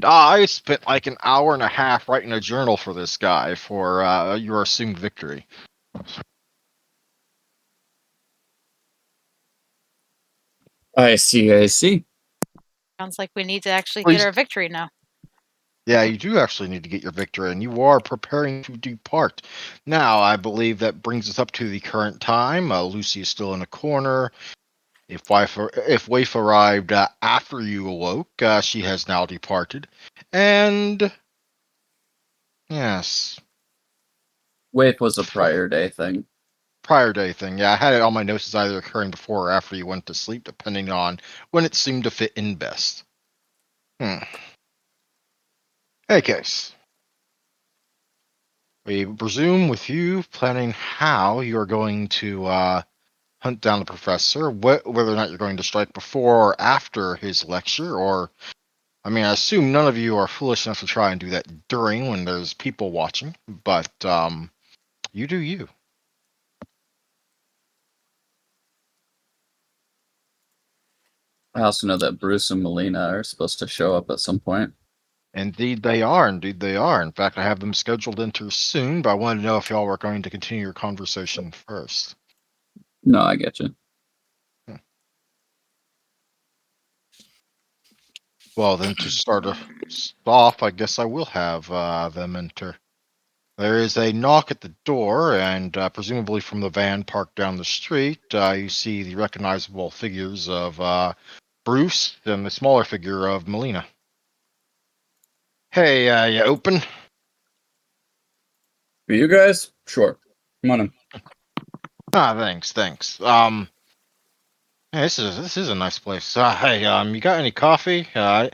and I spent like an hour and a half writing a journal for this guy for your assumed victory. I see. Sounds like we need to actually Please. get our victory now. Yeah, you do actually need to get your victory, and you are preparing to depart. Now, I believe that brings us up to the current time. Lucy is still in a corner. If Waif arrived after you awoke, she has now departed. And yes, Waif was a prior day thing. prior day thing. Yeah, I had it on my notes as either occurring before or after you went to sleep, depending on when it seemed to fit in best. Hey, case. We presume with you planning how you're going to hunt down the professor, whether or not you're going to strike before or after his lecture, or, I mean, I assume none of you are foolish enough to try and do that during when there's people watching, but you do you. I also know that Bruce and Melina are supposed to show up at some point. Indeed they are. Indeed they are. In fact, I have them scheduled to enter soon, but I wanted to know if y'all were going to continue your conversation first. No, I get you. Well, then, to start us off, I guess I will have them enter. There is a knock at the door, and presumably from the van parked down the street, you see the recognizable figures of Bruce and the smaller figure of Melina. Hey, you open? For you guys? Sure. Come on in. Ah, thanks. Hey, this is a nice place. Hey, you got any coffee? I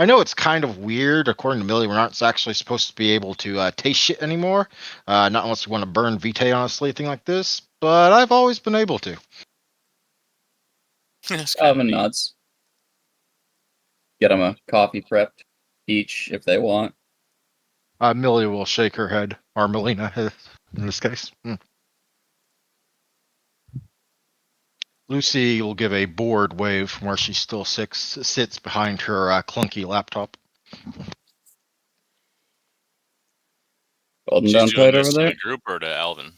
know it's kind of weird. According to Millie, we're not actually supposed to be able to taste shit anymore. Not unless we want to burn VTM on a slate thing like this. But I've always been able to. Alvin nods. Get them a coffee prepped each if they want. Millie will shake her head, or Melina in this case. Lucy will give a bored wave from where she still sits behind her clunky laptop. Golden She's down doing plate over this to there. the group or to Alvin?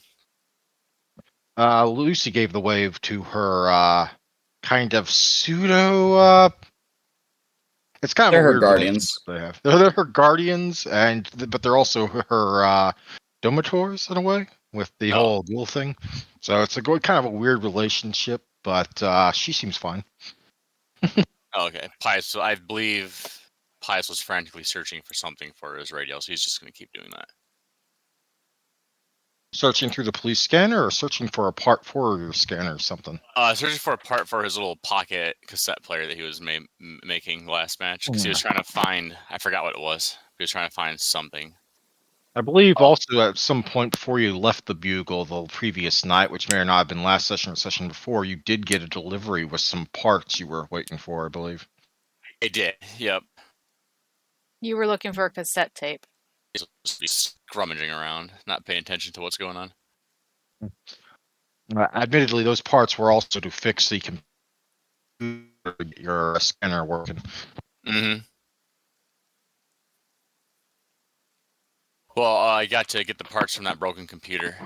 Lucy gave the wave to her kind of pseudo. It's kind of They're a her weird guardians. relationship they have. They're her guardians, but they're also her domators in a way with the whole duel thing. So it's kind of a weird relationship, but she seems fine. Okay. Pius, so I believe Pius was frantically searching for something for his radio, so he's just going to keep doing that. Searching through the police scanner or searching for a part for your scanner or something? Searching for a part for his little pocket cassette player that he was making last match, because he was trying to find, I forgot what it was. He was trying to find something. I believe also at some point before you left the Bugle the previous night, which may or not have been last session or session before, you did get a delivery with some parts you were waiting for, I believe. It did, yep. You were looking for a cassette tape. He's supposed to be scrummaging around, not paying attention to what's going on. Admittedly, those parts were also to fix the computer, your scanner working. Mm-hmm. Well, I got to get the parts from that broken computer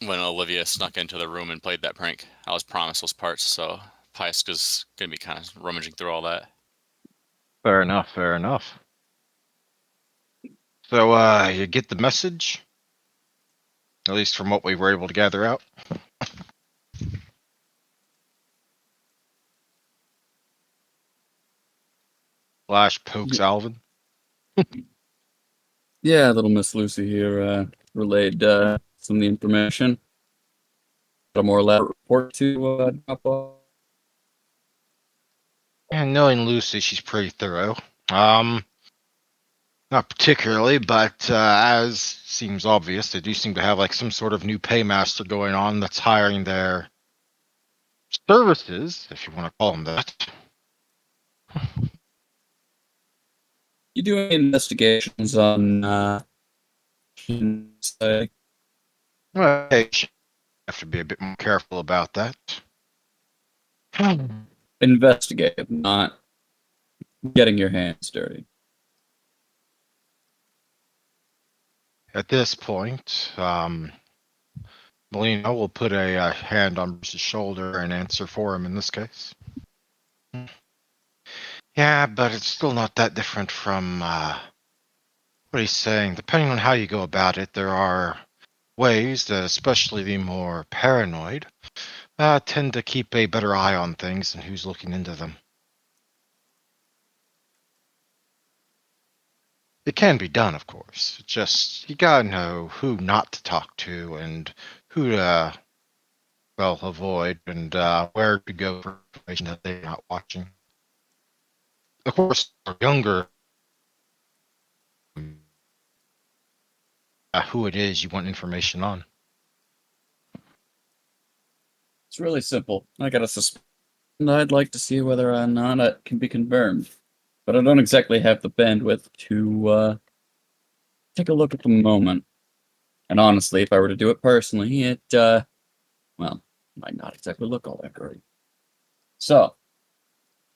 when Olivia snuck into the room and played that prank. I was promised those parts, so Pyska's going to be kind of rummaging through all that. Fair enough. So, you get the message? At least from what we were able to gather out. Flash pokes Alvin. Yeah, little Miss Lucy here relayed some of the information. Got a more elaborate report to drop off. And knowing Lucy, she's pretty thorough. Not particularly, but as seems obvious, they do seem to have like some sort of new paymaster going on that's hiring their services, if you want to call them that. You doing investigations on Well, you have to be a bit more careful about that. investigate, not getting your hands dirty. At this point, Molina will put a hand on Bruce's shoulder and answer for him in this case. Yeah, but it's still not that different from what he's saying. Depending on how you go about it, there are ways that especially the more paranoid tend to keep a better eye on things and who's looking into them. It can be done, of course. It's just you gotta know who not to talk to and who to avoid and where to go for information that they're not watching. Of course, for younger, who it is you want information on. It's really simple. I got a suspicion, and I'd like to see whether or not it can be confirmed. But I don't exactly have the bandwidth to take a look at the moment. And honestly, if I were to do it personally, it, well, might not exactly look all that great. So,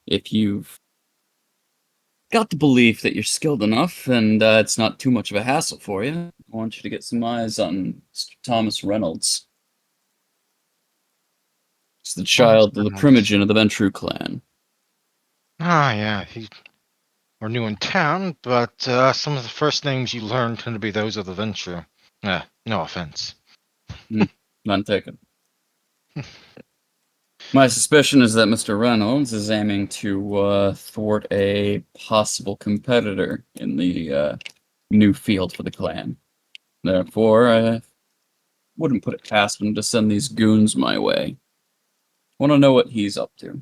if you've got the belief that you're skilled enough and it's not too much of a hassle for you, I want you to get some eyes on Mr. Thomas Reynolds. He's the child of the primogen of the Ventru clan. Ah, yeah, we're new in town, but some of the first names you learn tend to be those of the Venture. No offense. None taken. My suspicion is that Mr. Reynolds is aiming to thwart a possible competitor in the new field for the clan. Therefore, I wouldn't put it past him to send these goons my way. Want to know what he's up to.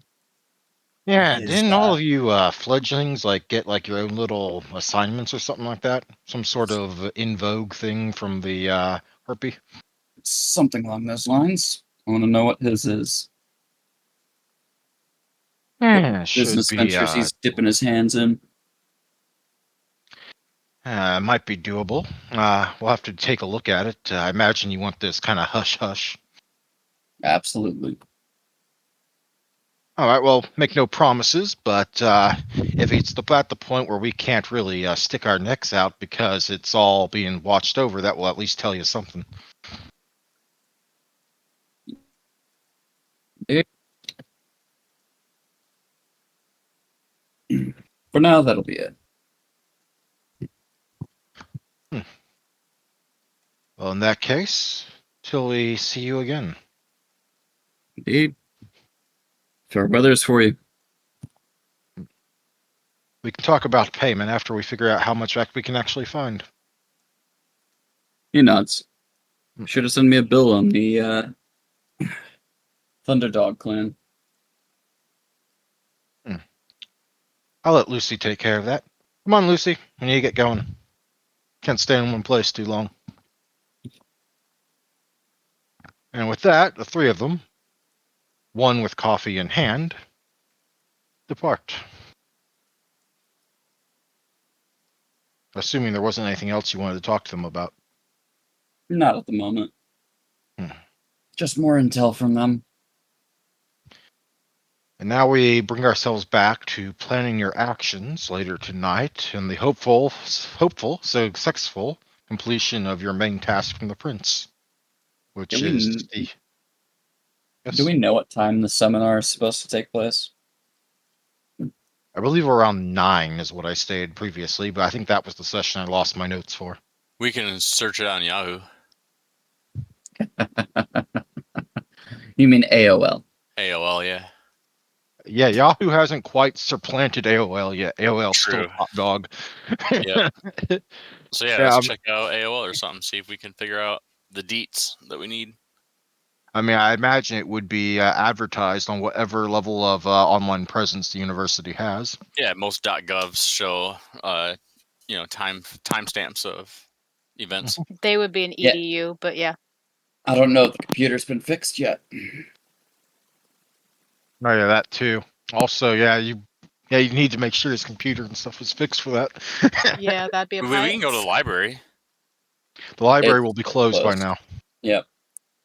Yeah, He is, didn't all of you fledglings get your own little assignments or something like that? Some sort of in vogue thing from the Harpy? something along those lines. I want to know what his is. Yeah, should Business be ventures he's dipping his hands in. might be doable. We'll have to take a look at it. I imagine you want this kind of hush hush. Absolutely. All right, well, make no promises, but if it's at the point where we can't really stick our necks out because it's all being watched over, that will at least tell you something. For now, that'll be it. Well, in that case, till we see you again. Indeed. Fair weather's for you. We can talk about payment after we figure out how much we can actually find. He nods. Should have sent me a bill on the Thunderdog clan. I'll let Lucy take care of that. Come on, Lucy. We need to get going. Can't stay in one place too long. And with that, the three of them, one with coffee in hand, depart. Assuming there wasn't anything else you wanted to talk to them about. Not at the moment. Hmm. Just more intel from them. And now we bring ourselves back to planning your actions later tonight and the hopeful, so successful completion of your main task from the prince, which Do is we, the. Yes? do we know what time the seminar is supposed to take place? I believe around 9 is what I stated previously, but I think that was the session I lost my notes for. We can search it on Yahoo. You mean AOL? AOL, yeah. Yeah, Yahoo hasn't quite supplanted AOL yet. AOL's still True. top dog. Yep. So yeah, Yeah, let's check out AOL or something, see if we can figure out the deets that we need. I mean, I imagine it would be advertised on whatever level of online presence the university has. Yeah, most .govs show, timestamps of events. They would be an Yeah. EDU, but yeah. I don't know if the computer's been fixed yet. Oh yeah, that too. Also, you need to make sure his computer and stuff is fixed for that. Yeah, that'd be a We can go to the library. The library It's will be closed by closed. now. Yep.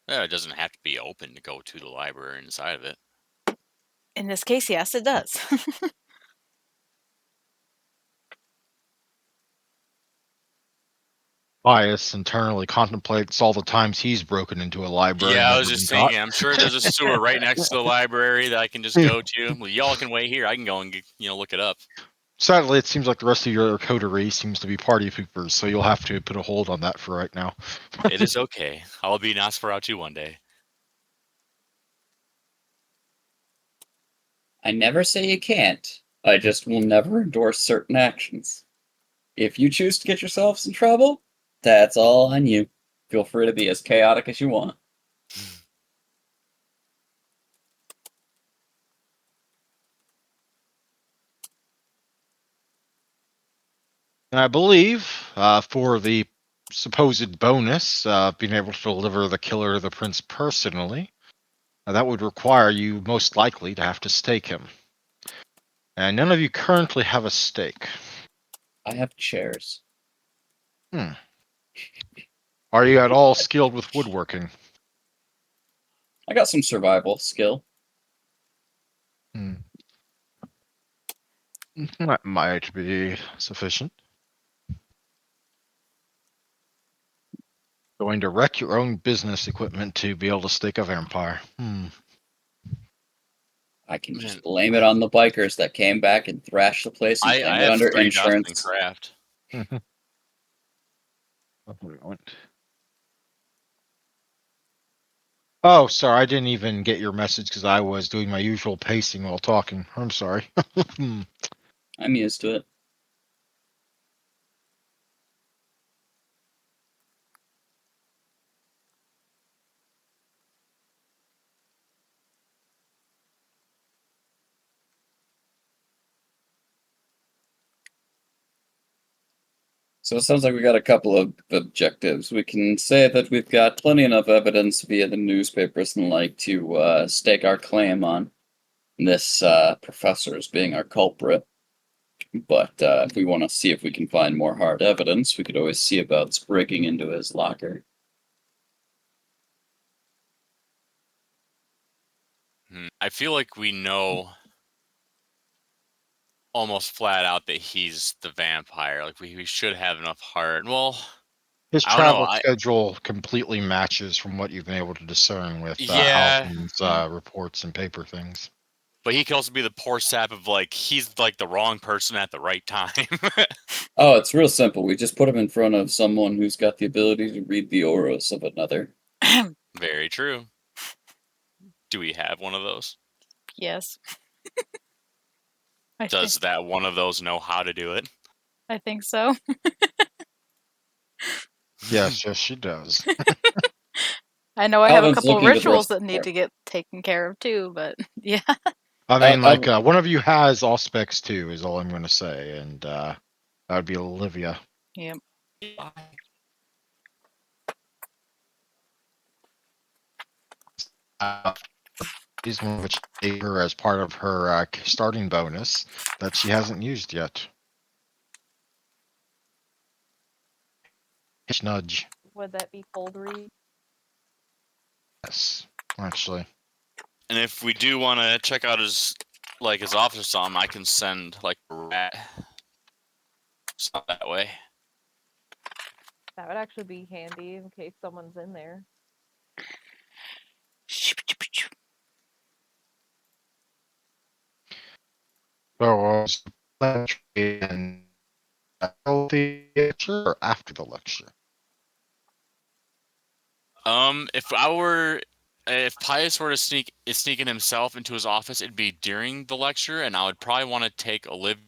Yeah, it doesn't have to be open to go to the library inside of it. In this case, yes, it does. Pius internally contemplates all the times he's broken into a library. Yeah, and I never was been just caught. thinking. I'm sure there's a sewer right next to the library that I can just go to. Well, y'all can wait here. I can go and look it up. Sadly, it seems like the rest of your coterie seems to be party poopers, so you'll have to put a hold on that for right now. It is okay. I'll be Nosferatu one day. I never say you can't. I just will never endorse certain actions. If you choose to get yourselves in trouble, that's all on you. Feel free to be as chaotic as you want. And I believe for the supposed bonus, being able to deliver the killer to the prince personally, that would require you most likely to have to stake him. And none of you currently have a stake. I have chairs. Are you at all skilled with woodworking? I got some survival skill. That might be sufficient. Going to wreck your own business equipment to be able to stake a vampire. I can Man. just blame it on the bikers that came back and thrashed the place and I claim it have under 3 dozen in insurance. craft. Oh, sorry, I didn't even get your message because I was doing my usual pacing while talking. I'm sorry. I'm used to it. So it sounds like we got a couple of objectives. We can say that we've got plenty enough evidence via the newspapers and like to stake our claim on this professor as being our culprit. But if we want to see if we can find more hard evidence, we could always see about breaking into his locker. I feel like we know almost flat out that he's the vampire. Like we should have enough heart. Well, His I don't know. travel schedule completely matches from what you've been able to discern with Yeah. Alvin's reports and paper things. But he could also be the poor sap of he's like the wrong person at the right time. Oh, it's real simple. We just put him in front of someone who's got the ability to read the auras of another. Very true. Do we have one of those? Yes. Does that one of those know how to do it? I think so. Yes, she does. I know I have a Alvin's couple looking to rituals thrust that need to get taken care of too, but yeah. I mean, Al- one of you has all specs too, is all I'm going to say, and that would be Olivia. Yep. She's one which gave her as part of her starting bonus that she hasn't used yet. Nudge. Would that be cold read? Yes, actually. And if we do want to check out his office or something, I can send a rat that way. That would actually be handy in case someone's in there. So, in the lecture or after the lecture? If Pius were to sneak in himself into his office, it'd be during the lecture, and I would probably want to take Olivia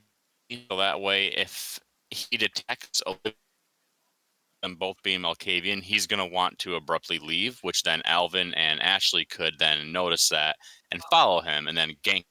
so that way if he detects Olivia, them both being Malkavian, he's gonna want to abruptly leave, which then Alvin and Ashley could then notice that and follow him, and then gank.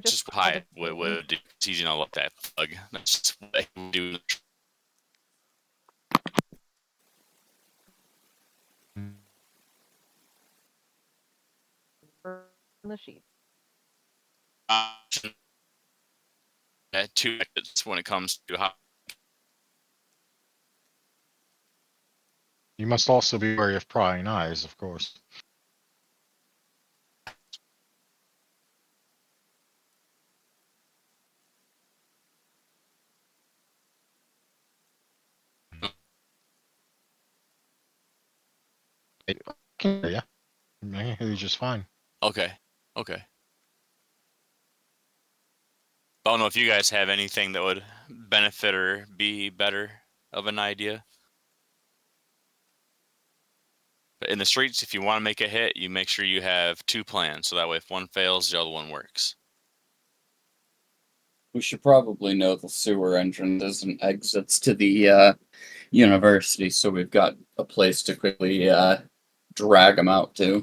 Just Pius would do. He's look that plug. That's just what they would do. On the sheet. Uh, 2 when it comes to how You must also be wary of prying eyes, of course. I can hear you. I can hear you just fine. Okay. Okay. I don't know if you guys have anything that would benefit or be better of an idea. But in the streets, if you want to make a hit, you make sure you have two plans. So that way, if one fails, the other one works. We should probably know the sewer entrances and exits to the university, so we've got a place to quickly drag them out to.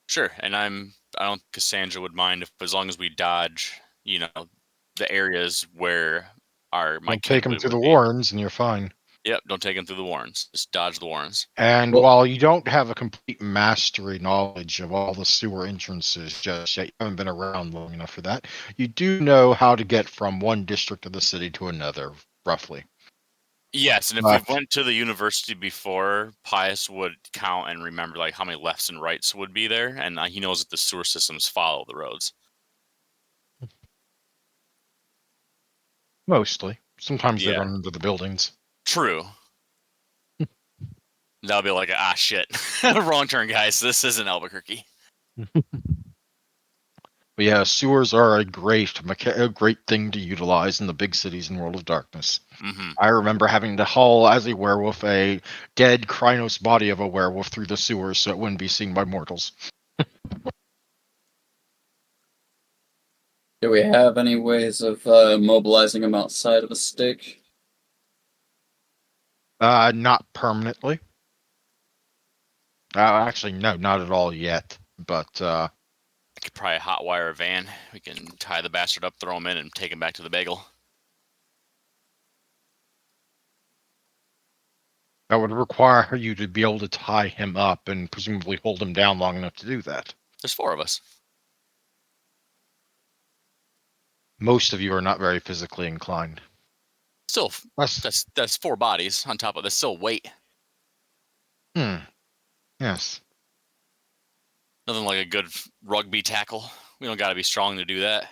Sure. And I don't think Cassandra would mind if, as long as we dodge, the areas where my Don't take kid them to would the be. Warrens, and you're fine. Yep. Don't take them through the Warrens. Just dodge the Warrens. And Well- while you don't have a complete mastery knowledge of all the sewer entrances just yet, you haven't been around long enough for that, you do know how to get from one district of the city to another, roughly. Yes, and if But- we went to the university before, Pius would count and remember like how many lefts and rights would be there, and he knows that the sewer systems follow the roads. Mostly. Sometimes they Yeah. run into the buildings. True. That'll be like, shit, wrong turn, guys. This isn't Albuquerque. But yeah, sewers are a great thing to utilize in the big cities in World of Darkness. Mm-hmm. I remember having to haul, as a werewolf, a dead Krynos body of a werewolf through the sewers so it wouldn't be seen by mortals. Do we have any ways of mobilizing them outside of a stake? Not permanently. Actually, no, not at all yet. But I could probably hotwire a van. We can tie the bastard up, throw him in, and take him back to the bagel. that would require you to be able to tie him up and presumably hold him down long enough to do that. There's 4 of us. Most of you are not very physically inclined. Still, That's, that's 4 bodies on top of this. Still weight. yes. Nothing like a good rugby tackle. We don't got to be strong to do that.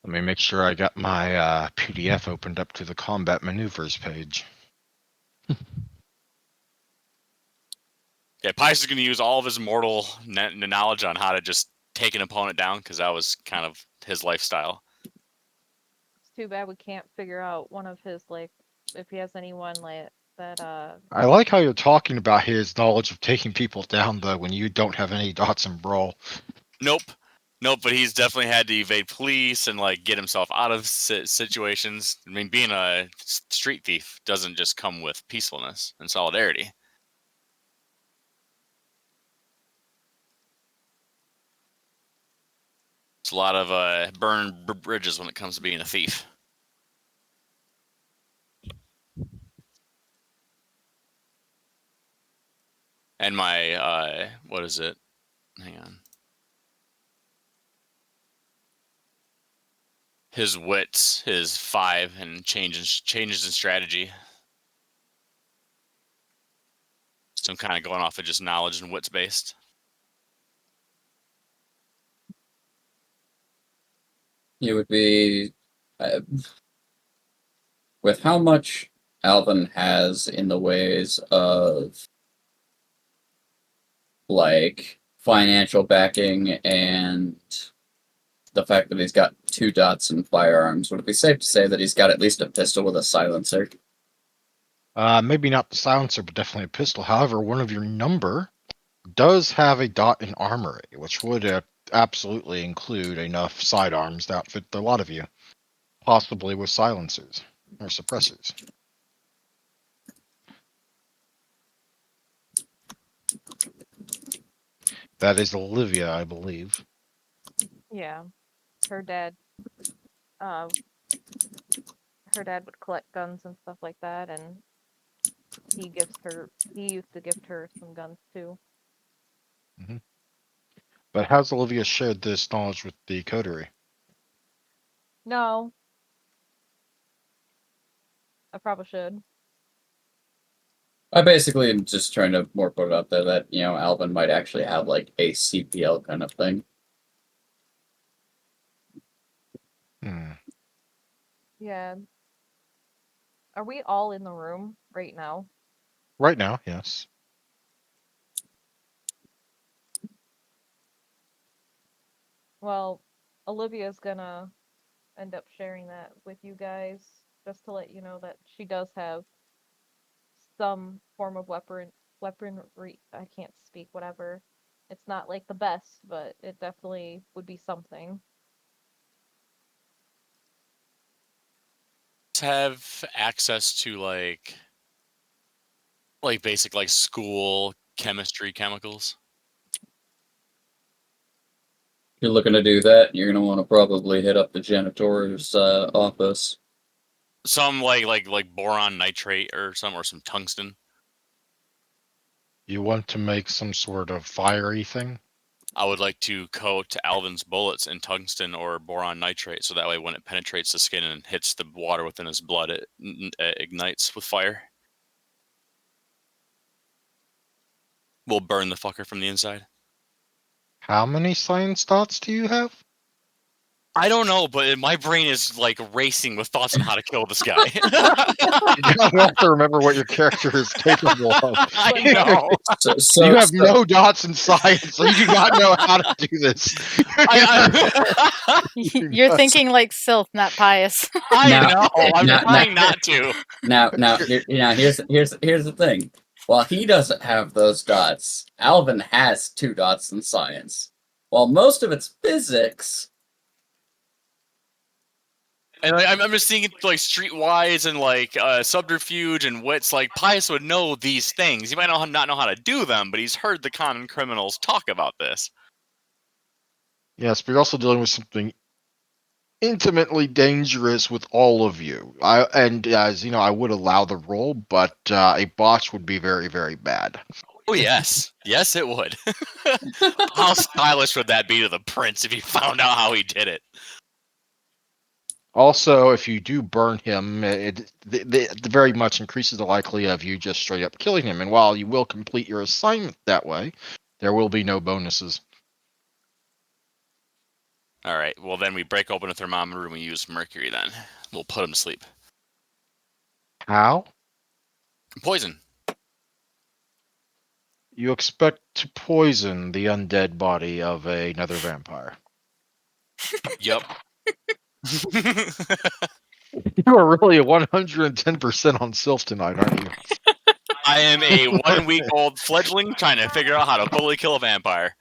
Let me make sure I got my PDF opened up to the combat maneuvers page. Yeah, Pius is going to use all of his mortal knowledge on how to just take an opponent down, because that was kind of his lifestyle. It's too bad we can't figure out one of his, like, if he has anyone like that. I like how you're talking about his knowledge of taking people down, though, when you don't have any dots in Brawl. Nope. But he's definitely had to evade police and like get himself out of situations. I mean, being a street thief doesn't just come with peacefulness and solidarity. It's a lot of burn bridges when it comes to being a thief. And my what is it? Hang on. His wits is 5 and changes in strategy. So I'm kind of going off of just knowledge and wits based. It would be with how much Alvin has in the ways of like financial backing and the fact that he's got 2 dots in firearms, would it be safe to say that he's got at least a pistol with a silencer? Maybe not the silencer, but definitely a pistol. However, one of your number does have a dot in armory, which would absolutely include enough sidearms to outfit a lot of you, possibly with silencers or suppressors. That is Olivia, I believe. Yeah, her dad. Uh, her dad would collect guns and stuff like that, and he used to gift her some guns too. But how's Olivia shared this knowledge with the coterie? No. I probably should. I basically am just trying to more put it out there that, Alvin might actually have like a CPL kind of thing. Hmm. Yeah. Are we all in the room right now? Right now, yes. Well, Olivia's gonna end up sharing that with you guys, just to let you know that she does have some form of weaponry. I can't speak, whatever. It's not like the best, but it definitely would be something. Have access to like basic like school chemistry chemicals. If you're looking to do that, you're gonna want to probably hit up the janitor's office. Some like boron nitrate or some tungsten. You want to make some sort of fiery thing? I would like to coat Alvin's bullets in tungsten or boron nitrate, so that way when it penetrates the skin and hits the water within his blood, it ignites with fire. We'll burn the fucker from the inside. How many science dots do you have? I don't know, but my brain is like racing with thoughts on how to kill this guy. You have to remember what your character is capable of. I know. You have no dots in science, so you do not know how to do this. You're thinking like Sylph, not pious. I Now- know. I'm now- trying not to. Now, here's the thing. While he doesn't have those dots, Alvin has 2 dots in science. While most of it's physics, And like, I'm just thinking like streetwise and like subterfuge and wits. Like Pius would know these things. He might not know how to do them, but he's heard the common criminals talk about this. Yes, but you're also dealing with something intimately dangerous with all of you. As you know, I would allow the roll, but a botch would be very, very bad. Oh yes, yes it would. How stylish would that be to the prince if he found out how he did it? Also, if you do burn him, it very much increases the likelihood of you just straight up killing him. And while you will complete your assignment that way, there will be no bonuses. All right. Well, then we break open a thermometer and we use mercury. Then we'll put him to sleep. How? Poison. You expect to poison the undead body of another vampire. Yep. You are really a 110% on Sylph tonight, aren't you? I am a 1-week-old fledgling trying to figure out how to fully kill a vampire.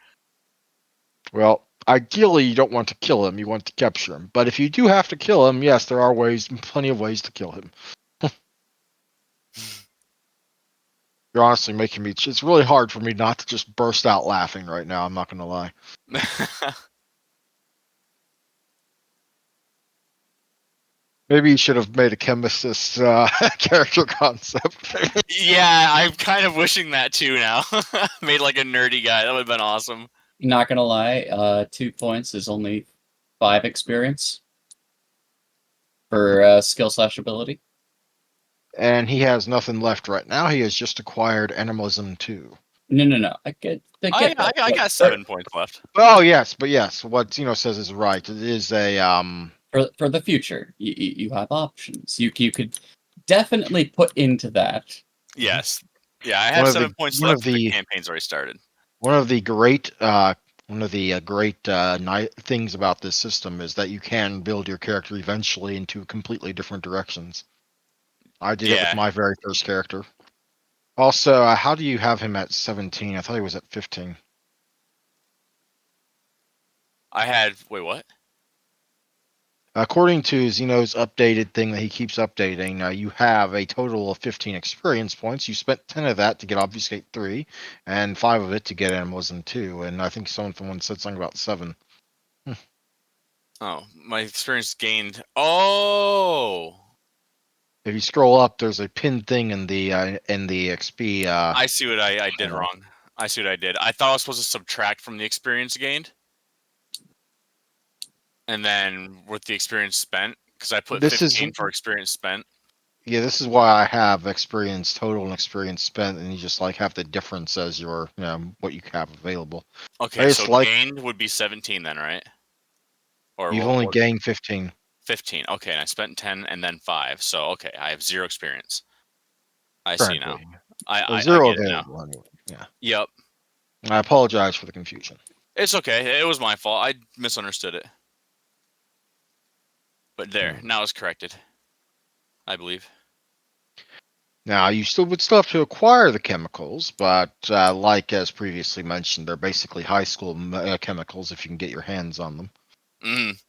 Well, ideally, you don't want to kill him. You want to capture him. But if you do have to kill him, yes, there are plenty of ways to kill him. You're honestly making me. It's really hard for me not to just burst out laughing right now. I'm not going to lie. Maybe you should have made a chemist's character concept. Yeah, I'm kind of wishing that too now. Made like a nerdy guy. That would have been awesome. not gonna lie, 2 points is only 5 experience for skill/ability. And he has nothing left right now. He has just acquired animalism 2. No. I I got 7 points left. Oh yes, but yes, what Zeno says is right. It is a For the future, you have options. You could definitely put into that. Yes. Yeah, I have 7 points one left. of The the campaign's already started. One of the great things about this system is that you can build your character eventually into completely different directions. I did it with Yeah. my very first character. Also, how do you have him at 17? I thought he was at 15. I had wait, what? According to Zeno's updated thing that he keeps updating, you have a total of 15 experience points. You spent 10 of that to get Obfuscate 3, and 5 of it to get Animalism 2, and I think someone said something about 7. Oh, my experience gained. Oh, If you scroll up, there's a pinned thing in the XP. I see what I did wrong. I see what I did. I thought I was supposed to subtract from the experience gained. And then with the experience spent, because I put This is 15 for experience spent. Yeah, this is why I have experience total and experience spent, and you just like have the difference as your what you have available. I Okay, just so like gained would be 17 then, right? Or you've what? only gained 15. 15. Okay, and I spent 10 and then 5. So okay, I have 0 experience. I see now. Currently. I Zero get it now. available anyway. Yeah. Yep. I apologize for the confusion. It's okay. It was my fault. I misunderstood it. But there, now it's corrected. I believe. Now, you would still have to acquire the chemicals, but like as previously mentioned, they're basically high school chemicals if you can get your hands on them. Mm.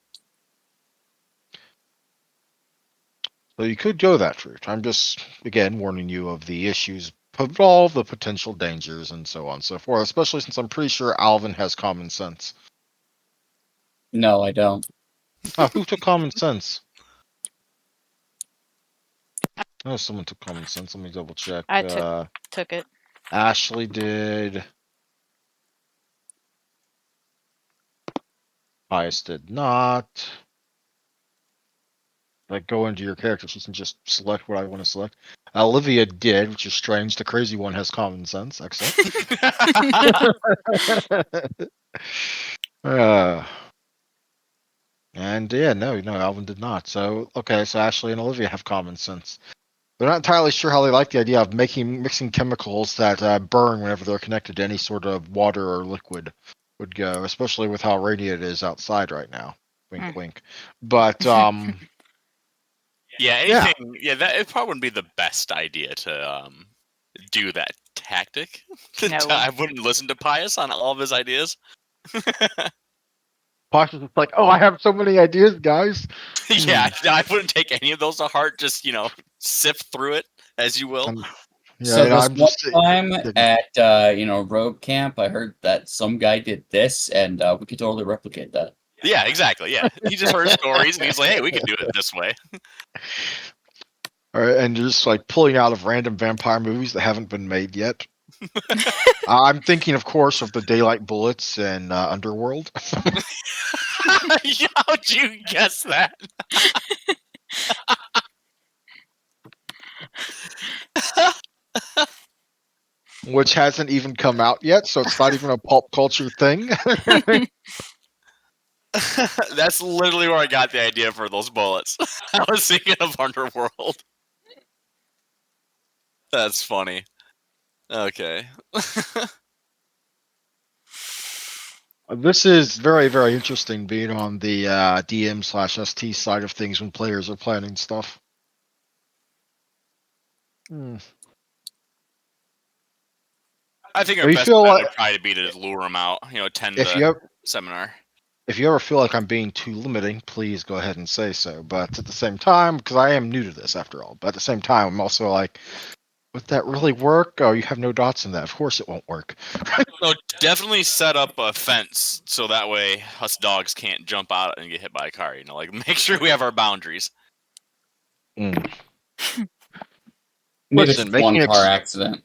So you could go that route. I'm just, again, warning you of the issues, of all the potential dangers, and so on and so forth, especially since I'm pretty sure Alvin has common sense. No, I don't. Who took common sense? Oh, someone took common sense. Let me double check. I took it. Ashley did. Pius did not. Like go into your character sheet and just select what I want to select. Olivia did, which is strange. The crazy one has common sense. Excellent. uh, and yeah, no, Alvin did not. So okay, so Ashley and Olivia have common sense. They're not entirely sure how they like the idea of mixing chemicals that burn whenever they're connected to any sort of water or liquid would go, especially with how radiant it is outside right now. Wink, wink. But yeah, anything. Yeah, that it probably wouldn't be the best idea to do that tactic. No. I wouldn't listen to Pius on all of his ideas. Pius is like, oh, I have so many ideas, guys. Yeah, I wouldn't take any of those to heart. Just sift through it as you will. So this I'm just one time at road camp, I heard that some guy did this, and we could totally replicate that. Yeah, exactly. Yeah, he just heard stories and he's like, "Hey, we can do it this way." All right, and you're just like pulling out of random vampire movies that haven't been made yet. I'm thinking, of course, of the Daylight Bullets and Underworld. How'd you guess that? Which hasn't even come out yet, so it's not even a pulp culture thing. That's literally where I got the idea for those bullets. I was thinking of Underworld. That's funny. Okay. This is very, very interesting being on the DM/ST side of things when players are planning stuff. I think our If you best feel bet like- would probably be to lure them out, attend If the you ever, seminar. if you ever feel like I'm being too limiting, please go ahead and say so. But at the same time, because I am new to this after all, but at the same time, I'm also like, would that really work? Oh, you have no dots in that. Of course it won't work. So definitely set up a fence so that way us dogs can't jump out and get hit by a car. Make sure we have our boundaries. Maybe Listen, it's making one car accident.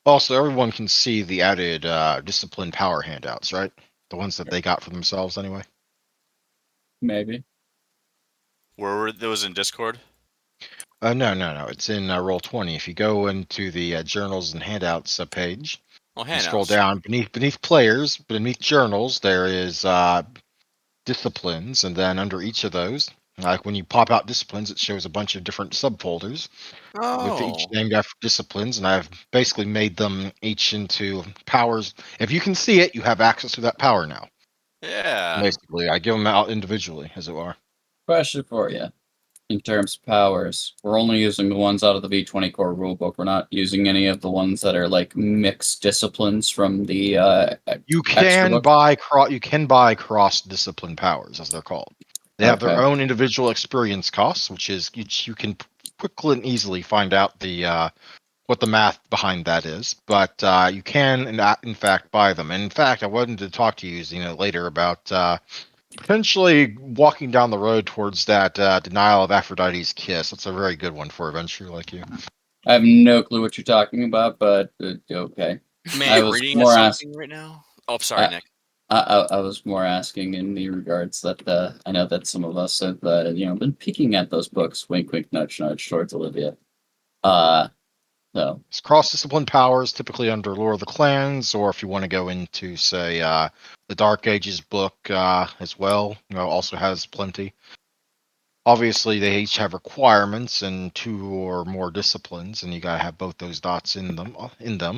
Also, everyone can see the added discipline power handouts, right? The ones that they got for themselves, anyway. Maybe. Where were those in Discord? No. It's in Roll20. If you go into the journals and handouts page, Oh, and scroll handouts. down beneath players, beneath journals, there is disciplines, and then under each of those, like when you pop out disciplines, it shows a bunch of different subfolders with each Oh. named after disciplines, and I've basically made them each into powers. If you can see it, you have access to that power now. Yeah. Basically, I give them out individually, as it were. Question for you. In terms of powers, we're only using the ones out of the V20 core rulebook. We're not using any of the ones that are like mixed disciplines from the You extra can book. buy cross discipline powers, as they're called. They have their Okay. own individual experience costs, which you can quickly and easily find out the what the math behind that is. But you can, in fact, buy them. And in fact, I wanted to talk to you, later about potentially walking down the road towards that denial of Aphrodite's kiss. That's a very good one for a adventurer like you. I have no clue what you're talking about, but okay. Man, I you're was reading more something right now. Oh, sorry, I- Nick. I was more asking in the regards that I know that some of us have been peeking at those books. Wink, wink, nudge, nudge towards Olivia. So It's cross-discipline powers, typically under Lore of the Clans, or if you want to go into, say, the Dark Ages book as well, also has plenty. Obviously, they each have requirements and 2 or more disciplines, and you gotta have both those dots in them,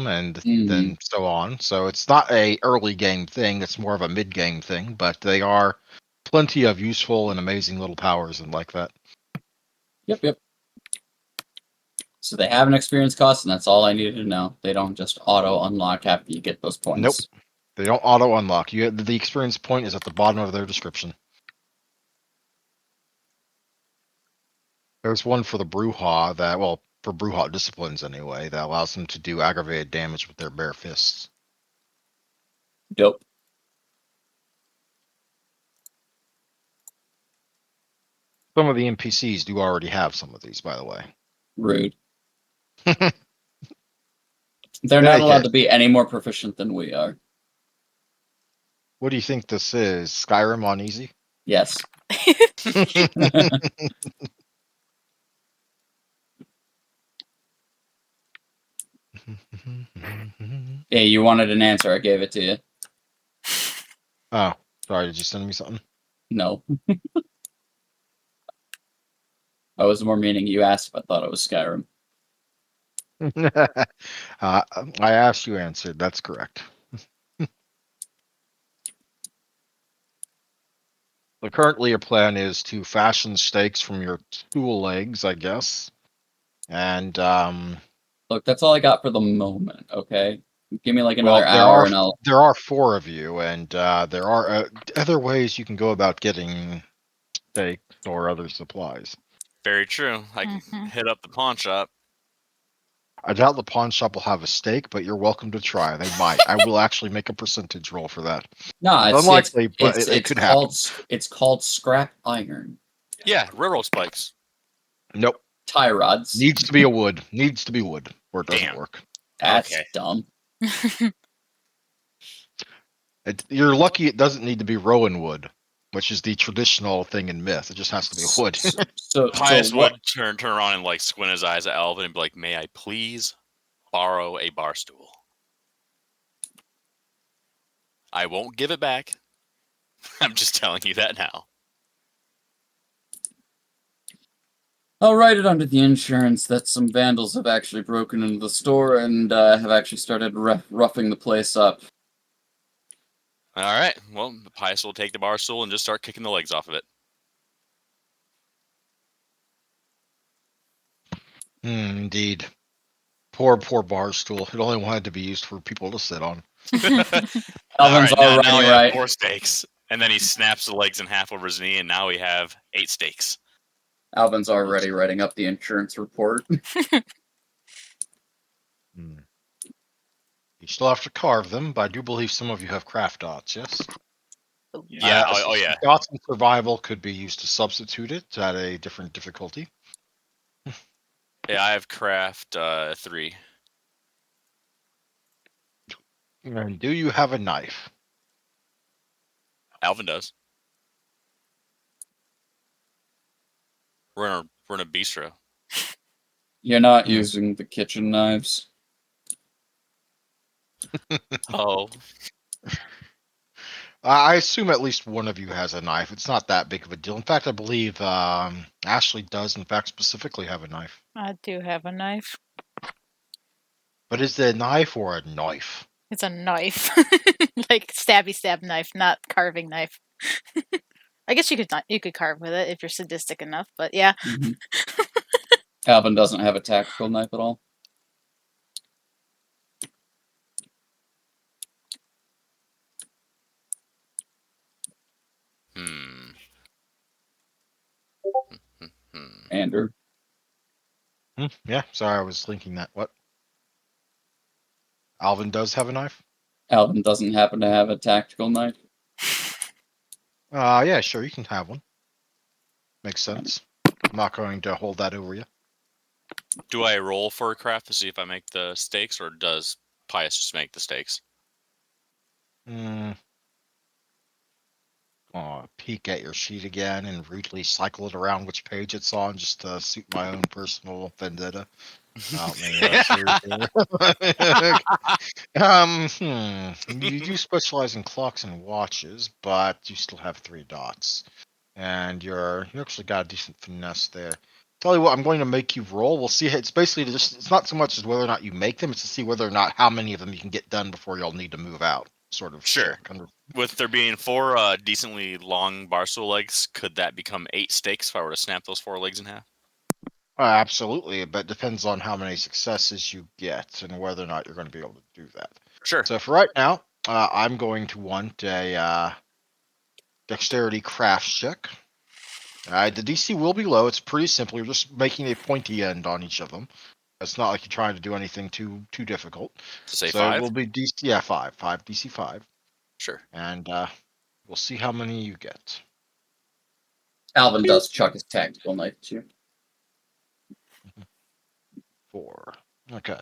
and then so on. So it's not a early game thing; it's more of a mid game thing. But they are plenty of useful and amazing little powers and like that. Yep. So they have an experience cost, and that's all I needed to know. They don't just auto unlock after you get those points. Nope, they don't auto unlock. The experience point is at the bottom of their description. There's one for the Bruja for Bruja disciplines anyway, that allows them to do aggravated damage with their bare fists. Dope. Some of the NPCs do already have some of these, by the way. Rude. They're not Hey, allowed kid. to be any more proficient than we are. What do you think this is? Skyrim on easy? Yes. Hey, you wanted an answer. I gave it to you. Oh, sorry. Did you send me something? No. I was more meaning you asked if I thought it was Skyrim. I asked, you answered. That's correct. But currently, your plan is to fashion stakes from your stool legs, I guess. And Look, that's all I got for the moment. Okay, give me like well, another hour, and I'll. there are 4 of you, and there are other ways you can go about getting stakes or other supplies. Very true. I can Mhm. hit up the pawn shop. I doubt the pawn shop will have a stake, but you're welcome to try. They might. I will actually make a percentage roll for that. No, It's it's unlikely, but it's it it's could happen. called scrap iron. Yeah, railroad spikes. Nope. Tie rods. Needs to be a wood. Needs to be wood, or it doesn't Damn. work. That's Okay. dumb. You're lucky it doesn't need to be rowan wood, which is the traditional thing in myth. It just has to be wood. So Pius what? would turn around and like squint his eyes at Alvin and be like, "May I please borrow a bar stool? I won't give it back. I'm just telling you that now." I'll write it under the insurance that some vandals have actually broken into the store and have actually started roughing the place up. All right. Well, Pius will take the bar stool and just start kicking the legs off of it. Indeed. Poor bar stool. It only wanted to be used for people to sit on. All Alvin's right. Now already we have right. 4 steaks, and then he snaps the legs in half over his knee, and now we have 8 steaks. Alvin's already writing up the insurance report. You still have to carve them, but I do believe some of you have craft dots, yes? Yeah. Oh yeah. Dots in survival could be used to substitute it at a different difficulty. Yeah. I have craft 3. And do you have a knife? Alvin does. We're in a bistro. You're not Hmm. using the kitchen knives. Oh. I assume at least one of you has a knife. It's not that big of a deal. In fact, I believe Ashley does, in fact, specifically have a knife. I do have a knife. But is it a knife or a knife? It's a knife, like stabby stab knife, not carving knife. I guess you could carve with it if you're sadistic enough, but yeah. Mhm. Alvin doesn't have a tactical knife at all. Hmm. Hmm. Andrew. Yeah, sorry, I was thinking that. What? Alvin does have a knife? Alvin doesn't happen to have a tactical knife. Yeah, sure, you can have one. Makes sense. I'm not going to hold that over you. Do I roll for a craft to see if I make the stakes, or does Pius just make the stakes? Peek at your sheet again and rudely cycle it around which page it's on just to suit my own personal vendetta. I don't mean You do specialize in clocks and watches, but you still have 3 dots, and you actually got a decent finesse there. Tell you what, I'm going to make you roll. We'll see. It's basically just it's not so much as whether or not you make them; it's to see whether or not how many of them you can get done before you'll need to move out. Sort of Sure. check. With there being 4 decently long barstool legs, could that become 8 stakes if I were to snap those 4 legs in half? Absolutely, but it depends on how many successes you get and whether or not you're going to be able to do that. Sure. So for right now, I'm going to want a dexterity crafts check. The DC will be low. It's pretty simple. You're just making a pointy end on each of them. It's not like you're trying to do anything too difficult. To say So 5? it will be DC 5 DC 5, Sure. and we'll see how many you get. Alvin does chuck his tactical knife at you. 4. Okay.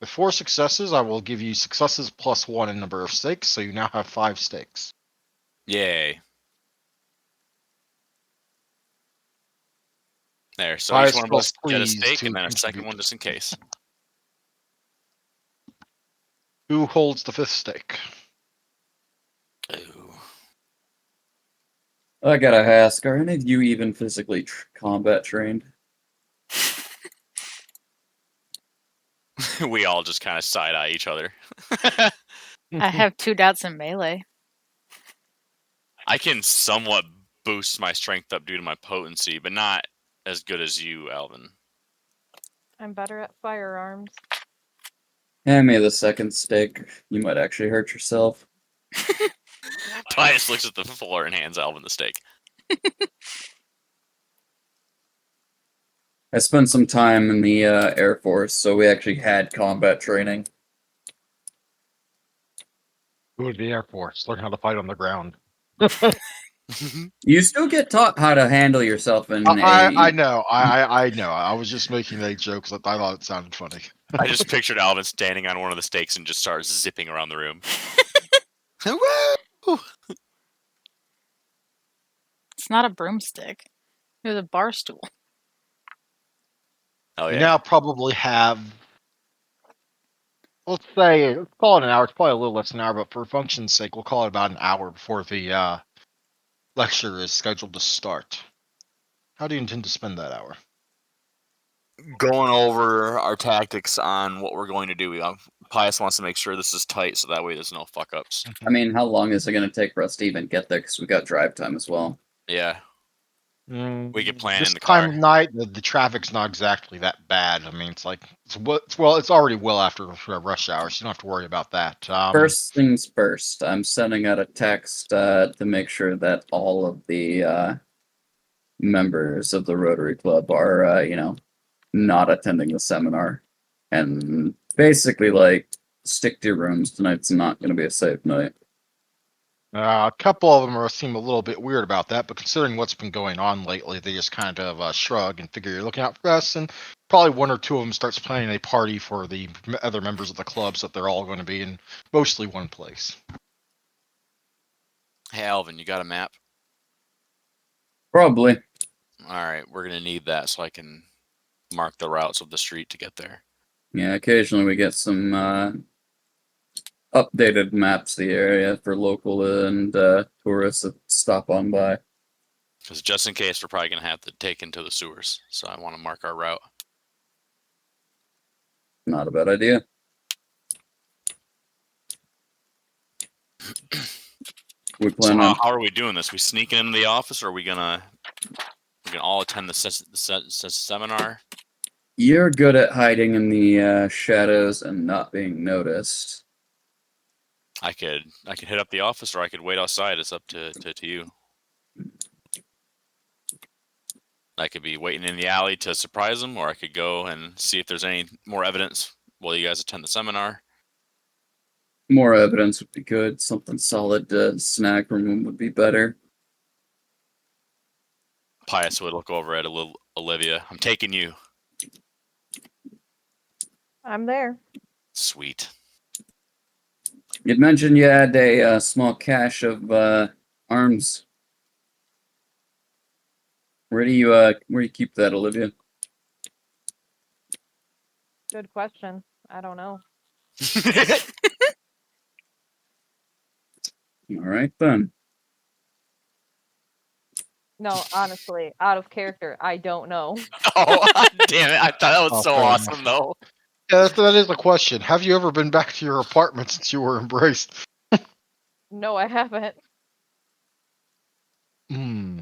With 4 successes, I will give you successes plus 1 in number of stakes, so you now have 5 stakes. Yay. There. So Pius each one of felt us get a pleased stake, to and then a second contribute. one just in case. Who holds the 5th stake? Ooh. I gotta ask, are any of you even physically combat trained? We all just kind of side eye each other. I have 2 dots in melee. I can somewhat boost my strength up due to my potency, but not as good as you, Alvin. I'm better at firearms. Hand me the second stake. You might actually hurt yourself. Pius looks at the floor and hands Alvin the stake. I spent some time in the Air Force, so we actually had combat training. Go to the Air Force. Learn how to fight on the ground. You still get taught how to handle yourself in I know. I know. I was just making a joke because I thought it sounded funny. I just pictured Alvin standing on one of the stakes and just starts zipping around the room. Woo! It's not a broomstick. It was a bar stool. Oh You yeah. now probably have, let's call it an hour. It's probably a little less than an hour, but for function's sake, we'll call it about an hour before the lecture is scheduled to start. How do you intend to spend that hour? Going over our tactics on what we're going to do. Pius wants to make sure this is tight, so that way there's no fuck ups. I mean, how long is it going to take for us to even get there? Because we got drive time as well. Yeah. We could plan This in the time car. of night, the traffic's not exactly that bad. I mean, it's already well after rush hour, so you don't have to worry about that. First things first, I'm sending out a text to make sure that all of the members of the Rotary Club are, not attending the seminar. And basically, stick to your rooms. Tonight's not going to be a safe night. A couple of them seem a little bit weird about that, but considering what's been going on lately, they just kind of shrug and figure you're looking out for us. And probably one or two of them starts planning a party for the other members of the club, so that they're all going to be in mostly one place. Hey Alvin, you got a map? Probably. Alright, we're gonna need that so I can mark the routes of the street to get there. Yeah, occasionally we get some updated maps of the area for local and tourists that stop on by. Because just in case, we're probably gonna have to take into the sewers, so I want to mark our route. Not a bad idea. We plan on. How are we doing this? We sneaking into the office, or are we gonna all attend the seminar? You're good at hiding in the shadows and not being noticed. I could hit up the office, or I could wait outside. It's up to you. I could be waiting in the alley to surprise them, or I could go and see if there's any more evidence while you guys attend the seminar. More evidence would be good. Something solid to snag from him would be better. Pius would look over at Olivia. I'm taking you. I'm there. Sweet. You'd mentioned you had a small cache of arms. Where do you keep that, Olivia? Good question. I don't know. All right then. No, honestly, out of character, I don't know. Oh, damn it. I thought that was Oh, so fair awesome, enough. though. Yeah, that is the question. Have you ever been back to your apartment since you were embraced? No, I haven't. Hmm.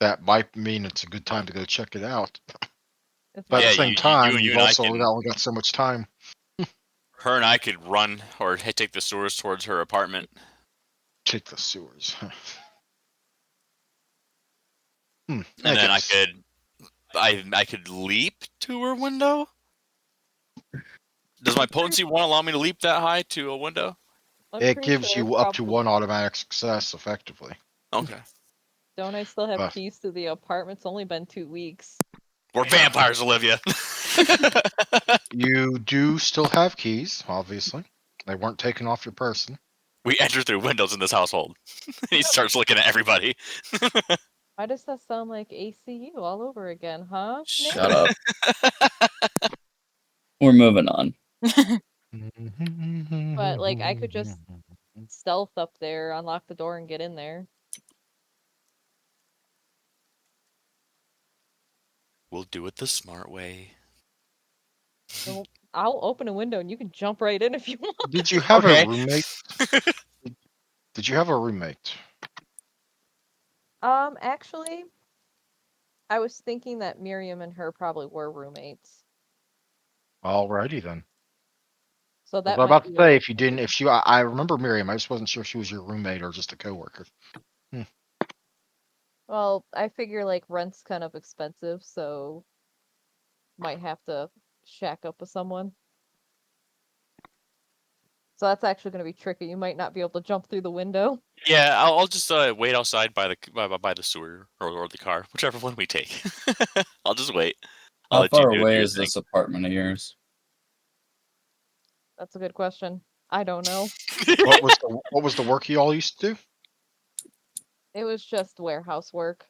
That might mean it's a good time to go check it out. It's But at my the Yeah, same you, time, you you've and I also can. only got so much time. Her and I could run or take the sewers towards her apartment. Take the sewers. I And then guess. I could leap to her window. Does my potency won't allow me to leap that high to a window? I'm It pretty gives sure you up to probably. one automatic success, effectively. Okay. Don't I still have But keys to the apartment? It's only been 2 weeks. We're vampires, Olivia. you do still have keys, obviously. They weren't taken off your person. We enter through windows in this household. He starts looking at everybody. Why does that sound like ACU all over again, huh? Shut up. We're moving on. But like, I could just stealth up there, unlock the door, and get in there. We'll do it the smart way. So I'll open a window and you can jump right in if you want. Did you have Okay. a roommate? Did you have a roommate? Actually, I was thinking that Miriam and her probably were roommates. Alrighty then. So I was that might about be to a say, little if you didn't, if she, I remember Miriam. I just wasn't sure if she was your roommate or just a coworker. Well, I figure like rent's kind of expensive, so might have to shack up with someone. So that's actually going to be tricky. You might not be able to jump through the window. Yeah, I'll just wait outside by the sewer or the car, whichever one we take. I'll just wait. I'll How let you far do away your is thing. this apartment of yours? That's a good question. I don't know. What was the work you all used to do? It was just warehouse work.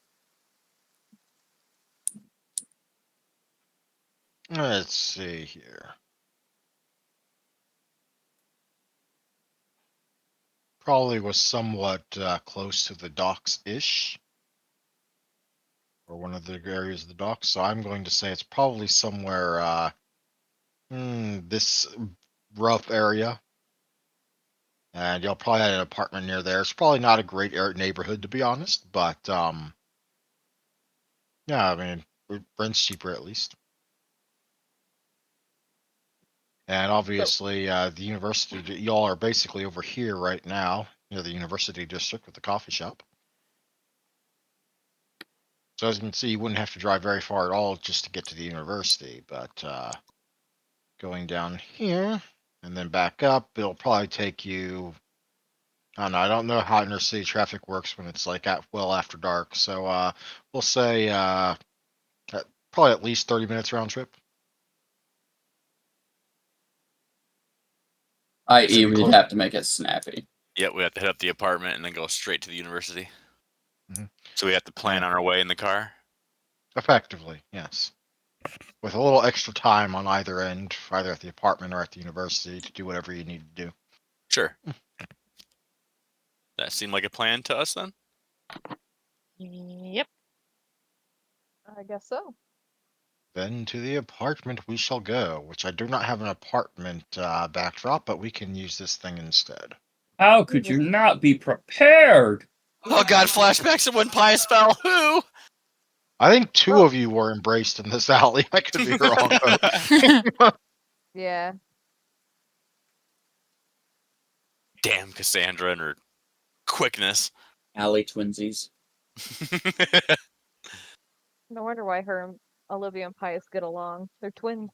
Let's see here. Probably was somewhat close to the docks ish, or one of the areas of the docks. So I'm going to say it's probably somewhere this rough area. And y'all probably had an apartment near there. It's probably not a great neighborhood, to be honest, but yeah, I mean, rent's cheaper at least. And So obviously, the university, y'all are basically over here right now, near the university district with the coffee shop. So as you can see, you wouldn't have to drive very far at all just to get to the university. But going down here and then back up, it'll probably take you. I don't know. I don't know how inner city traffic works when it's like well after dark. So we'll say probably at least 30 minutes round trip. I.e., Should be we'd close. have to make it snappy. Yeah, we have to hit up the apartment and then go straight to the university. Mhm. So we have to plan on our way in the car. Effectively, yes. With a little extra time on either end, either at the apartment or at the university, to do whatever you need to do. Sure. That seemed like a plan to us then? Yep. I guess so. Then to the apartment we shall go, which I do not have an apartment backdrop, but we can use this thing instead. How could you not be prepared? Oh god, flashbacks to when Pius fell. Who? I think two Oh. of you were embraced in this alley. I could be wrong, though. Yeah. Damn Cassandra and her quickness. Alley twinsies. No wonder why her and Olivia and Pius get along. They're twins.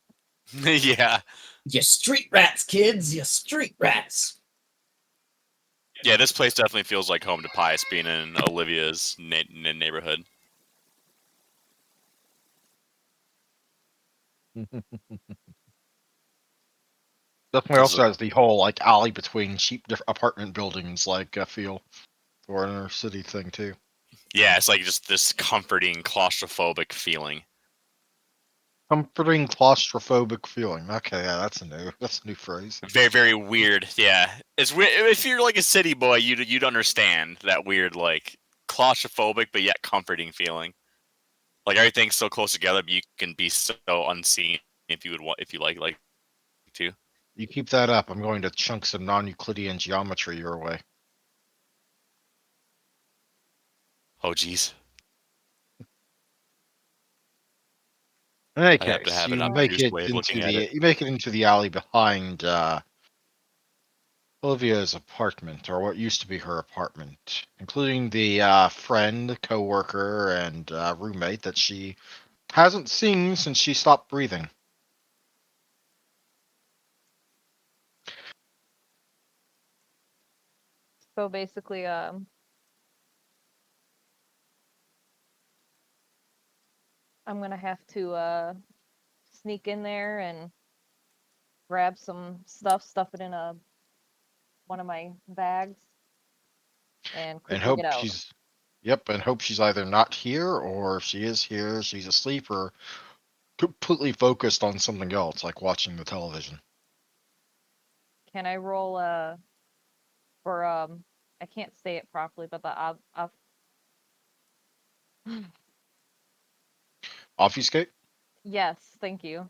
Yeah. You street rats, kids. You street rats. Yeah, this place definitely feels like home to Pius being in Olivia's neighborhood. Definitely This also has the whole like alley between cheap apartment buildings like feel for an inner city thing too. Yeah, it's like just this comforting claustrophobic feeling. Comforting claustrophobic feeling. Okay, yeah, that's a new phrase. Very, very weird. Yeah, it's weird. If you're like a city boy, you'd understand that weird like claustrophobic but yet comforting feeling. Like everything's so close together, but you can be so unseen if you would want if you like to. You keep that up, I'm going to chunk some non-Euclidean geometry your way. Oh, geez. In any I happen to case, have an you make obtuse it way of into looking at it. the alley behind Olivia's apartment, or what used to be her apartment, including the friend, coworker, and roommate that she hasn't seen since she stopped breathing. So basically, I'm gonna have to sneak in there and grab some stuff it in one of my bags, and And quickly get hope out. she's and hope she's either not here, or if she is here, she's asleep or completely focused on something else, like watching the television. Can I roll for I can't say it properly, but Obfuscate? yes, thank you.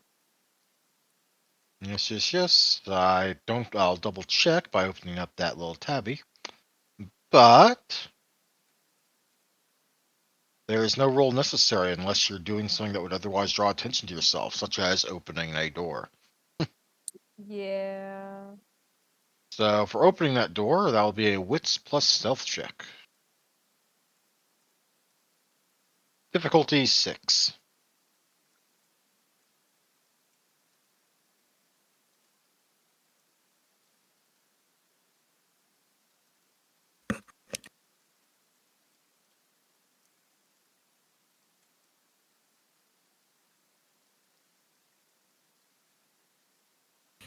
Yes, yes, yes. I'll double check by opening up that little tabby. But there is no roll necessary unless you're doing something that would otherwise draw attention to yourself, such as opening a door. Yeah. So for opening that door, that will be a wits plus stealth check. Difficulty 6.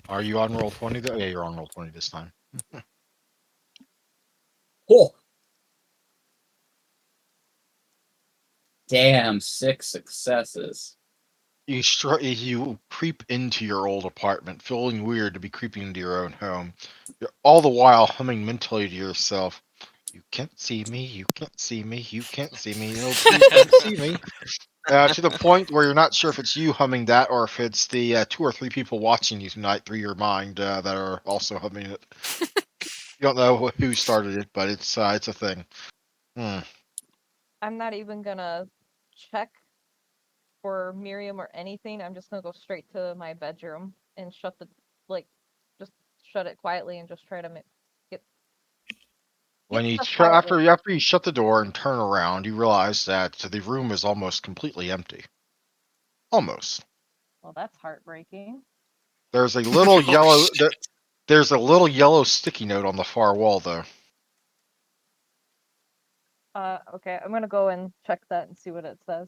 Are you on roll 20? Yeah, you're on roll 20 this time. Oh, damn! 6 successes. You creep into your old apartment, feeling weird to be creeping into your own home. You're all the while humming mentally to yourself, "You can't see me, you can't see me, you can't see me, oh please don't see me." To the point where you're not sure if it's you humming that or if it's the 2 or 3 people watching you tonight through your mind that are also humming it. You don't know who started it, but it's a thing. Hmm. I'm not even gonna check for Miriam or anything. I'm just gonna go straight to my bedroom and like just shut it quietly and just try to get When you stuff quietly. after you shut the door and turn around, you realize that the room is almost completely empty. Almost. Well, that's heartbreaking. There's a little Oh, yellow shit. there's a little yellow sticky note on the far wall though. Okay, I'm gonna go and check that and see what it says.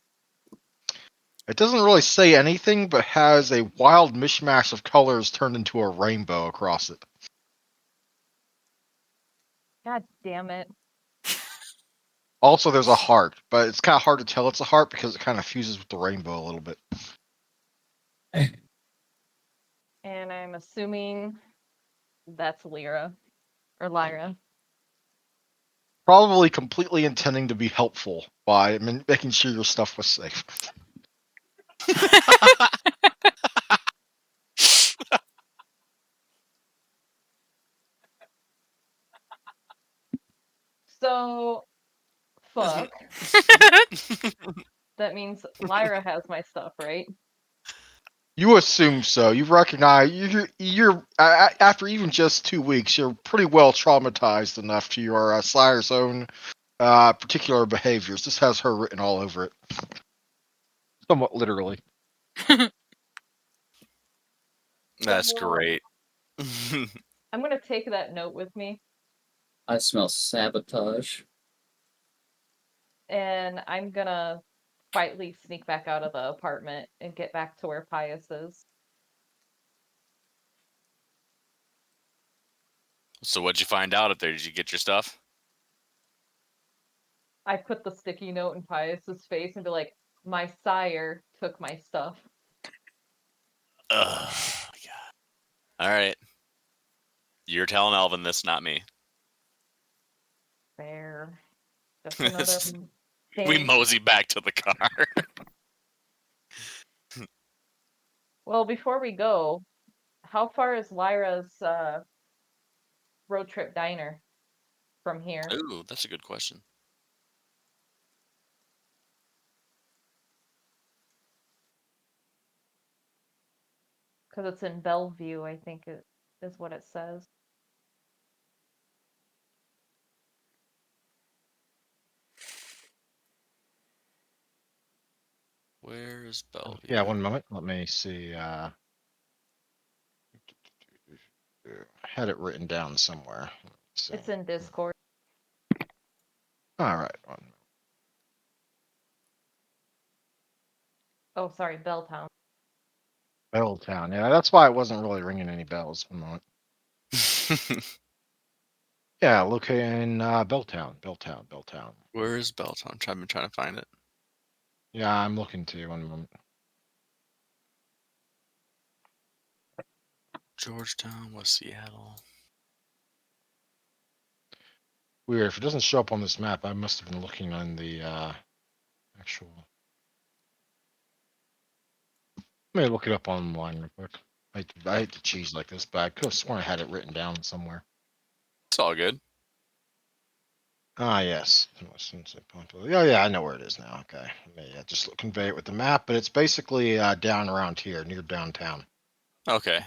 It doesn't really say anything, but has a wild mishmash of colors turned into a rainbow across it. God damn it. Also, there's a heart, but it's kind of hard to tell it's a heart because it kind of fuses with the rainbow a little bit. And I'm assuming that's Lyra. Probably completely intending to be helpful by making sure your stuff was safe. So, fuck. That means Lyra has my stuff, right? You assume so. You recognize after even just 2 weeks, you're pretty well traumatized enough to your Slayer's own particular behaviors. This has her written all over it, somewhat literally. That's So, great. I'm gonna take that note with me, I smell sabotage. and I'm gonna quietly sneak back out of the apartment and get back to where Pius is. So what'd you find out up there? Did you get your stuff? I put the sticky note in Pius's face and be like, my sire took my stuff. Ugh. God. All right. You're telling Elvin this, not me. Fair. Just another We thing. mosey back to the car. Well, before we go, how far is Lyra's road trip diner from here? Ooh, that's a good question. Because it's in Bellevue, I think it is what it says. Where is Bellevue? Yeah, one moment. Let me see. Had it written down somewhere. So, It's in Discord. all right. Oh, sorry, Belltown. Belltown. Yeah, that's why it wasn't really ringing any bells. One moment. Yeah, located in Belltown. Belltown. Where is Belltown? I'm trying to find it. Yeah, I'm looking to one moment. Georgetown, West Seattle. Weird. If it doesn't show up on this map, I must have been looking on the actual. Let me look it up online real quick. I hate to cheese like this, but I could have sworn I had it written down somewhere. It's all good. Ah, yes. Oh, yeah, I know where it is now. Okay. Yeah, just convey it with the map, but it's basically down around here, near downtown. Okay.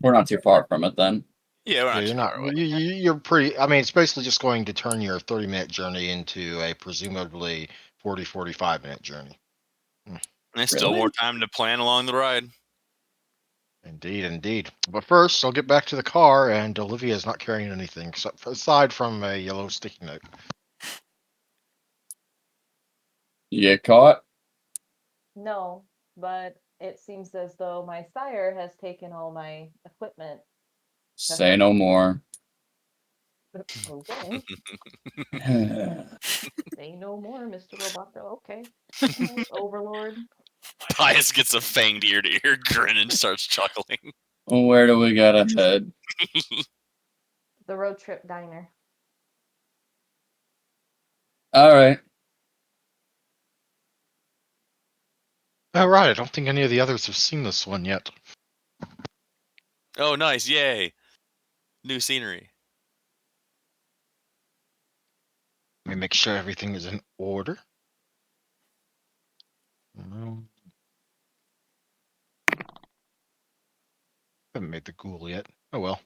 We're not too far from it then. Yeah, we're Yeah, not you're too not. far away. You're pretty. I mean, it's basically just going to turn your 30-minute journey into a presumably 45-minute journey. There's still Really? more time to plan along the ride. Indeed, indeed. But first, I'll get back to the car, and Olivia is not carrying anything aside from a yellow sticky note. You get caught? No, but it seems as though my sire has taken all my equipment. Say no more. Okay. Say no more, Mr. Roboto. Okay. Alright, Overlord. Pius gets a fanged ear to ear grin and starts chuckling. Where do we gotta head? The road trip diner. All right. All right. I don't think any of the others have seen this one yet. Oh, nice. Yay. New scenery. Let me make sure everything is in order. Haven't made the ghoul yet. Oh well.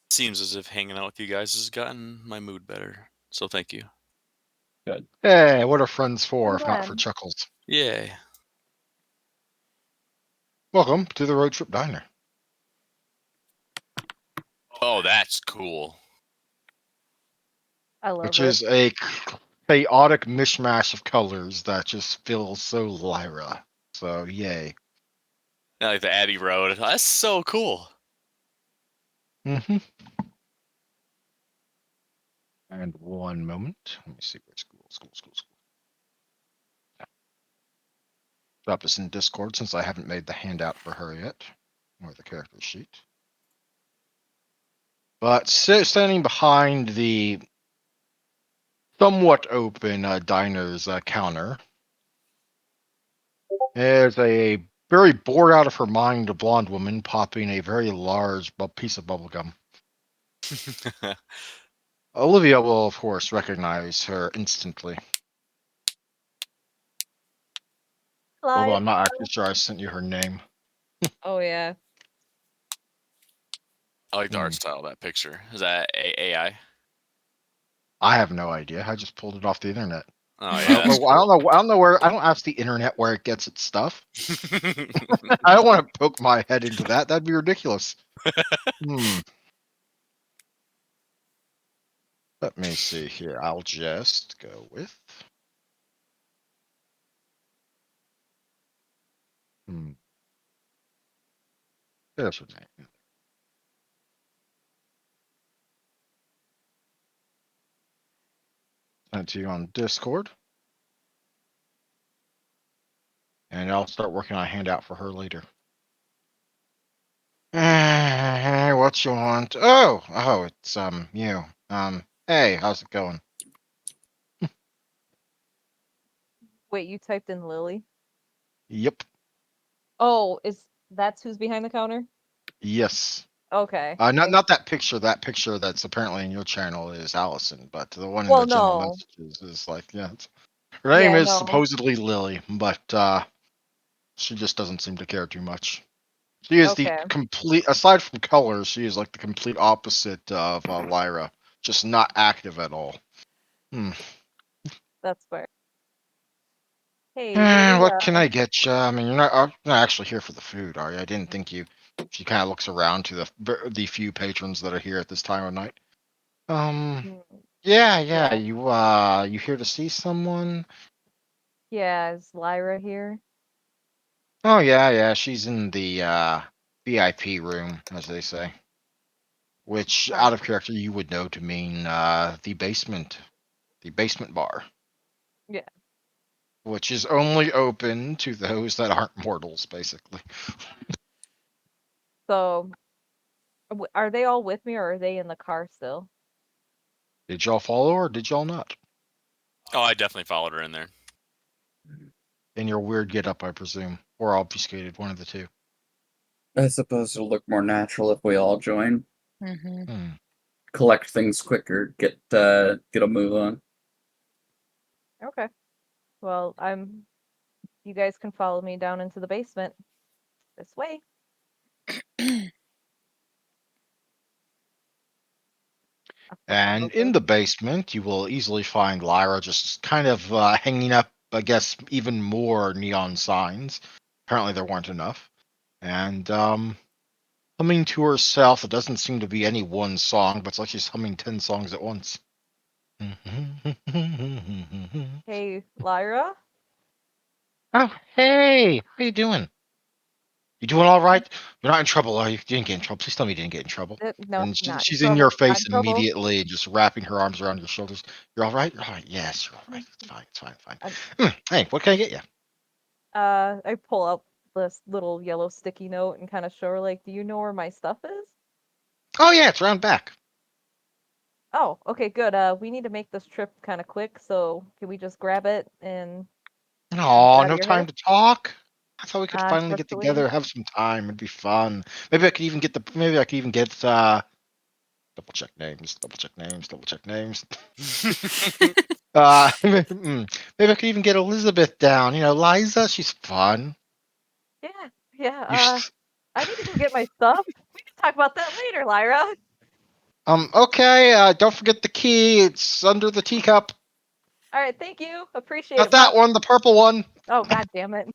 Seems as if hanging out with you guys has gotten my mood better. So thank you. Good. Hey, what are friends for I'm if not for glad. chuckles? Yay. Welcome to the Road Trip Diner. Oh, that's cool. I love Which it. is a chaotic mishmash of colors that just feels so Lyra. So yay. I like the Abbey Road. That's so cool. Mm-hmm. And one moment. Let me see where school. Drop this in Discord since I haven't made the handout for her yet, or the character sheet. But standing behind the somewhat open diner's counter is a very bored out of her mind blonde woman popping a very large piece of bubblegum. Olivia will, of course, recognize her instantly. Although I'm not actually sure I sent you her name. Oh yeah. I like the Hmm. art style of that picture. Is that AI? I have no idea. I just pulled it off the internet. Oh I yeah, don't that's know. I don't know. I don't know where. I don't ask the internet where it gets its stuff. cool. I don't want to poke my head into that. That'd be ridiculous. Let me see here. I'll just go with. There's her name. sent to you on Discord. And I'll start working on a handout for her later. What you want? Oh, it's you. Hey, how's it going? Wait, you typed in Lily? Yep. Oh, that's who's behind the counter? Yes. Okay. Not that picture. That picture that's apparently in your channel is Allison, but the one in Well, the general no. messages is like, yeah. Her name Yeah, is no. supposedly Lily, but she just doesn't seem to care too much. She is the Okay. complete, aside from color, she is like the complete opposite of Lyra. Just not active at all. That's fair. Hey, we What can I get you? I mean, you're not actually here for the food, are you? I didn't think you. She kind of looks around to the few patrons that are here at this time of night. mm, Yeah. yeah. You here to see someone? Yeah, is Lyra here? Oh yeah. She's in the VIP room, as they say. Which, out of Alright. character, you would know to mean the basement bar, Yeah. which is only open to those that aren't mortals, basically. So, are they all with me or are they in the car still? Did y'all follow or did y'all not? Oh, I definitely followed her in there. In your weird get-up, I presume, or obfuscated, one of the two. I suppose it'll look more natural if we all join. Mm-hmm. Collect things quicker, get a move on. Okay. Well, you guys can follow me down into the basement. This way. I'll flip it And in open. the basement, you will easily find Lyra just kind of hanging up, I guess, even more neon signs. Apparently, there weren't enough. And humming to herself. It doesn't seem to be any one song, but it's like she's humming 10 songs at once. Hey, Lyra? Oh, hey, how you doing? You doing all right? You're not in trouble, are you? You didn't get in trouble. Please tell me you didn't get in trouble. No, And not in she's in your trouble. Not face in trouble. immediately, just wrapping her arms around your shoulders. You're all right? You're all right. Yes, you're all right. It's fine. It's fine. It's fine. I'm- Hey, what can I get you? I pull out this little yellow sticky note and kind of show her, like, do you know where my stuff is? Oh, yeah, it's around back. Oh, okay, good. We need to make this trip kind of quick, so can we just grab it and get Oh, out of no your hair? time to talk. I thought we could finally get Unfortunately. together, have some time. It'd be fun. Maybe I could even get double check names, double check names, double check names. Maybe I could even get Elizabeth down. You know, Liza, she's fun. Yeah, yeah. You, I need to go get my stuff. We can talk about that later, Lyra. okay. Don't forget the key. It's under the teacup. All right, thank you. Appreciate Not it. Bye. that one, the purple one. Oh, god damn it.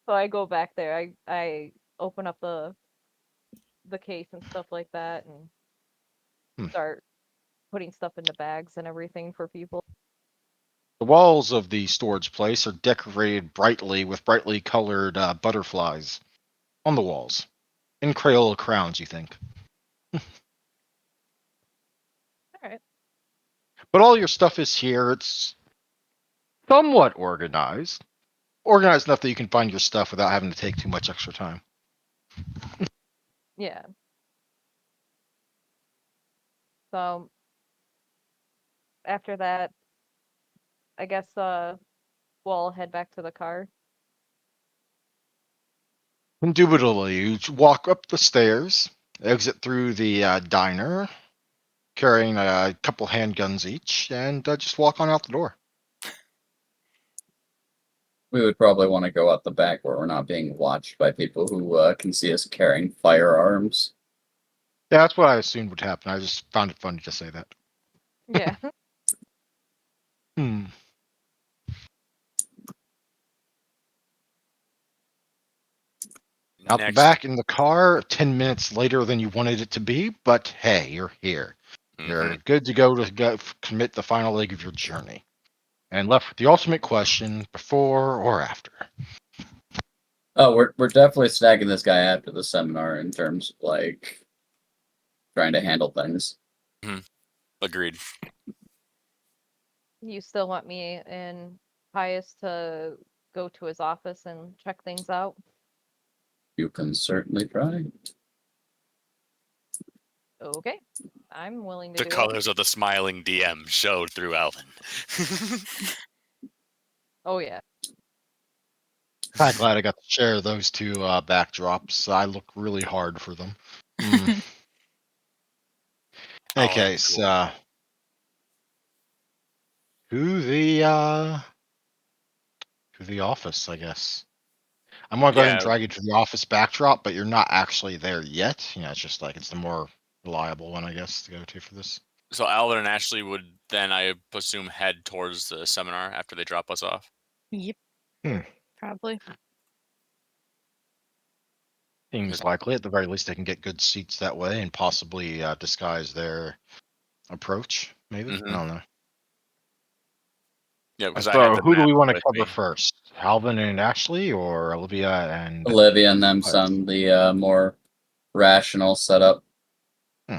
So I go back there. I open up the case and stuff like that and Hmm. start putting stuff into bags and everything for people. The walls of the storage place are decorated brightly with brightly colored butterflies on the walls, in Crayola crowns, you think. All right. But all your stuff is here. It's somewhat organized. Organized enough that you can find your stuff without having to take too much extra time. Yeah. So after that, I guess we'll head back to the car. Indubitably, you walk up the stairs, exit through the diner, carrying a couple handguns each, and just walk on out the door. We would probably want to go out the back where we're not being watched by people who can see us carrying firearms. Yeah, that's what I assumed would happen. I just found it funny to say that. Yeah. Hmm. Out the Next. back in the car, 10 minutes later than you wanted it to be, but hey, you're here. You're good to go commit the final leg of your journey. And left with the ultimate question, before or after? Oh, we're definitely snagging this guy after the seminar in terms of like trying to handle things. Agreed. You still want me and Pius to go to his office and check things out? You can certainly try. Okay, I'm willing to The do it. colors of the smiling DM showed through Alvin. Oh yeah. I'm glad I got to share those two backdrops. I look really hard for them. Mm. Oh, Okay, that'd be cool. so to the office, I guess. I'm gonna go ahead and Yeah. drag you to the office backdrop, but you're not actually there yet. You know, it's just like it's the more reliable one, I guess, to go to for this. So Alvin and Ashley would then, I assume, head towards the seminar after they drop us off. Yep. Hmm. Probably. Seems likely. At the very least, they can get good seats that way and possibly disguise their approach. Maybe I Mhm. don't know. Yeah, because I had So, the who do map we want to with cover me. first? Alvin and Ashley, or Olivia and? Olivia and them Pius? some the more rational setup.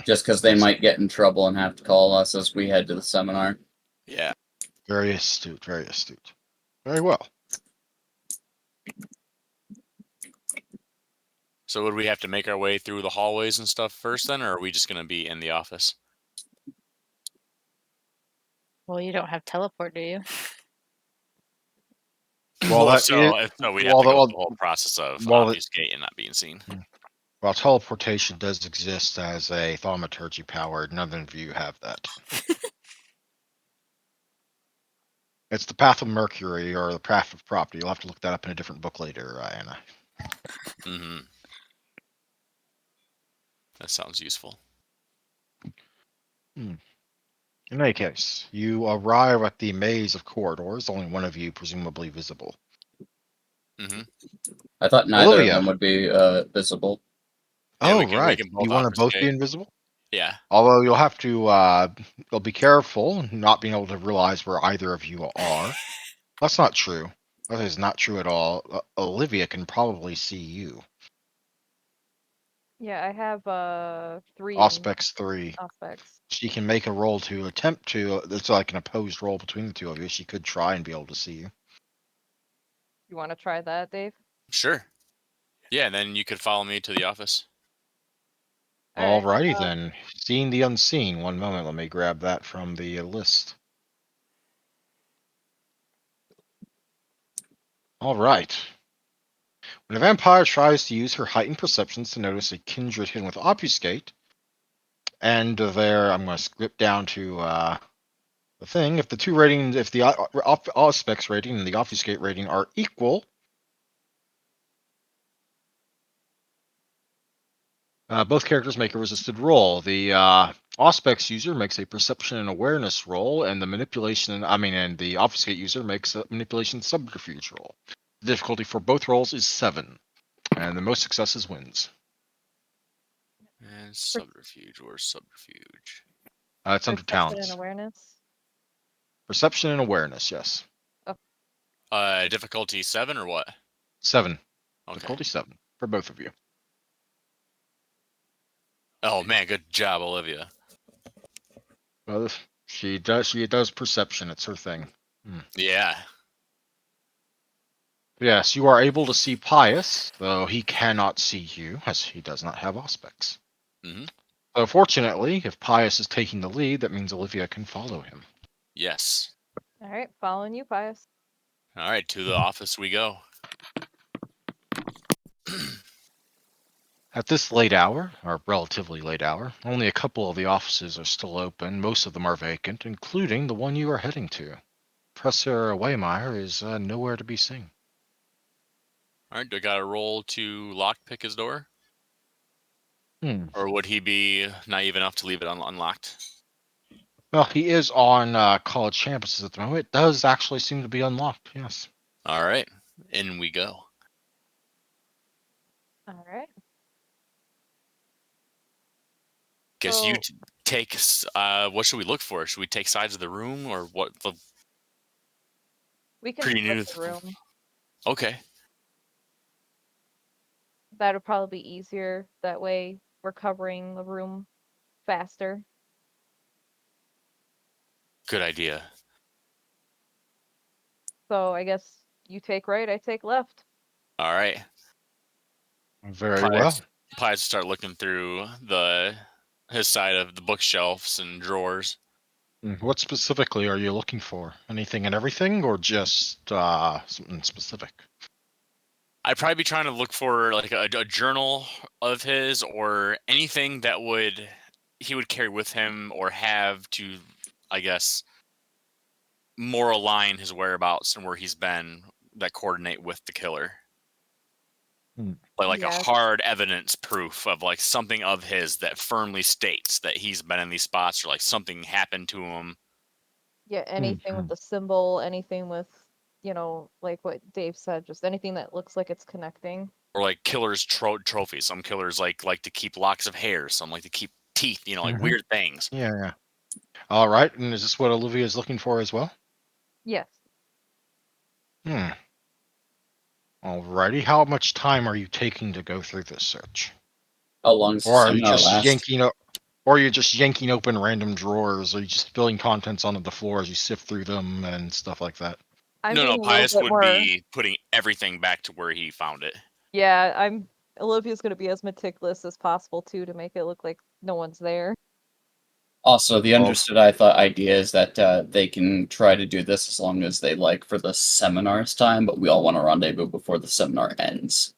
Just because they Yes. might get in trouble and have to call us as we head to the seminar. Yeah. Very astute. Very astute. Very well. So would we have to make our way through the hallways and stuff first then, or are we just going to be in the office? Well, you don't have teleport, do you? Well, that is if so, we'd have well, to the, go well, through the whole process of well, the, obfuscate and not being seen. well, teleportation does exist as a thaumaturgy power. None of you have that. It's the path of Mercury or the path of property. You'll have to look that up in a different book later, Anna. Mm-hmm. That sounds useful. In any case, you arrive at the maze of corridors, only one of you presumably visible. Mm-hmm. I thought neither of Olivia. them would be visible. Yeah, Oh, we right. can You both want to both be obfuscate. invisible? Yeah. Although you'll have to you'll be careful not being able to realize where either of you are. That's not true. That is not true at all. Olivia can probably see you. Yeah, I have 3 Auspex 3. aspects. She can make a roll to attempt to. It's like an opposed roll between the two of you. She could try and be able to see you. You want to try that, Dave? Sure. Yeah, and then you could follow me to the office. All right. Alrighty then. Seeing the unseen. One moment. Let me grab that from the list. All right. When a vampire tries to use her heightened perceptions to notice a kindred hidden with obfuscate, and there, I'm going to skip down to the thing. If the two ratings, if the Auspex rating and the obfuscate rating are equal, both characters make a resisted roll. The Auspex user makes a perception and awareness roll, and and the obfuscate user makes a manipulation subterfuge roll. The difficulty for both rolls is 7, and the most successes wins. And subterfuge or subterfuge. It's under Perception and talents. awareness. Perception and awareness, yes. Difficulty 7 or what? 7. Okay. Difficulty 7 for both of you. Oh man, good job, Olivia. Well, she does perception. It's her thing. Yeah. Yes, you are able to see Pius, though he cannot see you, as he does not have Auspex. Mm-hmm. So fortunately, if Pius is taking the lead, that means Olivia can follow him. Yes. All right, following you, Pius. All right, to the office we go. At this late hour, or relatively late hour, only a couple of the offices are still open. Most of them are vacant, including the one you are heading to. Professor Waymeyer is nowhere to be seen. All right, do I got to roll to lockpick his door? Hmm. Or would he be naive enough to leave it unlocked? Well, he is on college campuses at the moment. It does actually seem to be unlocked, yes. All right, in we go. All right. Guess you So- take. What should we look for? Should we take sides of the room or what? We can Pretty split new. the room. Okay. that would probably be easier. That way we're covering the room faster. Good idea. So I guess you take right, I take left. All right. Very Probably well. probably start looking through his side of the bookshelves and drawers. What specifically are you looking for? Anything and everything, or just something specific? I'd probably be trying to look for like a journal of his or anything that he would carry with him or have to, I guess, more align his whereabouts and where he's been that coordinate with the killer. Like a Yeah. hard evidence proof of like something of his that firmly states that he's been in these spots or like something happened to him. Yeah, anything with the symbol, anything with, like what Dave said, just anything that looks like it's connecting. Or like killers trophies. Some killers like to keep locks of hair. Some like to keep teeth. Like weird things. Yeah, yeah. All right, and is this what Olivia is looking for as well? Yes. Alrighty. How much time are you taking to go through this search? How long does the Or are you seminar just last? yanking open random drawers? Or are you just spilling contents onto the floor as you sift through them and stuff like that? I'm No, being a little Pius bit would more. be putting everything back to where he found it. Yeah, Olivia's gonna be as meticulous as possible too to make it look like no one's there. Also, the Oh. understood idea is that they can try to do this as long as they like for the seminar's time, but we all want to rendezvous before the seminar ends.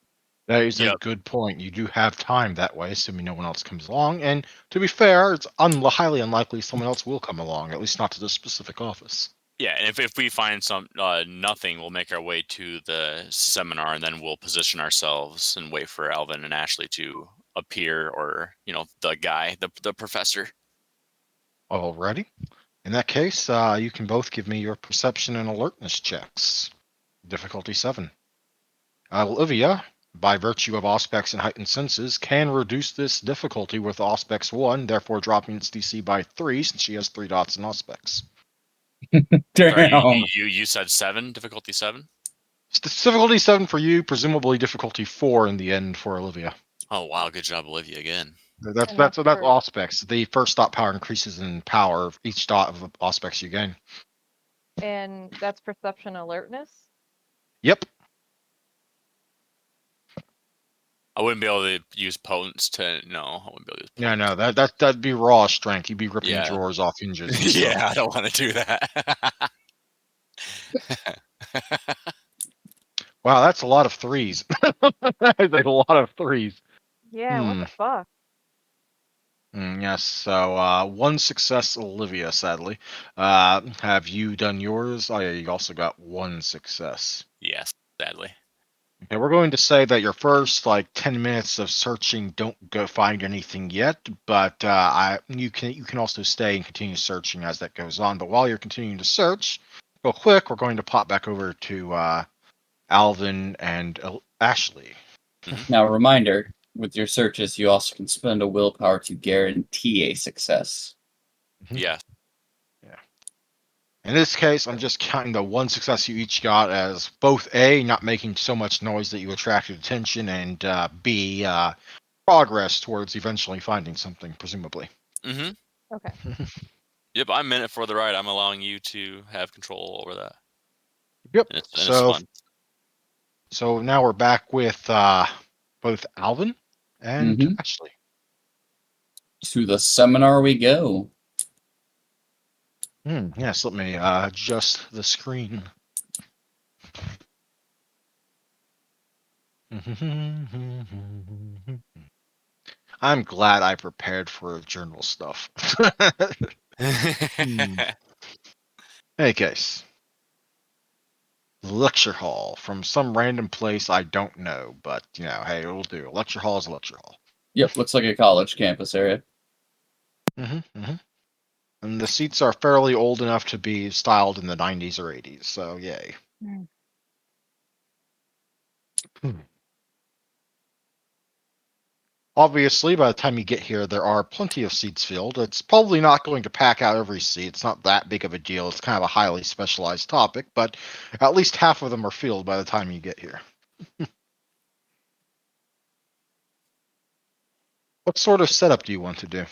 That is a Yep. good point. You do have time that way, assuming no one else comes along. And to be fair, it's highly unlikely someone else will come along, at least not to this specific office. Yeah, and if we find some nothing, we'll make our way to the seminar, and then we'll position ourselves and wait for Alvin and Ashley to appear, or the guy, the professor. Alrighty. In that case, you can both give me your perception and alertness checks. Difficulty 7. Olivia, by virtue of Auspex and heightened senses, can reduce this difficulty with Auspex 1, therefore dropping its DC by 3 since she has 3 dots in Auspex. Sorry, Damn. you said 7, difficulty 7. Difficulty 7 for you, presumably difficulty 4 in the end for Olivia. Oh wow, good job, Olivia, again. That's And that's for- Auspex. The first dot power increases in power of each dot of Auspex you gain. And that's perception alertness. Yep. I wouldn't be able to use potence to no. I wouldn't be able to use Yeah, potence. no, that'd be raw strength. You'd be ripping Yeah. drawers off hinges. And Yeah, stuff. I don't want to do that. Wow, that's a lot of 3s. That's a lot of 3s. Yeah, what the fuck? Yes, so 1 success, Olivia, sadly. Have you done yours? Oh, yeah, you also got 1 success. Yes, sadly. Okay, we're going to say that your first 10 minutes of searching don't go find anything yet, but you can also stay and continue searching as that goes on. But while you're continuing to search, real quick, we're going to pop back over to Alvin and Ashley. Now, reminder, with your searches, you also can spend a willpower to guarantee a success. Yes. In this case, I'm just counting the 1 success you each got as both A, not making so much noise that you attracted attention, and B, progress towards eventually finding something, presumably. Mm-hmm. Okay. Yep, I'm in it for the ride. I'm allowing you to have control over that. Yep. And it's fun. So now we're back with both Alvin and Mhm. Ashley. To the seminar we go. Yes, let me adjust the screen. I'm glad I prepared for journal stuff. Any case. Lecture hall from some random place I don't know, but hey, it'll do. Lecture hall is a lecture hall. Yep, looks like a college campus area. And the seats are fairly old enough to be styled in the 90s or 80s, so yay. Obviously, by the time you get here, there are plenty of seats filled. It's probably not going to pack out every seat. It's not that big of a deal. It's kind of a highly specialized topic, but at least half of them are filled by the time you get here. What sort of setup do you want to do?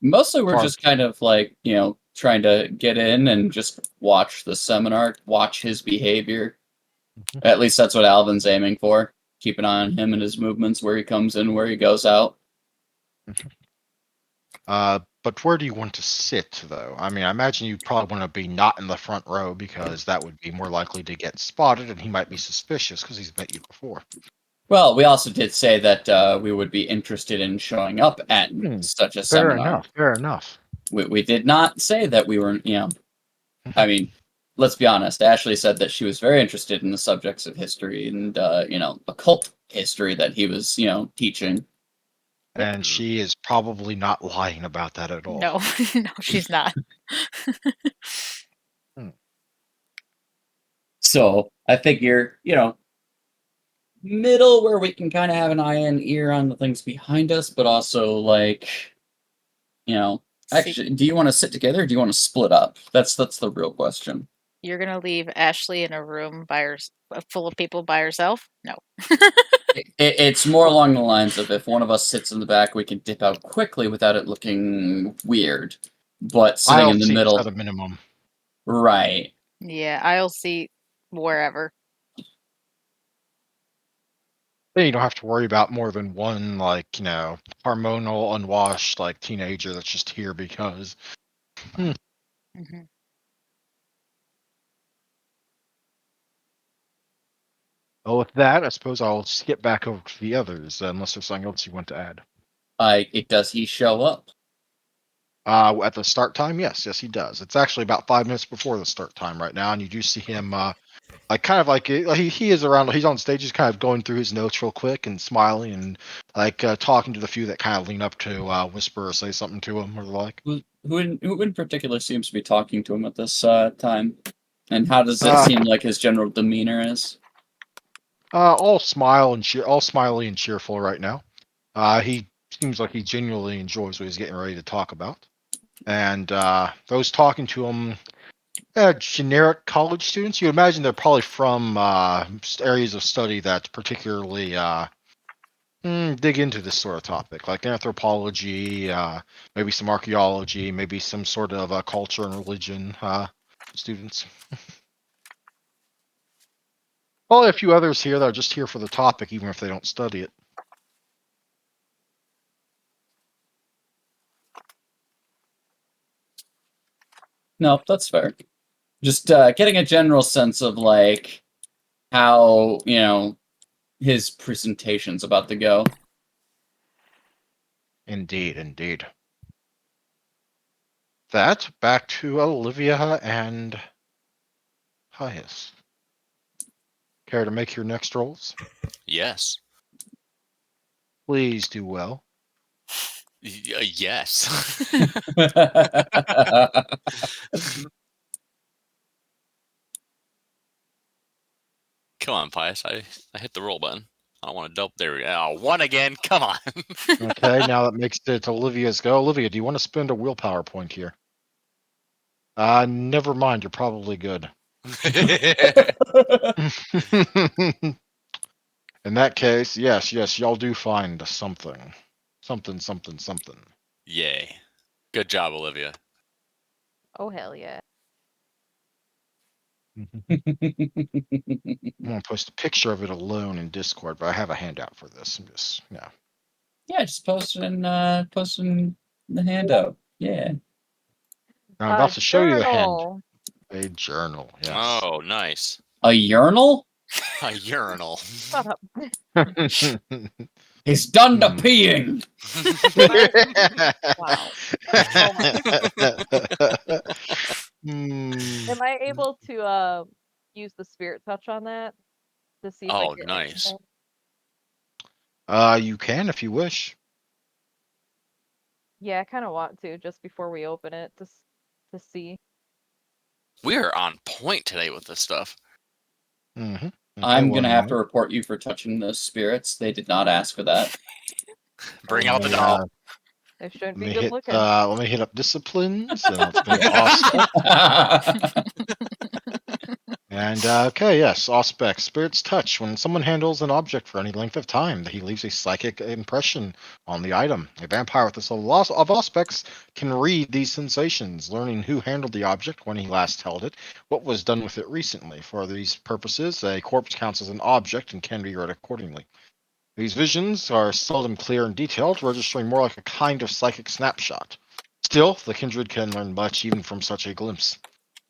Mostly we're Far- just kind of like, trying to get in and just watch the seminar, watch his behavior. Mhm. At least that's what Alvin's aiming for. Keep an eye on him and his movements, where he comes in, where he goes out. But where do you want to sit, though? I mean, I imagine you probably want to be not in the front row because that would be more likely to get spotted, and he might be suspicious because he's met you before. Well, we also did say that we would be interested in showing up at such a Fair seminar. enough. Fair enough. We did not say that we were, I mean, let's be honest. Ashley said that she was very interested in the subjects of history and, occult history that he was, teaching. And she is probably not lying about that at all. No, no, she's not. So I figure, middle where we can kind of have an eye and ear on the things behind us, but also like, actually, do you want to sit together or do you want to split up? That's the real question. You're gonna leave Ashley in a room full of people by herself? No. It's more along the lines of if one of us sits in the back, we can dip out quickly without it looking weird. But sitting I'll in the see middle, at a minimum. right? Yeah, I'll see wherever. Then you don't have to worry about more than one, like, hormonal, unwashed, like, teenager that's just here because. hmm Well, with that, I suppose I'll skip back over to the others, unless there's something else you want to add. Does he show up? At the start time, yes, he does. It's actually about 5 minutes before the start time right now, and you do see him, he is around. He's on stage, he's kind of going through his notes real quick and smiling and talking to the few that kind of lean up to whisper or say something to him or the like. Who in particular seems to be talking to him at this time? And how does it Uh, seem like his general demeanor is? all smiley and cheerful right now. He seems like he genuinely enjoys what he's getting ready to talk about. And those talking to him, generic college students. You imagine they're probably from areas of study that particularly dig into this sort of topic, like anthropology, maybe some archaeology, maybe some sort of culture and religion students. Probably a few others here that are just here for the topic, even if they don't study it. No, that's fair. Just getting a general sense of like how his presentation's about to go. Indeed. That back to Olivia and Hyas. Care to make your next rolls? Yes. Please do well. Yes. Come on, Pius. I hit the roll button. I don't want to double. There we go. Oh, one again. Come on. Okay, now that makes it Olivia's go. Olivia, do you want to spend a willpower point here? Never mind. You're probably good. In that case, yes, y'all do find something. Something. Yay. Good job, Olivia. Oh hell yeah. I'm gonna post a picture of it alone in Discord, but I have a handout for this. Yeah, just post it in the handout. Yeah. I'm about to show you the hand. Journal. A journal, yes. Oh, nice. A urinal? A urinal. Shut up. He's done the Hmm. peeing. Wow. Am I able to use the spirit touch on that to see if I Oh, get nice. anything? You can if you wish. Yeah, I kind of want to just before we open it to see. We are on point today with this stuff. Mm-hmm. Okay, I'm gonna have moment. to report you for touching those spirits. They did not ask for that. Bring out the Let me, doll. They shouldn't Let be me good hit. looking. Let me hit up disciplines, and it's going to awestruck. And And okay, yes, Auspex, Spirit's Touch. When someone handles an object for any length of time, he leaves a psychic impression on the item. A vampire with this level of Auspex can read these sensations, learning who handled the object when he last held it, what was done with it recently. For these purposes, a corpse counts as an object and can be read accordingly. These visions are seldom clear and detailed, registering more like a kind of psychic snapshot. Still, the kindred can learn much even from such a glimpse.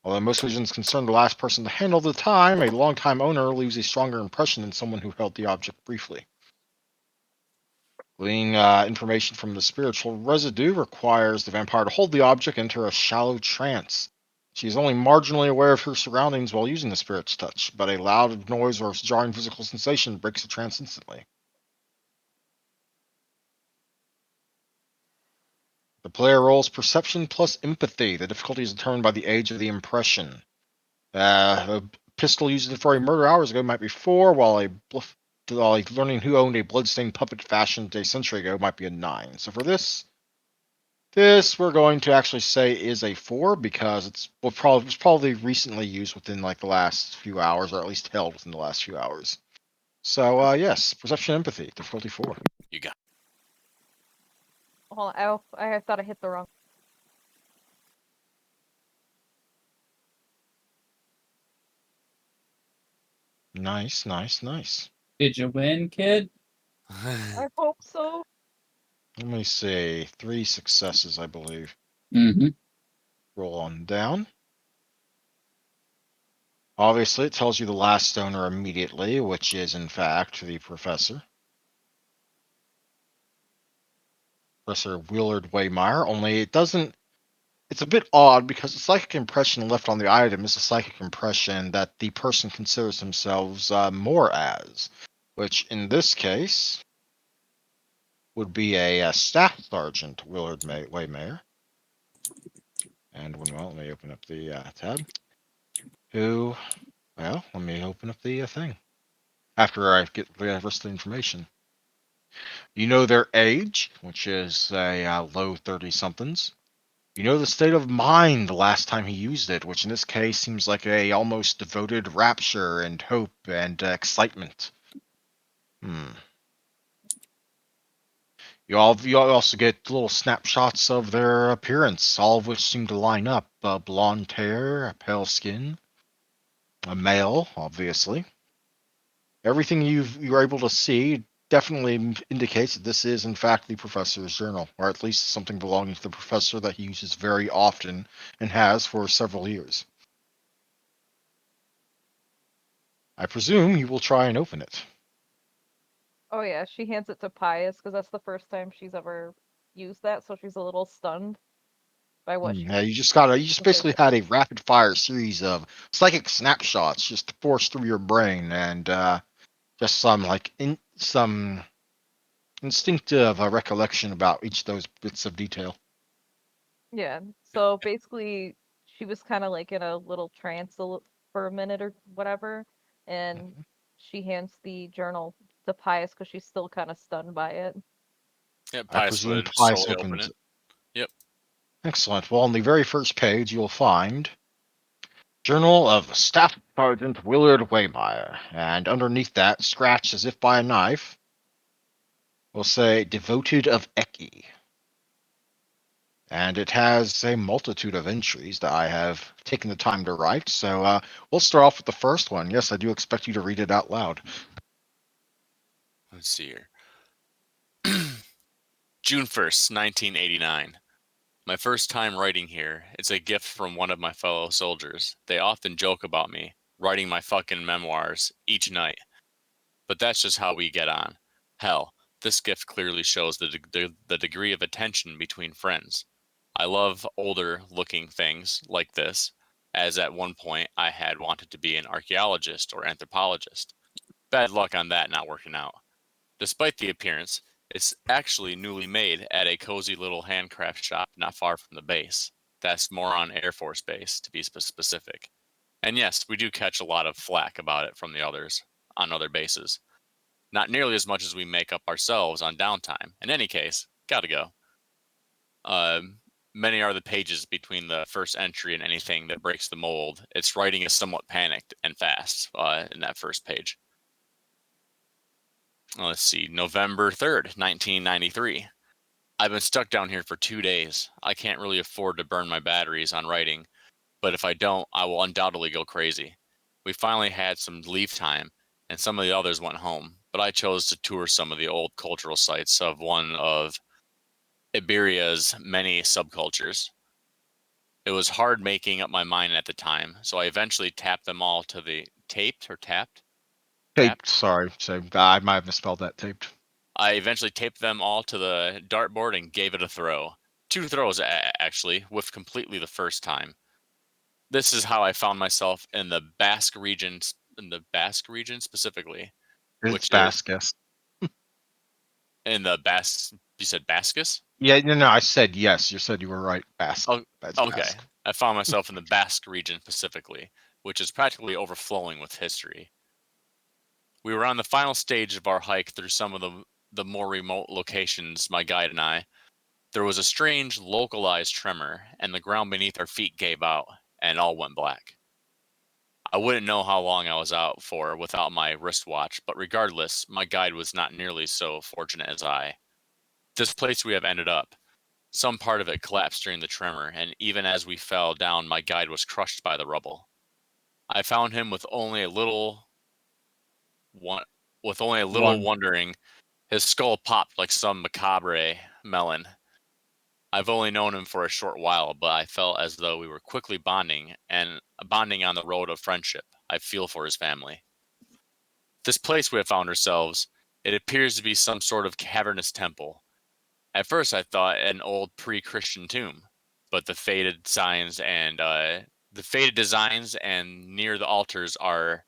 Although most visions concern the last person to handle the time, a long-time owner leaves a stronger impression than someone who held the object briefly. Gleaning information from the spiritual residue requires the vampire to hold the object into a shallow trance. She is only marginally aware of her surroundings while using the spirit's touch, but a loud noise or jarring physical sensation breaks the trance instantly. The player rolls perception plus empathy. The difficulty is determined by the age of the impression. A pistol used for a murder hours ago might be 4, while learning who owned a bloodstained puppet fashioned a century ago might be a 9. So for this we're going to actually say is a 4 because it was probably recently used within like the last few hours, or at least held within the last few hours. So yes, perception empathy, difficulty 4. You got. Hold on, I thought I hit the wrong. Nice, nice, nice. Did you win, kid? I hope so. Let me see. 3 successes, I believe. Mm-hmm. Roll on down. Obviously, it tells you the last owner immediately, which is, in fact, the professor. Professor Willard Waymeyer, only it doesn't... It's a bit odd because the psychic impression left on the item is a psychic impression that the person considers themselves more as, which in this case would be a Staff Sergeant Willard Waymeyer. And one moment, let me open up the tab. Who... Well, let me open up the thing. After I get the rest of the information. You know their age, which is a low 30-somethings. You know the state of mind the last time he used it, which in this case seems like a almost devoted rapture and hope and excitement. You also get little snapshots of their appearance, all of which seem to line up. Blonde hair, pale skin, a male, obviously. Everything you're able to see definitely indicates that this is, in fact, the professor's journal, or at least something belonging to the professor that he uses very often and has for several years. I presume you will try and open it. Oh yeah, she hands it to Pius because that's the first time she's ever used that, so she's a little stunned by what she. Yeah, you just what they basically said. had a rapid fire series of psychic snapshots just forced through your brain, and just some instinctive recollection about each of those bits of detail. Yeah. So basically, she was kind of like in a little trance for a minute or whatever, and she hands the journal to Pius because she's still kind of stunned by it. Yeah, I Pius presume would Pius slowly open opens it. it. Yep. Excellent. Well, on the very first page, you'll find Journal of Staff Sergeant Willard Waymeyer, and underneath that, scratched as if by a knife, will say Devoted of Eki. And it has a multitude of entries that I have taken the time to write. So we'll start off with the first one. Yes, I do expect you to read it out loud. Let's see here. June 1st, 1989. My first time writing here. It's a gift from one of my fellow soldiers. They often joke about me writing my fucking memoirs each night. But that's just how we get on. Hell, this gift clearly shows the degree of attention between friends. I love older looking things like this, as at one point I had wanted to be an archaeologist or anthropologist. Bad luck on that not working out. Despite the appearance, it's actually newly made at a cozy little handcraft shop not far from the base. That's Moron Air Force Base, to be specific. And yes, we do catch a lot of flack about it from the others on other bases. Not nearly as much as we make up ourselves on downtime. In any case, gotta go. Uh, many are the pages between the first entry and anything that breaks the mold. Its writing is somewhat panicked and fast in that first page. Let's see, November 3rd, 1993. I've been stuck down here for 2 days. I can't really afford to burn my batteries on writing, but if I don't, I will undoubtedly go crazy. We finally had some leave time, and some of the others went home, but I chose to tour some of the old cultural sites of one of Iberia's many subcultures. It was hard making up my mind at the time, so I eventually tapped them all to the taped or tapped? Taped. Sorry, so I might have misspelled that. Taped. I eventually taped them all to the dartboard and gave it a throw. 2 throws, actually, whiffed completely the first time. This is how I found myself in the Basque region, specifically, It's which is Bascus. in the Basque. You said Bascus? Yeah, no, I said yes. You said you were right. Basque. Oh, That's okay. Basque. I found myself in the Basque region specifically, which is practically overflowing with history. We were on the final stage of our hike through some of the more remote locations, my guide and I. There was a strange, localized tremor, and the ground beneath our feet gave out, and all went black. I wouldn't know how long I was out for without my wristwatch, but regardless, my guide was not nearly so fortunate as I. This place we have ended up. Some part of it collapsed during the tremor, and even as we fell down, my guide was crushed by the rubble. I found him with only a little One. wondering. His skull popped like some macabre melon. I've only known him for a short while, but I felt as though we were quickly bonding on the road of friendship. I feel for his family. This place we have found ourselves, it appears to be some sort of cavernous temple. At first I thought an old pre-Christian tomb, but the faded designs and near the altars are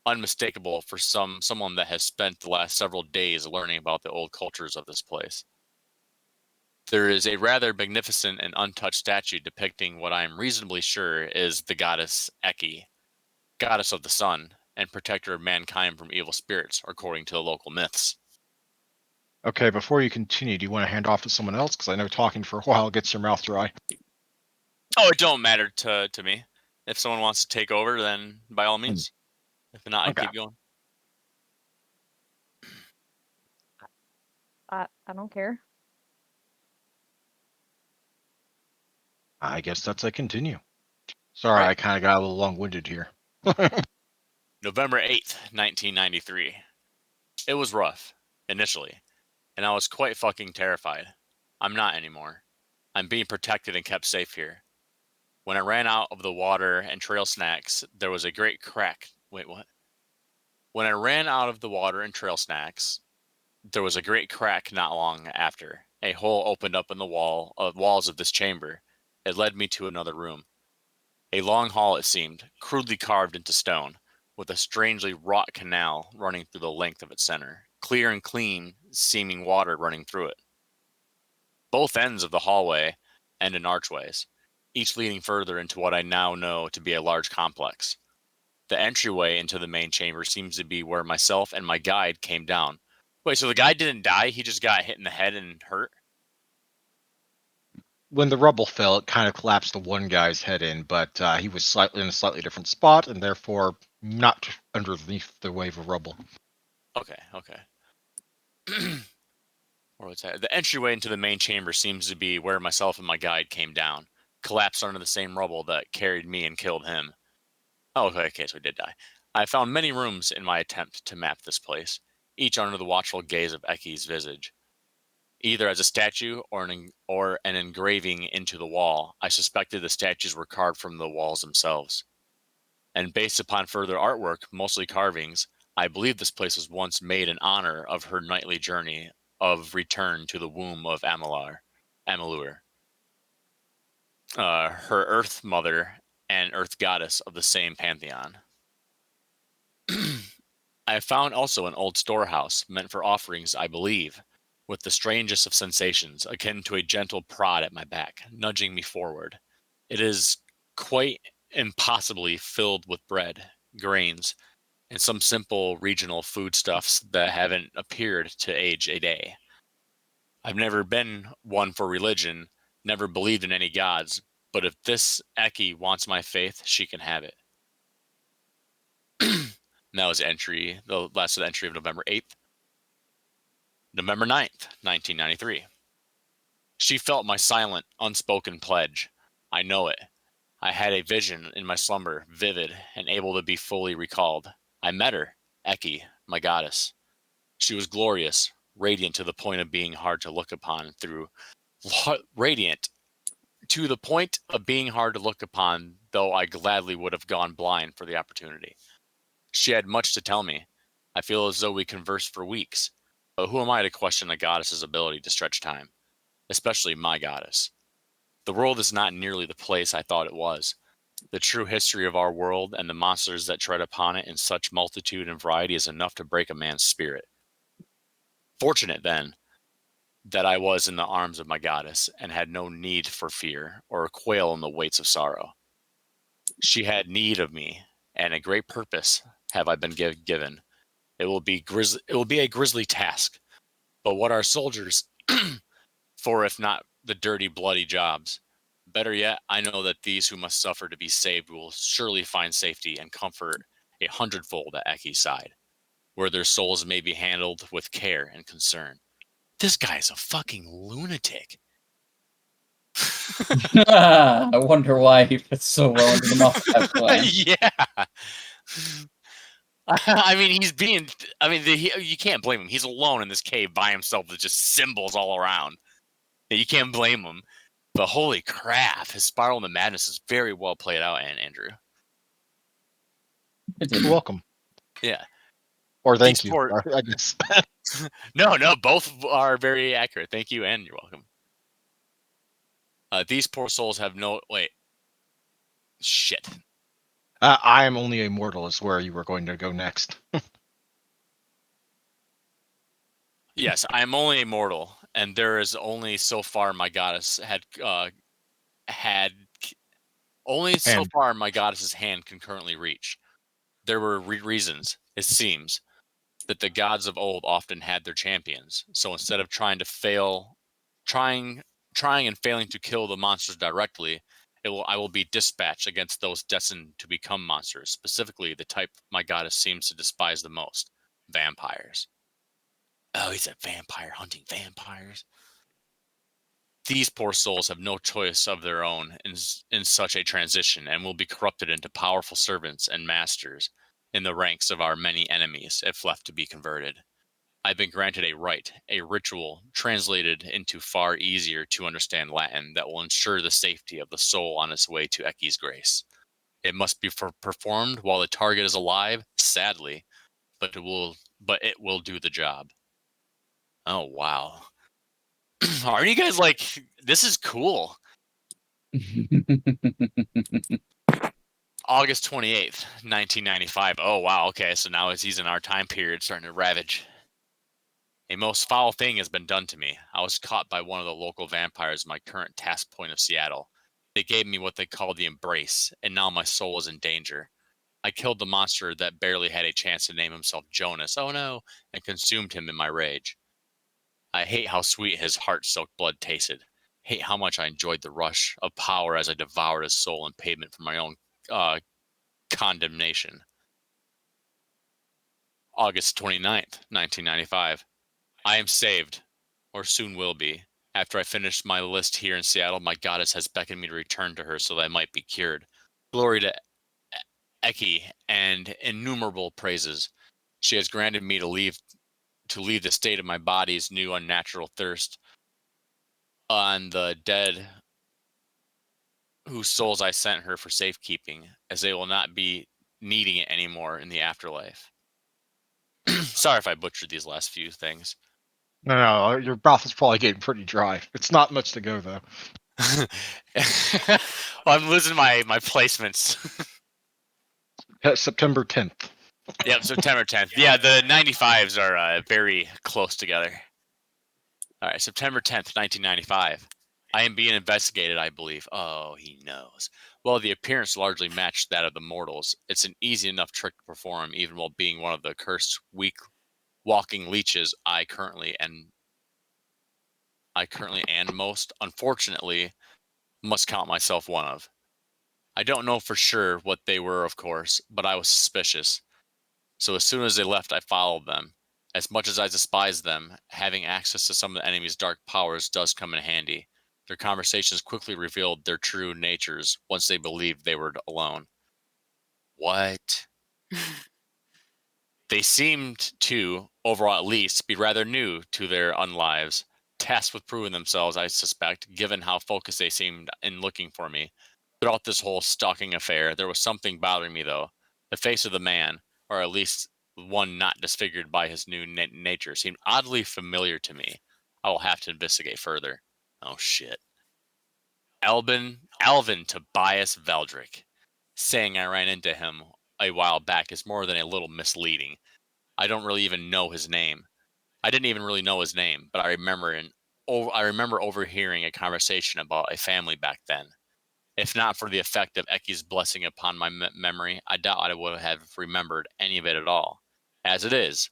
unmistakable for someone that has spent the last several days learning about the old cultures of this place. There is a rather magnificent and untouched statue depicting what I am reasonably sure is the goddess Eki, goddess of the sun and protector of mankind from evil spirits, according to the local myths. Okay, before you continue, do you want to hand off to someone else? Because I know talking for a while gets your mouth dry. Oh, it don't matter to me. If someone wants to take over, then by all means. If not, I Okay. keep going. I don't care. I guess that's a continue. Sorry, Right. I kind of got a little long-winded here. November 8th, 1993. It was rough, initially, and I was quite fucking terrified. I'm not anymore. I'm being protected and kept safe here. When I ran out of the water and trail snacks, there was a great crack. Wait, what? When I ran out of the water and trail snacks, there was a great crack not long after. A hole opened up in the walls of this chamber. It led me to another room. A long hall, it seemed, crudely carved into stone, with a strangely wrought canal running through the length of its center, clear and clean, seeming water running through it. Both ends of the hallway end in archways, each leading further into what I now know to be a large complex. The entryway into the main chamber seems to be where myself and my guide came down. Wait, so the guy didn't die? He just got hit in the head and hurt? When the rubble fell, it kind of collapsed the one guy's head in, but he was slightly in a slightly different spot, and therefore not underneath the wave of rubble. Okay. Where was that? The entryway into the main chamber seems to be where myself and my guide came down, collapsed under the same rubble that carried me and killed him. Oh, okay, so he did die. I found many rooms in my attempt to map this place, each under the watchful gaze of Eki's visage. Either as a statue or an engraving into the wall, I suspected the statues were carved from the walls themselves. And based upon further artwork, mostly carvings, I believe this place was once made in honor of her knightly journey of return to the womb of Amalur, her Earth Mother and Earth Goddess of the same pantheon. I have found also an old storehouse meant for offerings, I believe, with the strangest of sensations, akin to a gentle prod at my back, nudging me forward. It is quite impossibly filled with bread, grains, and some simple regional foodstuffs that haven't appeared to age a day. I've never been one for religion, Never believed in any gods, but if this Eki wants my faith, she can have it. And that was the last entry of November 8th. November 9th, 1993. She felt my silent, unspoken pledge. I know it. I had a vision in my slumber, vivid and able to be fully recalled. I met her, Eki, my goddess. She was glorious, radiant to the point of being hard to look upon radiant to the point of being hard to look upon, though I gladly would have gone blind for the opportunity. She had much to tell me. I feel as though we conversed for weeks. But who am I to question a goddess's ability to stretch time? Especially my goddess. The world is not nearly the place I thought it was. The true history of our world and the monsters that tread upon it in such multitude and variety is enough to break a man's spirit. Fortunate, then, that I was in the arms of my goddess and had no need for fear or quail in the weights of sorrow. She had need of me, and a great purpose have I been given. It will be a grisly task, but what are soldiers for if not the dirty, bloody jobs? Better yet, I know that these who must suffer to be saved will surely find safety and comfort 100-fold at Eki's side, where their souls may be handled with care and concern. This guy is a fucking lunatic. I wonder why he fits so well into the Moscow clan. Yeah. I mean, you can't blame him. He's alone in this cave by himself with just symbols all around. You can't blame him. But holy crap, his spiral into madness is very well played out, Andrew. You're welcome. Yeah. Or thank These you. poor- I guess. No, both are very accurate. Thank you, and you're welcome. These poor souls have no... Wait. Shit. I am only a mortal is where you were going to go next. Yes, I am only a mortal, and there is only so far my goddess so And far my goddess's hand can currently reach. There were reasons, it seems, that the gods of old often had their champions. So instead of trying and failing to kill the monsters directly, I will be dispatched against those destined to become monsters, specifically the type my goddess seems to despise the most, vampires. Oh, he's a vampire hunting vampires. These poor souls have no choice of their own in such a transition and will be corrupted into powerful servants and masters in the ranks of our many enemies if left to be converted. I've been granted a rite, a ritual translated into far easier to understand Latin that will ensure the safety of the soul on its way to Eki's grace. It must be performed while the target is alive, sadly, but it will do the job. Oh wow. Aren't you guys like, this is cool? August 28th, 1995. Oh wow, okay, so now he's in our time period starting to ravage. A most foul thing has been done to me. I was caught by one of the local vampires in my current task point of Seattle. They gave me what they call the embrace, and now my soul is in danger. I killed the monster that barely had a chance to name himself Jonas, oh no, and consumed him in my rage. I hate how sweet his heart-soaked blood tasted. Hate how much I enjoyed the rush of power as I devoured his soul in payment for my own condemnation. August 29th, 1995. I am saved, or soon will be. After I finish my list here in Seattle, my goddess has beckoned me to return to her so that I might be cured. Glory to Eki and innumerable praises. She has granted me to leave the state of my body's new unnatural thirst on the dead whose souls I sent her for safekeeping, as they will not be needing it anymore in the afterlife. Sorry if I butchered these last few things. no, your mouth is probably getting pretty dry. It's not much to go though. Well, I'm losing my placements. September 10th. Yep, September 10th. Yeah, the 95s are very close together. All right, September 10th, 1995. I am being investigated, I believe. Oh, he knows. Well, the appearance largely matched that of the mortals. It's an easy enough trick to perform, even while being one of the cursed, weak walking leeches I currently I currently and most, unfortunately, must count myself one of. I don't know for sure what they were, of course, but I was suspicious. So as soon as they left, I followed them. As much as I despise them, having access to some of the enemy's dark powers does come in handy. Their conversations quickly revealed their true natures once they believed they were alone. What? They seemed to, overall at least, be rather new to their unlives, tasked with proving themselves, I suspect, given how focused they seemed in looking for me. Throughout this whole stalking affair, there was something bothering me, though. The face of the man, or at least one not disfigured by his new nature, seemed oddly familiar to me. I will have to investigate further. Oh, shit. Alvin Tobias Veldrick. Saying I ran into him a while back is more than a little misleading. I don't really even know his name. I didn't even really know his name, but I remember overhearing a conversation about a family back then. If not for the effect of Eki's blessing upon my memory, I doubt I would have remembered any of it at all. As it is,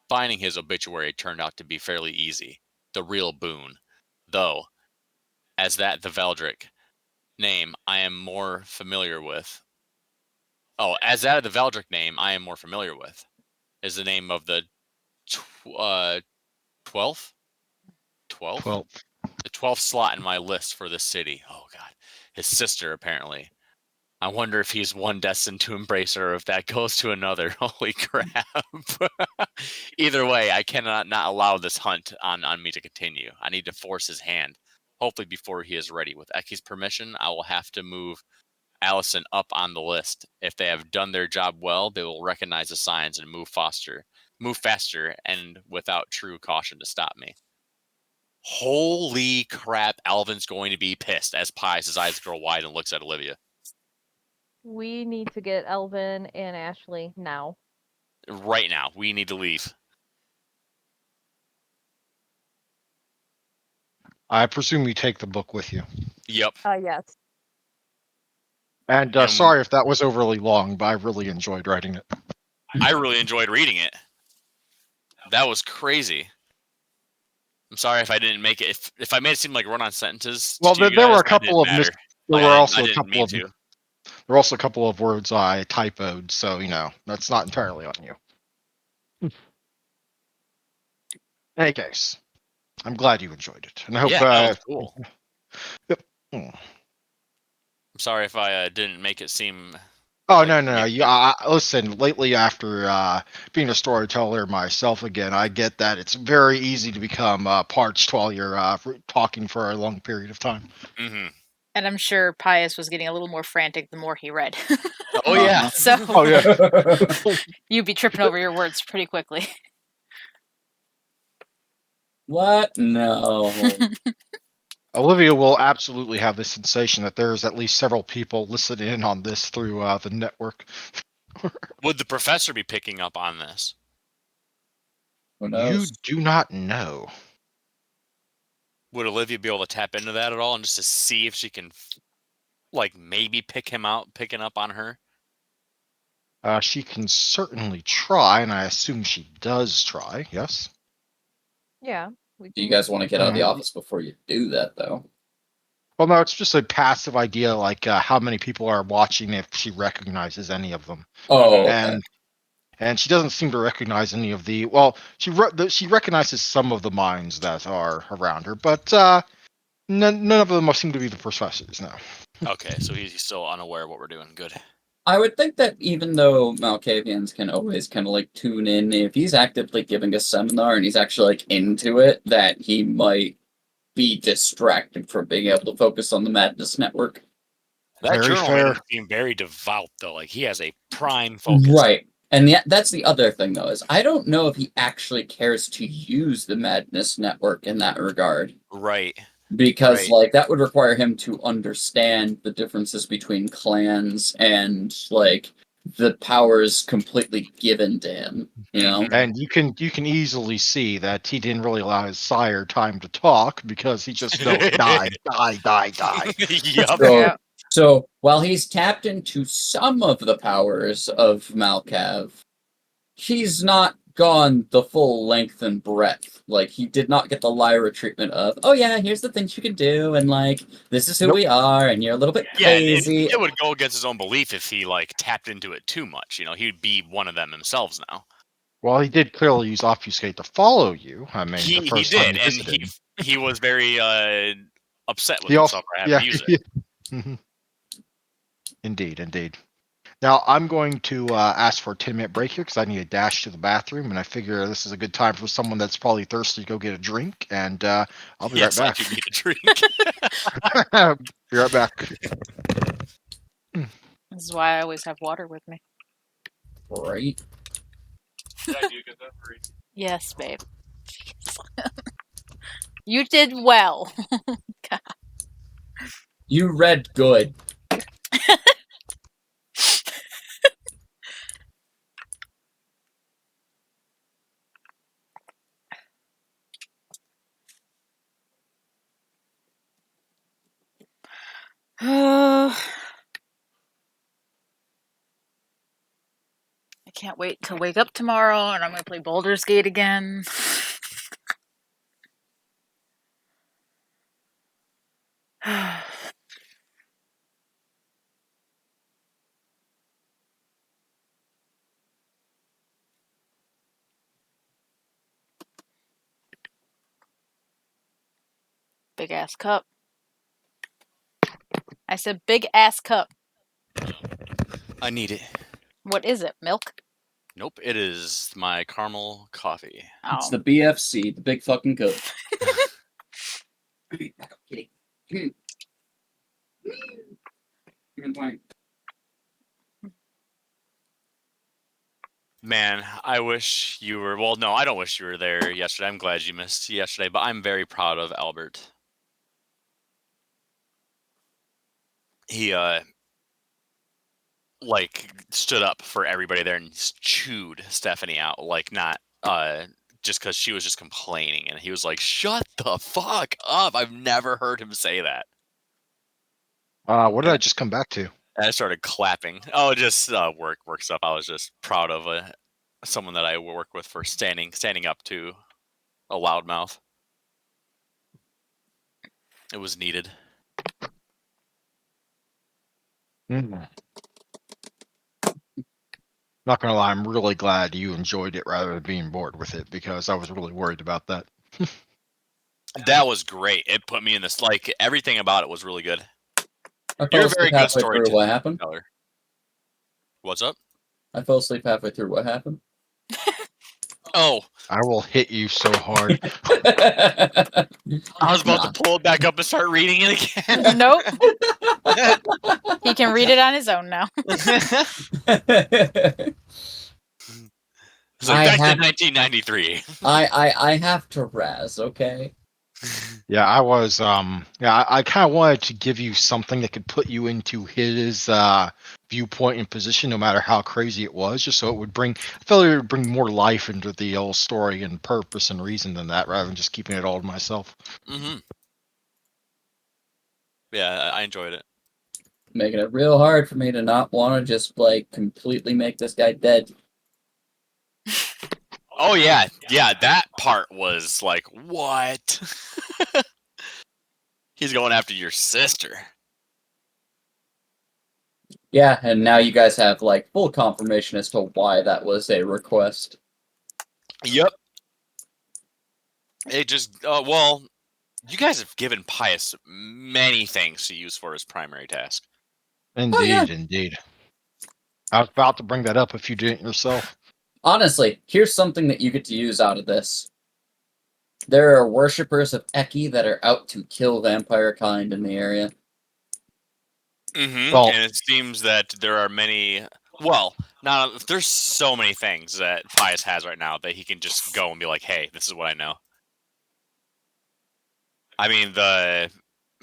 finding his obituary turned out to be fairly easy. The real boon. Though, as that the Veldrick name I am more familiar with. Oh, as that of the Veldrick name I am more familiar with is the name of the 12th? 12th? Well, The 12th slot in my list for this city. Oh, God. His sister, apparently. I wonder if he's one destined to embrace her or if that goes to another. Holy crap. Either way, I cannot not allow this hunt on me to continue. I need to force his hand, hopefully before he is ready. With Eki's permission, I will have to move Allison up on the list. If they have done their job well, they will recognize the signs and move faster, and without true caution to stop me. Holy crap, Alvin's going to be pissed as Pies' eyes grow wide and looks at Olivia. We need to get Elvin and Ashley now. Right now, we need to leave. I presume you take the book with you. Yep. Yes. And And- sorry if that was overly long, but I really enjoyed writing it. I really enjoyed reading it. That was crazy. I'm sorry if I didn't make it. If I made it seem like run-on sentences. Well, to you there were guys, a couple of there there were also I a didn't couple mean of to. there were also a couple of words I typoed, so that's not entirely on you. In any case, I'm glad you enjoyed it, and I hope. Yeah, that was cool. Yep. I'm sorry if I didn't make it seem. Oh like, no! Listen. Lately, after being a storyteller myself again, I get that it's very easy to become parched while you're talking for a long period of time. Mm-hmm. And I'm sure Pius was getting a little more frantic the more he read. Oh yeah. So Oh yeah. you'd be tripping over your words pretty quickly. What? No. Olivia will absolutely have the sensation that there's at least several people listening in on this through the network. Would the professor be picking up on this? Who You knows? do not know. Would Olivia be able to tap into that at all, and just to see if she can, like, maybe picking up on her? She can certainly try, and I assume she does try. Yes. Yeah. Do you guys want to get out of the office before you do that, though? Well, no, it's just a passive idea, like how many people are watching if she recognizes any of them. Oh, okay. And she doesn't seem to recognize any of the. Well, she recognizes some of the minds that are around her, but none of them seem to be the professors. No. Okay, so he's still unaware of what we're doing. Good. I would think that even though Malkavians can always kind of like tune in, if he's actively giving a seminar and he's actually like into it, that he might be distracted from being able to focus on the Madness Network. That Very journal fair. made him seem very devout, though. Like he has a prime focus. Right. And that's the other thing, though, is I don't know if he actually cares to use the Madness Network in that regard. Right. Because, Right. like, that would require him to understand the differences between clans and, like, the powers completely given to him, you know? And you can easily see that he didn't really allow his sire time to talk because he just die. Yup. So, Yeah. so, while he's tapped into some of the powers of Malkav, he's not gone the full length and breadth. Like, he did not get the Lyra treatment of, oh yeah, here's the things you can do, and like, this is who Nope. we are, and you're a little bit Yeah, and crazy. it would go against his own belief if he like tapped into it too much. You know, he'd be one of them himself now. Well, he did clearly use obfuscate to follow you. I mean, the He first time did, he and visited. he was very upset with He also, himself for having to use it. Mhm. Indeed, indeed. Now I'm going to ask for a 10-minute break here because I need to dash to the bathroom, and I figure this is a good time for someone that's probably thirsty to go get a drink, and I'll be Yes, right I back. do need a drink. Be right back. This is why I always have water with me. Right? Yes, babe. You did well. You read good. I can't wait to wake up tomorrow and I'm going to play Baldur's Gate again. Big ass cup. I said big ass cup. I need it. What is it? Milk? Nope, it is my caramel coffee. It's Oh. the BFC, the big fucking cup. Kitty. Man, I wish you were. Well, no, I don't wish you were there yesterday. I'm glad you missed yesterday, but I'm very proud of Albert. He like stood up for everybody there and chewed Stephanie out, like not just because she was just complaining, and he was like, "Shut the fuck up!" I've never heard him say that. What did Yeah. I just come back to? And I started clapping. Oh, just work stuff. I was just proud of someone that I work with for standing up to a loudmouth. It was needed. Not gonna lie, I'm really glad you enjoyed it rather than being bored with it because I was really worried about that. That was great. It put me in this, like, everything about it was really good. I fell You're a asleep very good halfway through. What happened? storyteller. What's up? I fell asleep halfway through. What happened? Oh, I will hit you so hard. I was about to pull it back up and start reading it again. Nope. He can read it on his own now. It's like, back to 1993. I have to razz, okay? Yeah, I was. I kind of wanted to give you something that could put you into his viewpoint and position, no matter how crazy it was, just so it would bring. I felt it would bring more life into the whole story and purpose and reason than that, rather than just keeping it all to myself. Mm-hmm. Yeah, I enjoyed it. Making it real hard for me to not want to just like completely make this guy dead. Oh yeah, that part was like, what? He's going after your sister. Yeah, and now you guys have like full confirmation as to why that was a request. Yep. It just, well, you guys have given Pius many things to use for his primary task. Indeed, yeah. indeed. I was about to bring that up if you didn't yourself. Honestly, here's something that you get to use out of this. There are worshippers of Eki that are out to kill vampire kind in the area. Mm-hmm. Well, And it seems that there are many. Well, now there's so many things that Pius has right now that he can just go and be like, "Hey, this is what I know." I mean, the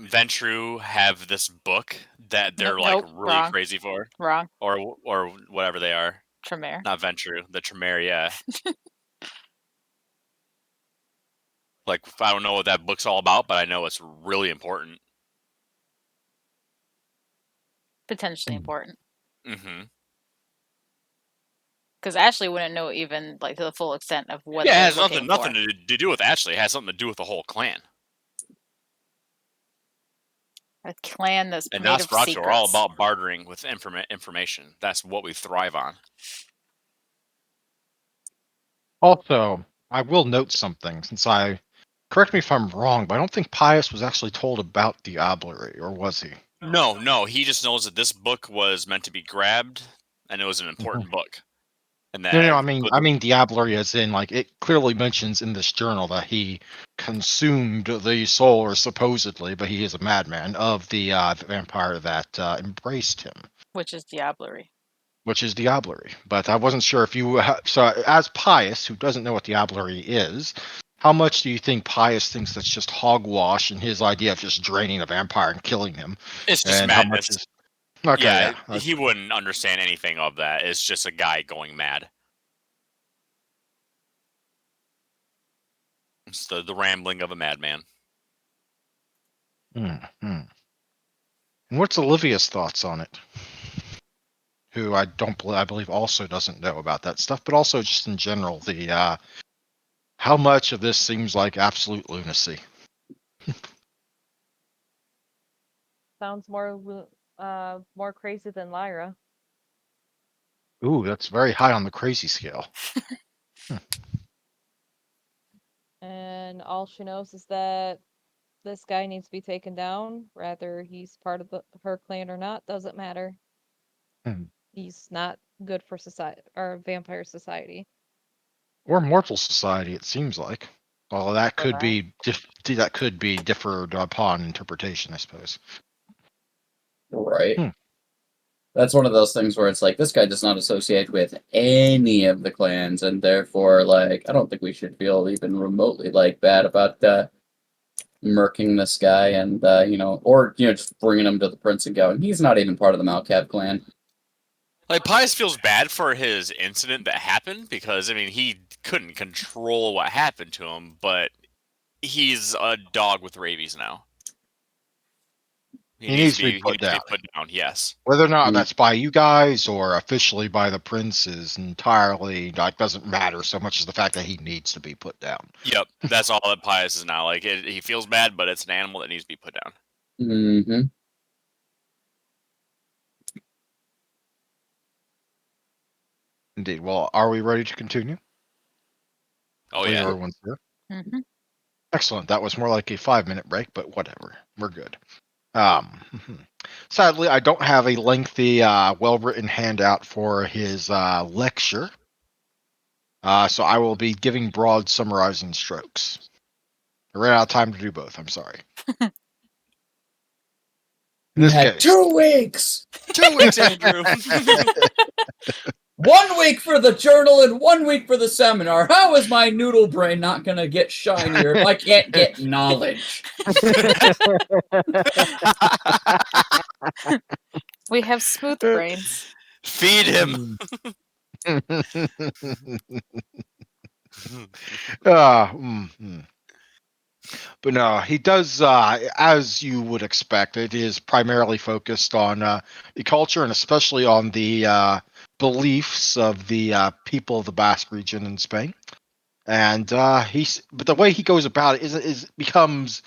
Ventru have this book that they're like Nope, really wrong. crazy for, Wrong. or whatever they are. Tremere. Not Ventru, the Tremere, yeah. Like, I don't know what that book's all about, but I know it's really important. Potentially important. Mm-hmm. Because Ashley wouldn't know even like to the full extent of what Yeah, it they're has looking nothing for. to do with Ashley. It has something to do with the whole clan. A clan that's And made of Nosferatu are all secrets. about bartering with information. That's what we thrive on. Also, I will note something, correct me if I'm wrong, but I don't think Pius was actually told about Diablerie, or was he? No, he just knows that this book was meant to be grabbed, and it was an important book. And that No, I mean Diablerie as in, like, it clearly mentions in this journal that he consumed the soul, or supposedly, but he is a madman, of the vampire that embraced him, Which is Diablerie. which is Diablerie. But I wasn't sure if you... so, as Pius, who doesn't know what Diablerie is, how much do you think Pius thinks that's just hogwash and his idea of just draining a vampire and killing him? it's just And how madness. much is... Okay, yeah. He wouldn't understand anything of that. It's just a guy going mad. It's the rambling of a madman. Mm-hmm. What's Olivia's thoughts on it? Who I believe also doesn't know about that stuff, but also just in general, the how much of this seems like absolute lunacy. Sounds more crazy than Lyra. Ooh, that's very high on the crazy scale. And all she knows is that this guy needs to be taken down, whether he's part of her clan or not, doesn't matter. Hmm. He's not good for society or vampire society. Or mortal society, it seems like. Well, that could Correct. be differed upon interpretation, I suppose. Right. Hmm. That's one of those things where it's like, this guy does not associate with any of the clans, and therefore, like, I don't think we should feel even remotely, like, bad about murking this guy and, or, just bringing him to the prince and going, he's not even part of the Malcab clan. Like, Pius feels bad for his incident that happened because, I mean, he couldn't control what happened to him, but he's a dog with rabies now. He needs to be he put needs to down. be put down, yes. Whether or not Mm. that's by you guys or officially by the prince is entirely, like, doesn't matter so much as the fact that he needs to be put down. Yep, that's all that Pius is now. Like, he feels bad, but it's an animal that needs to be put down. Mm-hmm. Indeed. Well, are we ready to continue? Oh, I believe yeah. everyone's there. Mm-hmm. Excellent. That was more like a 5-minute break, but whatever. We're good. Sadly, I don't have a lengthy, well-written handout for his lecture. So I will be giving broad summarizing strokes. I ran out of time to do both. I'm sorry. In You this had case, 2 weeks! 2 weeks, Andrew! 1 week for the journal and 1 week for the seminar. How is my noodle brain not gonna get shinier if I can't get knowledge? We have smooth brains. Feed him! But no, he does, as you would expect, it is primarily focused on the culture and especially on the beliefs of the people of the Basque region in Spain. And but the way he goes about it is becomes,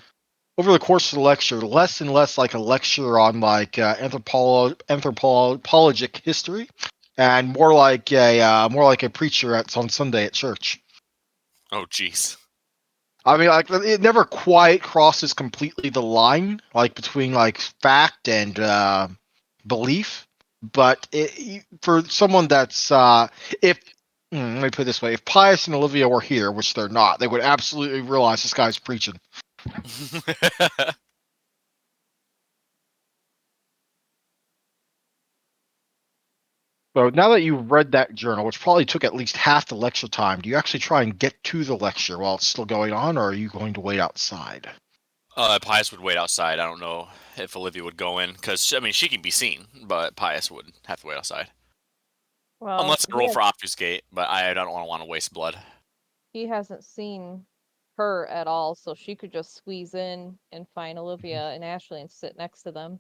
over the course of the lecture, less and less like a lecture on like anthropologic history, and more like a preacher on Sunday at church. Oh, jeez. I mean, like, it never quite crosses completely the line, like between like fact and belief. But for someone that's if let me put it this way, if Pius and Olivia were here, which they're not, they would absolutely realize this guy's preaching. So now that you've read that journal, which probably took at least half the lecture time, do you actually try and get to the lecture while it's still going on, or are you going to wait outside? Pius would wait outside. I don't know if Olivia would go in, because, I mean, she can be seen, but Pius would have to wait outside. Well, Unless I roll for obfuscate, but I don't want to waste blood. he hasn't seen her at all, so she could just squeeze in and find Olivia and Ashley and sit next to them.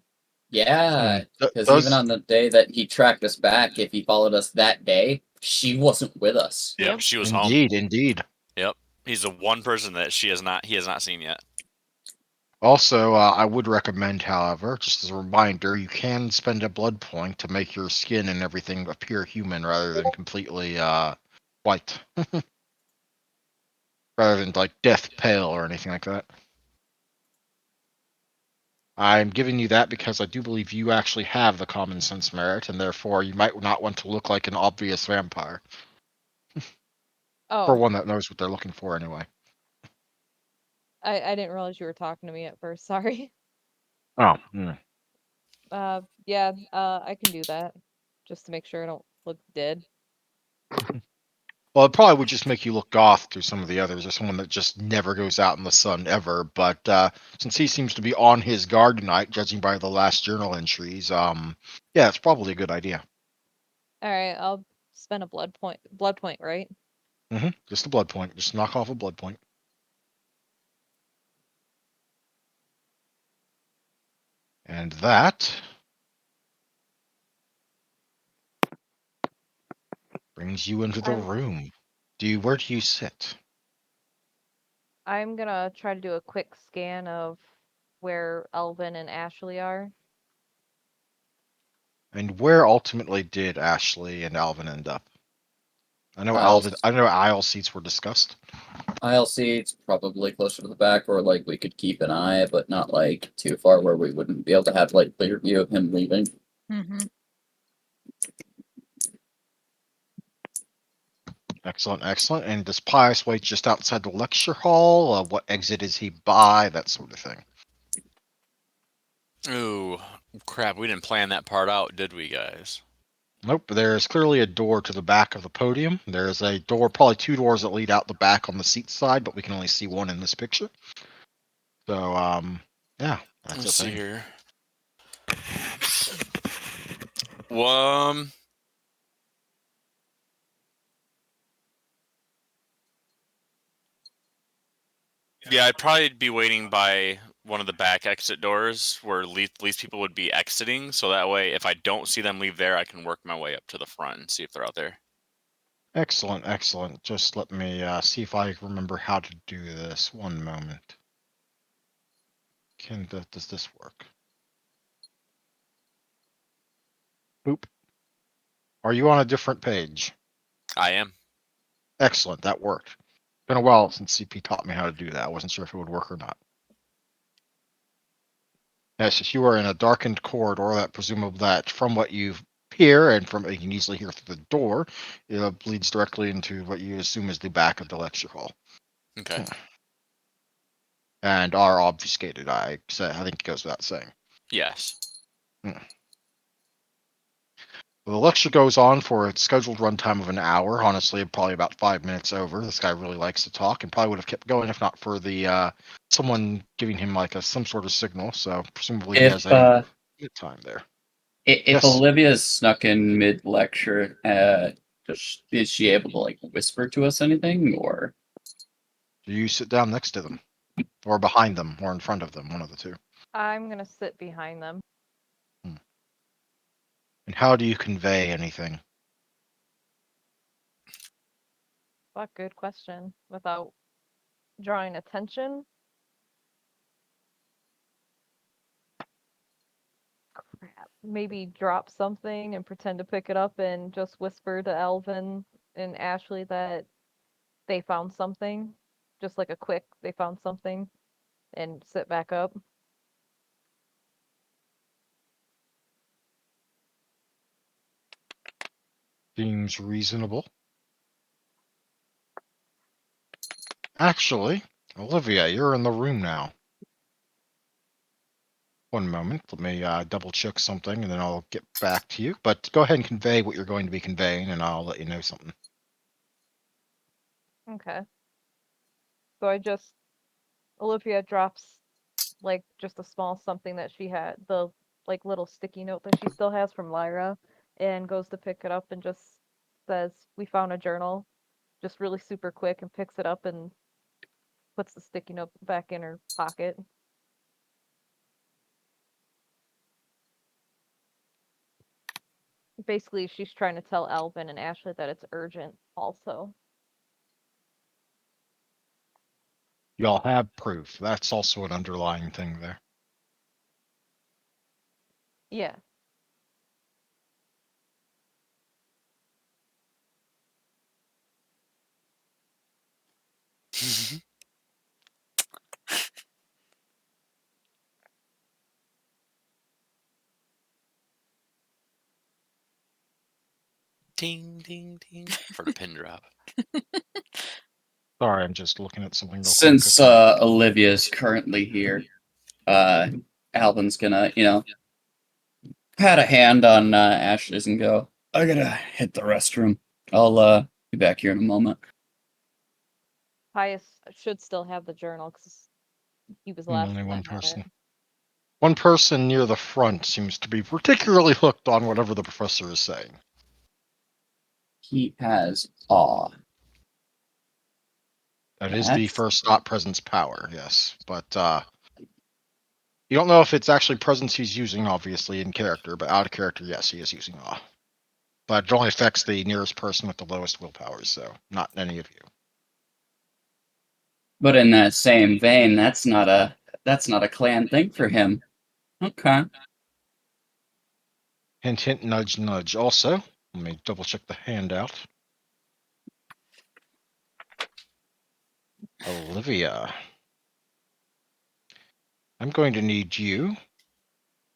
Yeah, because Does- even on the day that he tracked us back, if he followed us that day, She wasn't with us. Yep, Yep. she was home. Indeed, indeed. Yep, he's the one person that he has not seen yet. Also, I would recommend, however, just as a reminder, you can spend a blood point to make your skin and everything appear human rather than completely white. Rather than like death pale or anything like that. I'm giving you that because I do believe you actually have the common sense merit, and therefore you might not want to look like an obvious vampire. For Oh, one that knows what they're looking for anyway. I didn't realize you were talking to me at first. Sorry. Oh, Yeah. I can do that, just to make sure I don't look dead. well, it probably would just make you look goth to some of the others, or someone that just never goes out in the sun ever. But since he seems to be on his guard tonight, judging by the last journal entries, yeah, it's probably a good idea. All right, I'll spend a blood point. Blood point, right? Just a blood point. Just knock off a blood point. And that brings you into the I'm room. Where do you sit? I'm gonna try to do a quick scan of where Elvin and Ashley are. And where ultimately did Ashley and Alvin end up? I know Aisle, aisle seats were discussed. aisle seats, probably closer to the back, or like we could keep an eye, but not like too far where we wouldn't be able to have like clear view of him leaving. Mm-hmm. Excellent, excellent. And does Pius wait just outside the lecture hall? What exit is he by? That sort of thing. Ooh, crap! We didn't plan that part out, did we, guys? Nope, there's clearly a door to the back of the podium. There's a door, probably two doors that lead out the back on the seat side, but we can only see one in this picture. So, yeah, that's Let's a see thing. here. Um, yeah, I'd probably be waiting by one of the back exit doors where least people would be exiting. So that way, if I don't see them leave there, I can work my way up to the front and see if they're out there. Excellent, excellent. Just let me see if I remember how to do this. One moment. Does this work? Boop. Are you on a different page? I am. Excellent, that worked. Been a while since CP taught me how to do that. I wasn't sure if it would work or not. Yes, if you are in a darkened corridor, that presumably that from what you hear and from what you can easily hear through the door, it leads directly into what you assume is the back of the lecture hall, Okay. and are obfuscated. I think it goes without saying. Yes. The lecture goes on for its scheduled runtime of an hour. Honestly, probably about 5 minutes over. This guy really likes to talk, and probably would have kept going if not for the someone giving him like some sort of signal. So presumably he has a good time there. If Yes. Olivia's snuck in mid lecture, is she able to like whisper to us anything, or Do you sit down next to them, or behind them, or in front of them? One of the two. I'm gonna sit behind them. And how do you convey anything? Fuck, good question. Without drawing attention. Crap. Maybe drop something and pretend to pick it up and just whisper to Elvin and Ashley that they found something. Just like a quick, they found something, and sit back up. Seems reasonable. Actually, Olivia, you're in the room now. One moment. Let me double check something and then I'll get back to you. But go ahead and convey what you're going to be conveying and I'll let you know something. Okay. So Olivia drops like just a small something that she had, the like little sticky note that she still has from Lyra, and goes to pick it up and just says, "We found a journal," just really super quick, and picks it up and puts the sticky note back in her pocket. basically she's trying to tell Alvin and Ashley that it's urgent also. Y'all have proof. That's also an underlying thing there. Yeah. Ding, ding, ding. For the pin drop. Sorry, I'm just looking at something real Since quick. Okay. Olivia's currently here, Alvin's gonna, pat a hand on Ashley's and go, I gotta hit the restroom. I'll be back here in a moment. Pius should still have the journal because he was the last Only one one that had person. it. One person near the front seems to be particularly hooked on whatever the professor is saying. He has awe. That is the That's first not presence power, yes. But you don't know if it's actually presence he's using, obviously, in character, but out of character, yes, he is using awe. But it only affects the nearest person with the lowest willpower, so not any of you. But in that same vein, that's not a clan thing for him. Okay. Hint, hint, nudge, nudge. Also, let me double check the handout. Olivia. I'm going to need you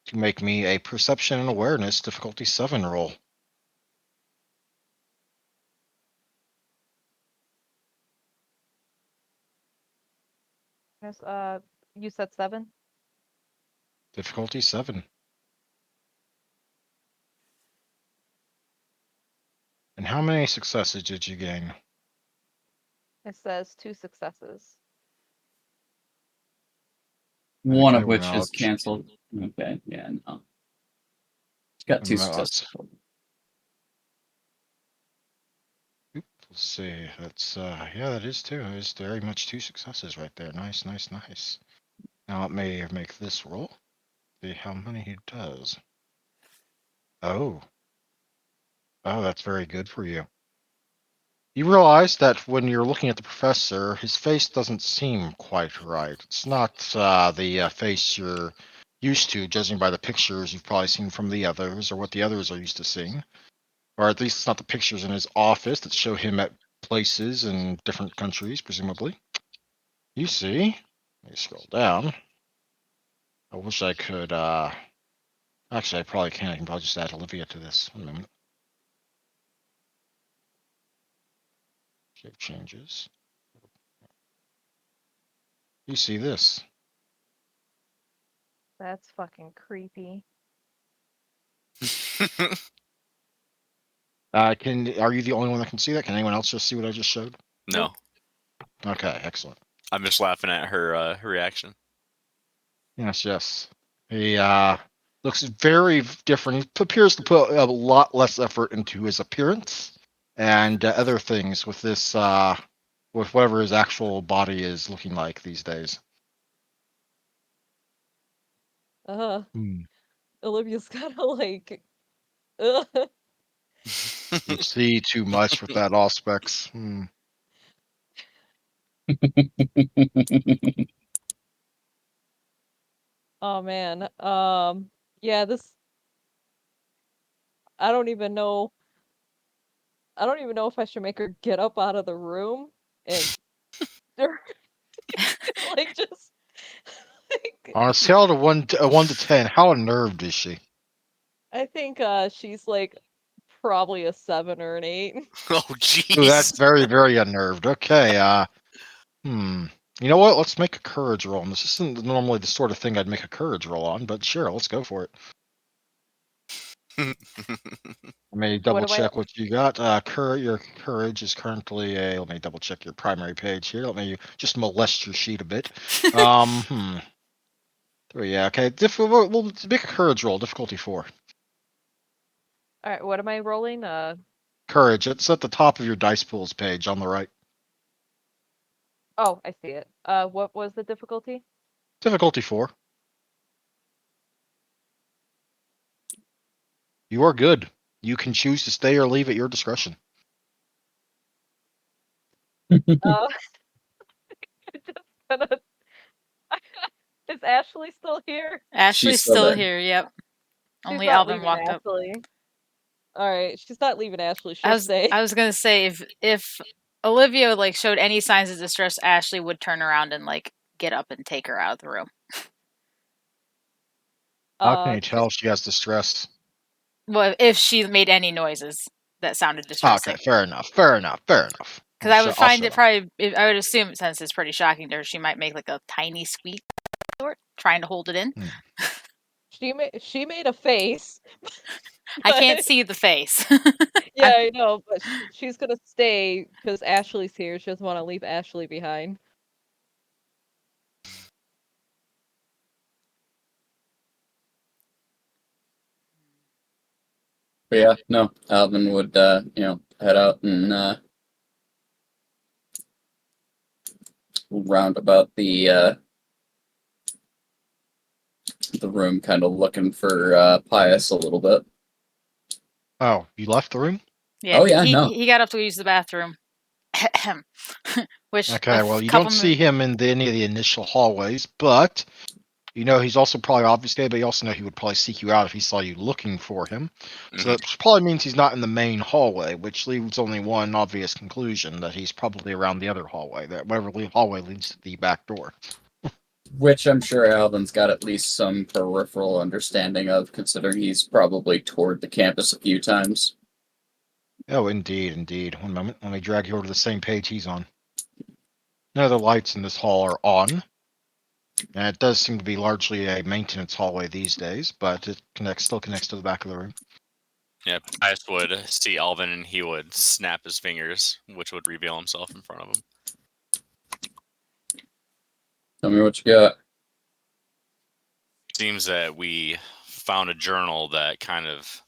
to make me a perception and awareness difficulty 7 roll. Yes, you said 7? Difficulty 7. And how many successes did you gain? It says 2 successes. One Okay, of which is canceled. Okay, yeah, no. It's got 2 successes. Let's see. That's yeah, that is 2. It's very much 2 successes right there. Nice, nice, nice. Now let me make this roll. See how many he does. Oh. Oh, that's very good for you. You realize that when you're looking at the professor, his face doesn't seem quite right. It's not the face you're used to, judging by the pictures you've probably seen from the others, or what the others are used to seeing. Or at least it's not the pictures in his office that show him at places in different countries, presumably. You see, let me scroll down. I wish I could, actually I probably can't. I can probably just add Olivia to this. One moment. Save changes. You see this. That's fucking creepy. Are you the only one that can see that? Can anyone else just see what I just showed? No. Okay, excellent. I'm just laughing at her reaction. Yes, yes. He looks very different. He appears to put a lot less effort into his appearance and other things with this with whatever his actual body is looking like these days. Olivia's kind of like, You see too much with that Auspex. oh man. Yeah, this. I don't even know. I don't even know if I should make her get up out of the room and like just like, On a scale of 1 to 10, how unnerved is she? I think she's like probably a 7 or an 8. Oh, Ooh, that's jeez. very, very unnerved. Okay, You know what? Let's make a courage roll. And this isn't normally the sort of thing I'd make a courage roll on, but sure, let's go for it. Let me double do I- check what you got. Your courage is currently a. Let me double check your primary page here. Let me just molest your sheet a bit. Yeah, okay. We'll make a courage roll. Difficulty 4. All right, what am I rolling? Courage. It's at the top of your dice pools page on the right. Oh, I see it. What was the difficulty? Difficulty 4. You are good. You can choose to stay or leave at your discretion. Uh, just gonna. Is Ashley still here? Ashley's still still there. here. Yep. She's Only not Alvin leaving walked up. Ashley. All right, she's not leaving Ashley. I She'll was stay. I was gonna say if Olivia like showed any signs of distress, Ashley would turn around and like get up and take her out of the room. How can you Just- tell she has distress? Well, if she made any noises that sounded Oh, distressing. okay, fair enough. Fair enough. Fair enough. Because I would I'll find shut it up. probably, I would assume since it's pretty shocking to her, she might make like a tiny squeak, sort, trying to hold it in. she made a face. I can't but- see the face. Yeah, I know, but she's gonna stay because Ashley's here. She doesn't want to leave Ashley behind. But yeah, no, Alvin would, head out and round about the room, kind of looking for Pius a little bit. Oh, you left the room? Yeah, Oh, yeah, he, no. he got up to use the bathroom. Which Okay, a well, you couple don't see him in any of the initial hallways, but you know he's also probably obfuscated, but you also know he would probably seek you out if he saw you looking for him. So that probably means he's not in the main hallway, which leaves only one obvious conclusion, that he's probably around the other hallway, that whatever hallway leads to the back door. Which I'm sure Alvin's got at least some peripheral understanding of, considering he's probably toured the campus a few times. Oh, indeed, indeed. One moment, let me drag you over to the same page he's on. Now the lights in this hall are on. And it does seem to be largely a maintenance hallway these days, but it still connects to the back of the room. Yeah, Pius would see Alvin and he would snap his fingers, which would reveal himself in front of him. Tell me what you got. Seems that we found a journal that kind of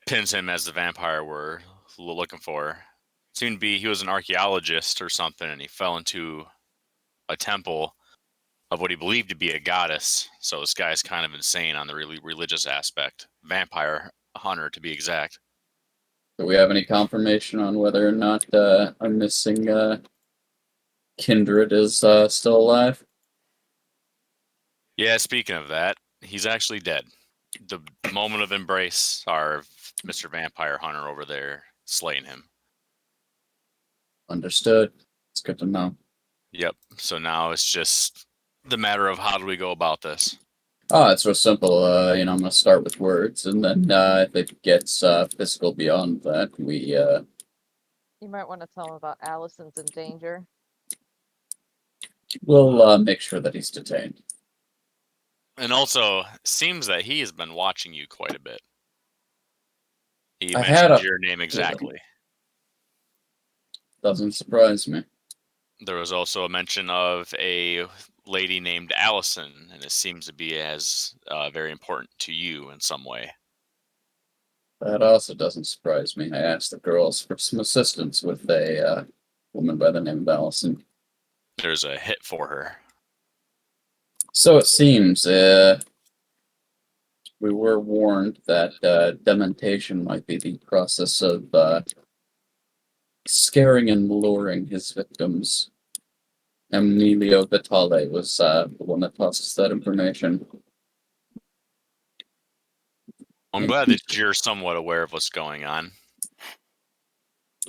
pins him as the vampire we're looking for. Seemed to be he was an archaeologist or something, and he fell into a temple of what he believed to be a goddess. So this guy's kind of insane on the really religious aspect. Vampire hunter, to be exact. Do we have any confirmation on whether or not our missing kindred is still alive? Yeah, speaking of that, he's actually dead. The moment of embrace, our Mr. Vampire Hunter over there slaying him. Understood. It's good to know. Yep. So now it's just the matter of how do we go about this? Oh, it's real simple. I'm going to start with words, and then if it gets physical beyond that, You might want to tell him about Allison's in danger. we'll make sure that he's detained. And also, seems that he has been watching you quite a bit. He I had mentioned a- your name exactly. Doesn't surprise me. There was also a mention of a lady named Allison, and it seems to be as very important to you in some way. That also doesn't surprise me. I asked the girls for some assistance with a woman by the name of Allison. There's a hit for her. So it seems we were warned that dementation might be the process of scaring and luring his victims. Emilio Vitale was the one that tossed us that information. I'm glad that you're somewhat aware of what's going on.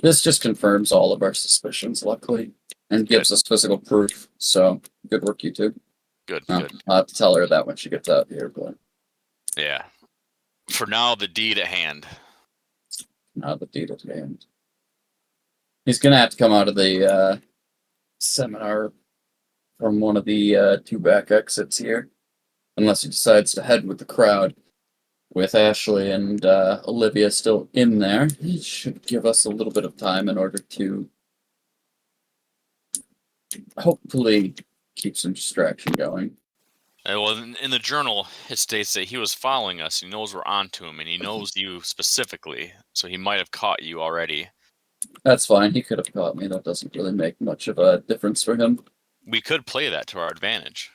This just confirms all of our suspicions, luckily, and gives us physical proof. So, good work, you two. Good, I'll good. have to tell her that when she gets out here, but Yeah. For now, the deed at hand. now the deed at hand. He's gonna have to come out of the seminar from one of the two back exits here, unless he decides to head with the crowd. With Ashley and Olivia still in there, it should give us a little bit of time in order to hopefully keep some distraction going. Well, in the journal, it states that he was following us. He knows we're onto him, and he knows you specifically. So he might have caught you already. That's fine. He could have caught me. That doesn't really make much of a difference for him. We could play that to our advantage.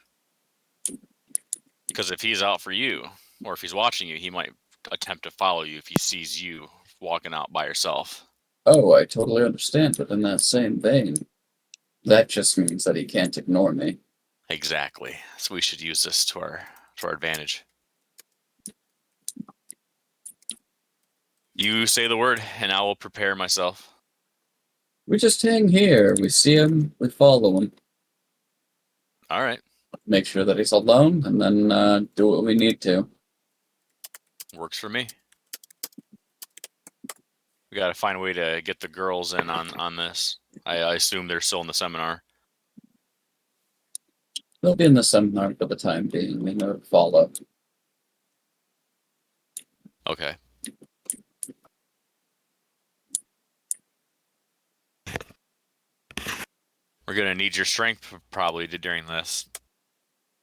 Because if he's out for you, or if he's watching you, he might attempt to follow you if he sees you walking out by yourself. Oh, I totally understand, but in that same vein, that just means that he can't ignore me. Exactly. So we should use this to our advantage. You say the word, and I will prepare myself. We just hang here. We see him, we follow him, All right. make sure that he's alone, and then do what we need to. Works for me. We got to find a way to get the girls in on this. I assume they're still in the seminar. They'll be in the seminar for the time being. We never follow. Okay. We're gonna need your strength probably during this.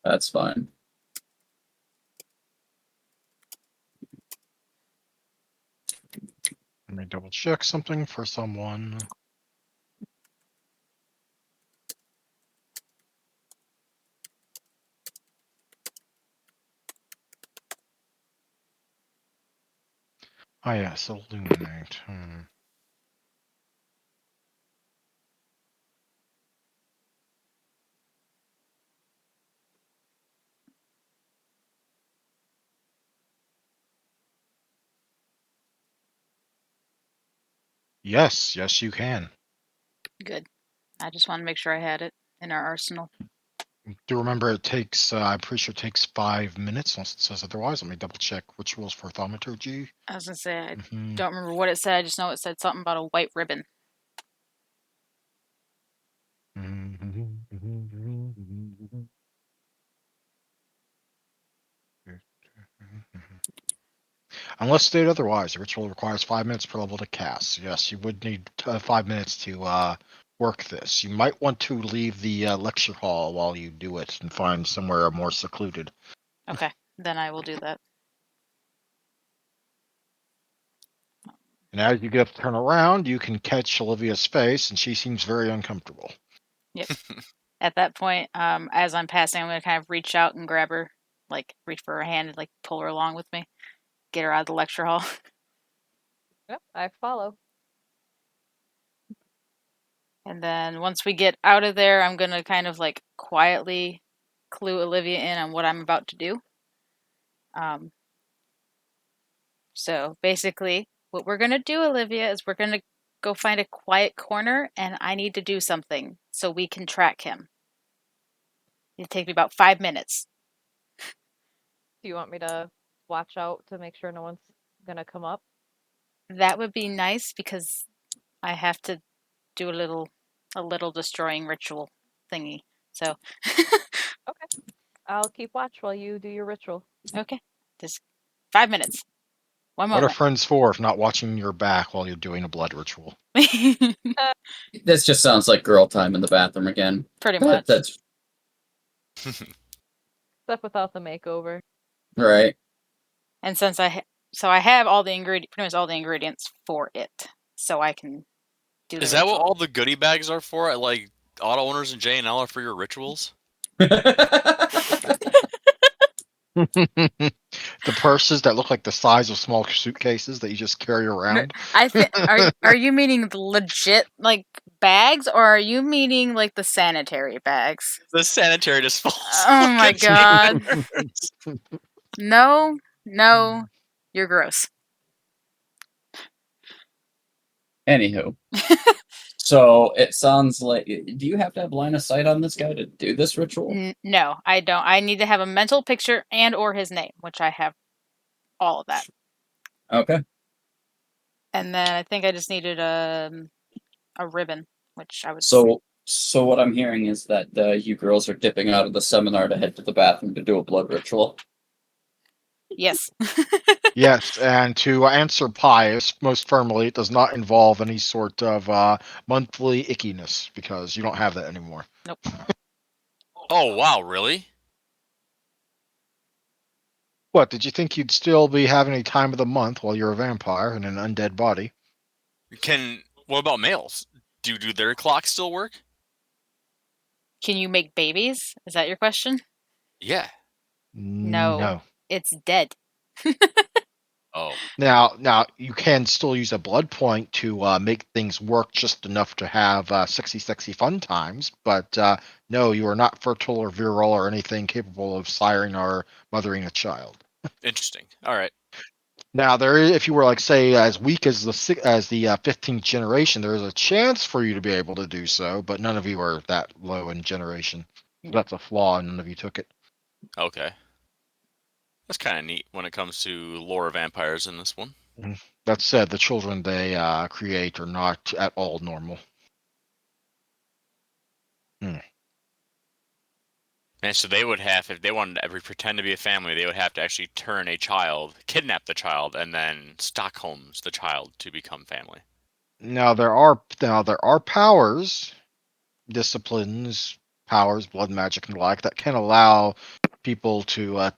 That's fine. Let me double check something for someone. Oh yes, illuminate. Yes, yes, you can. Good. I just want to make sure I had it in our arsenal. Do remember it takes, I'm pretty sure it takes 5 minutes unless it says otherwise. Let me double check rituals for thaumaturgy. I was gonna say I Mhm. don't remember what it said. I just know it said something about a white ribbon. Unless stated otherwise, the ritual requires 5 minutes per level to cast. Yes, you would need 5 minutes to work this. You might want to leave the lecture hall while you do it and find somewhere more secluded. Okay, then I will do that. And as you get up to turn around, you can catch Olivia's face, and she seems very uncomfortable. At that point, as I'm passing, I'm gonna kind of reach out and grab her, like reach for her hand and like pull her along with me, get her out of the lecture hall. Yep, I follow. And then once we get out of there, I'm gonna kind of like quietly clue Olivia in on what I'm about to do. So basically, what we're gonna do, Olivia, is we're gonna go find a quiet corner, and I need to do something so we can track him. It'll take me about 5 minutes. Do you want me to watch out to make sure no one's gonna come up? That would be nice because I have to do a little destroying ritual thingy. So Okay. I'll keep watch while you do your ritual. okay, just 5 minutes. One What are moment. friends for if not watching your back while you're doing a blood ritual? This just sounds like girl time in the bathroom again. Pretty much. That's Except without the makeover. right. And since I have all the pretty much all the ingredients for it, so I can do the Is that what ritual. all the goodie bags are for? Like auto owners and J&L are for your rituals? The purses that look like the size of small suitcases that you just carry around. I think are you meaning the legit like bags, or are you meaning like the sanitary bags? The sanitary disposal. Oh my god. No, you're gross. Anywho, so it sounds like. Do you have to have line of sight on this guy to do this ritual? No, I don't. I need to have a mental picture and or his name, which I have all of that. Okay. And then I think I just needed a ribbon, which I would. So what I'm hearing is that you girls are dipping out of the seminar to head to the bathroom to do a blood ritual. Yes. Yes, and to answer Pius most firmly, it does not involve any sort of monthly ickiness because you don't have that anymore. Nope. Oh wow, really? What, did you think you'd still be having a time of the month while you're a vampire in an undead body? What about males? Do their clocks still work? Can you make babies? Is that your question? Yeah. No. No. It's dead. Oh, Now you can still use a blood point to make things work just enough to have sexy fun times, but no, you are not fertile or virile or anything capable of siring or mothering a child. interesting. All right. Now, if you were like say as weak as the 15th generation, there is a chance for you to be able to do so, but none of you are that low in generation. So No. that's a flaw, and none of you took it. Okay. That's kind of neat when it comes to lore of vampires in this one. That said, the children they create are not at all normal. And so they would have, if they wanted to ever pretend to be a family, they would have to actually turn a child, kidnap the child, and then Stockholm's the child to become family. Now there are powers, disciplines, powers, blood magic, and the like that can allow people to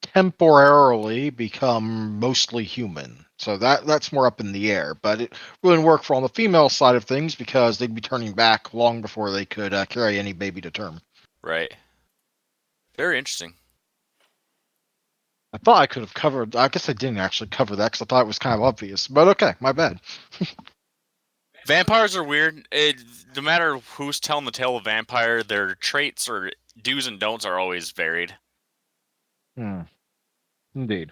temporarily become mostly human. So that's more up in the air, but it wouldn't work for on the female side of things because they'd be turning back long before they could carry any baby to term. Right. Very interesting. I thought I could have covered. I guess I didn't actually cover that because I thought it was kind of obvious. But okay, my bad. Vampires are weird. No matter who's telling the tale of vampire, their traits or do's and don'ts are always varied. Indeed.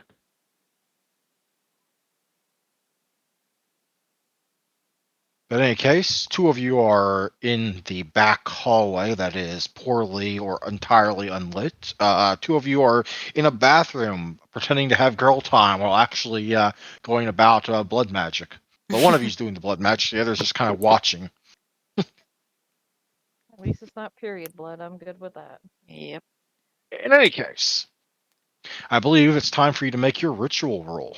But in any case, two of you are in the back hallway that is poorly or entirely unlit. Two of you are in a bathroom pretending to have girl time while actually going about blood magic. But one of you's doing the blood magic, the other's just kind of watching. At least it's not period blood. I'm good with that. Yep. In any case, I believe it's time for you to make your ritual roll.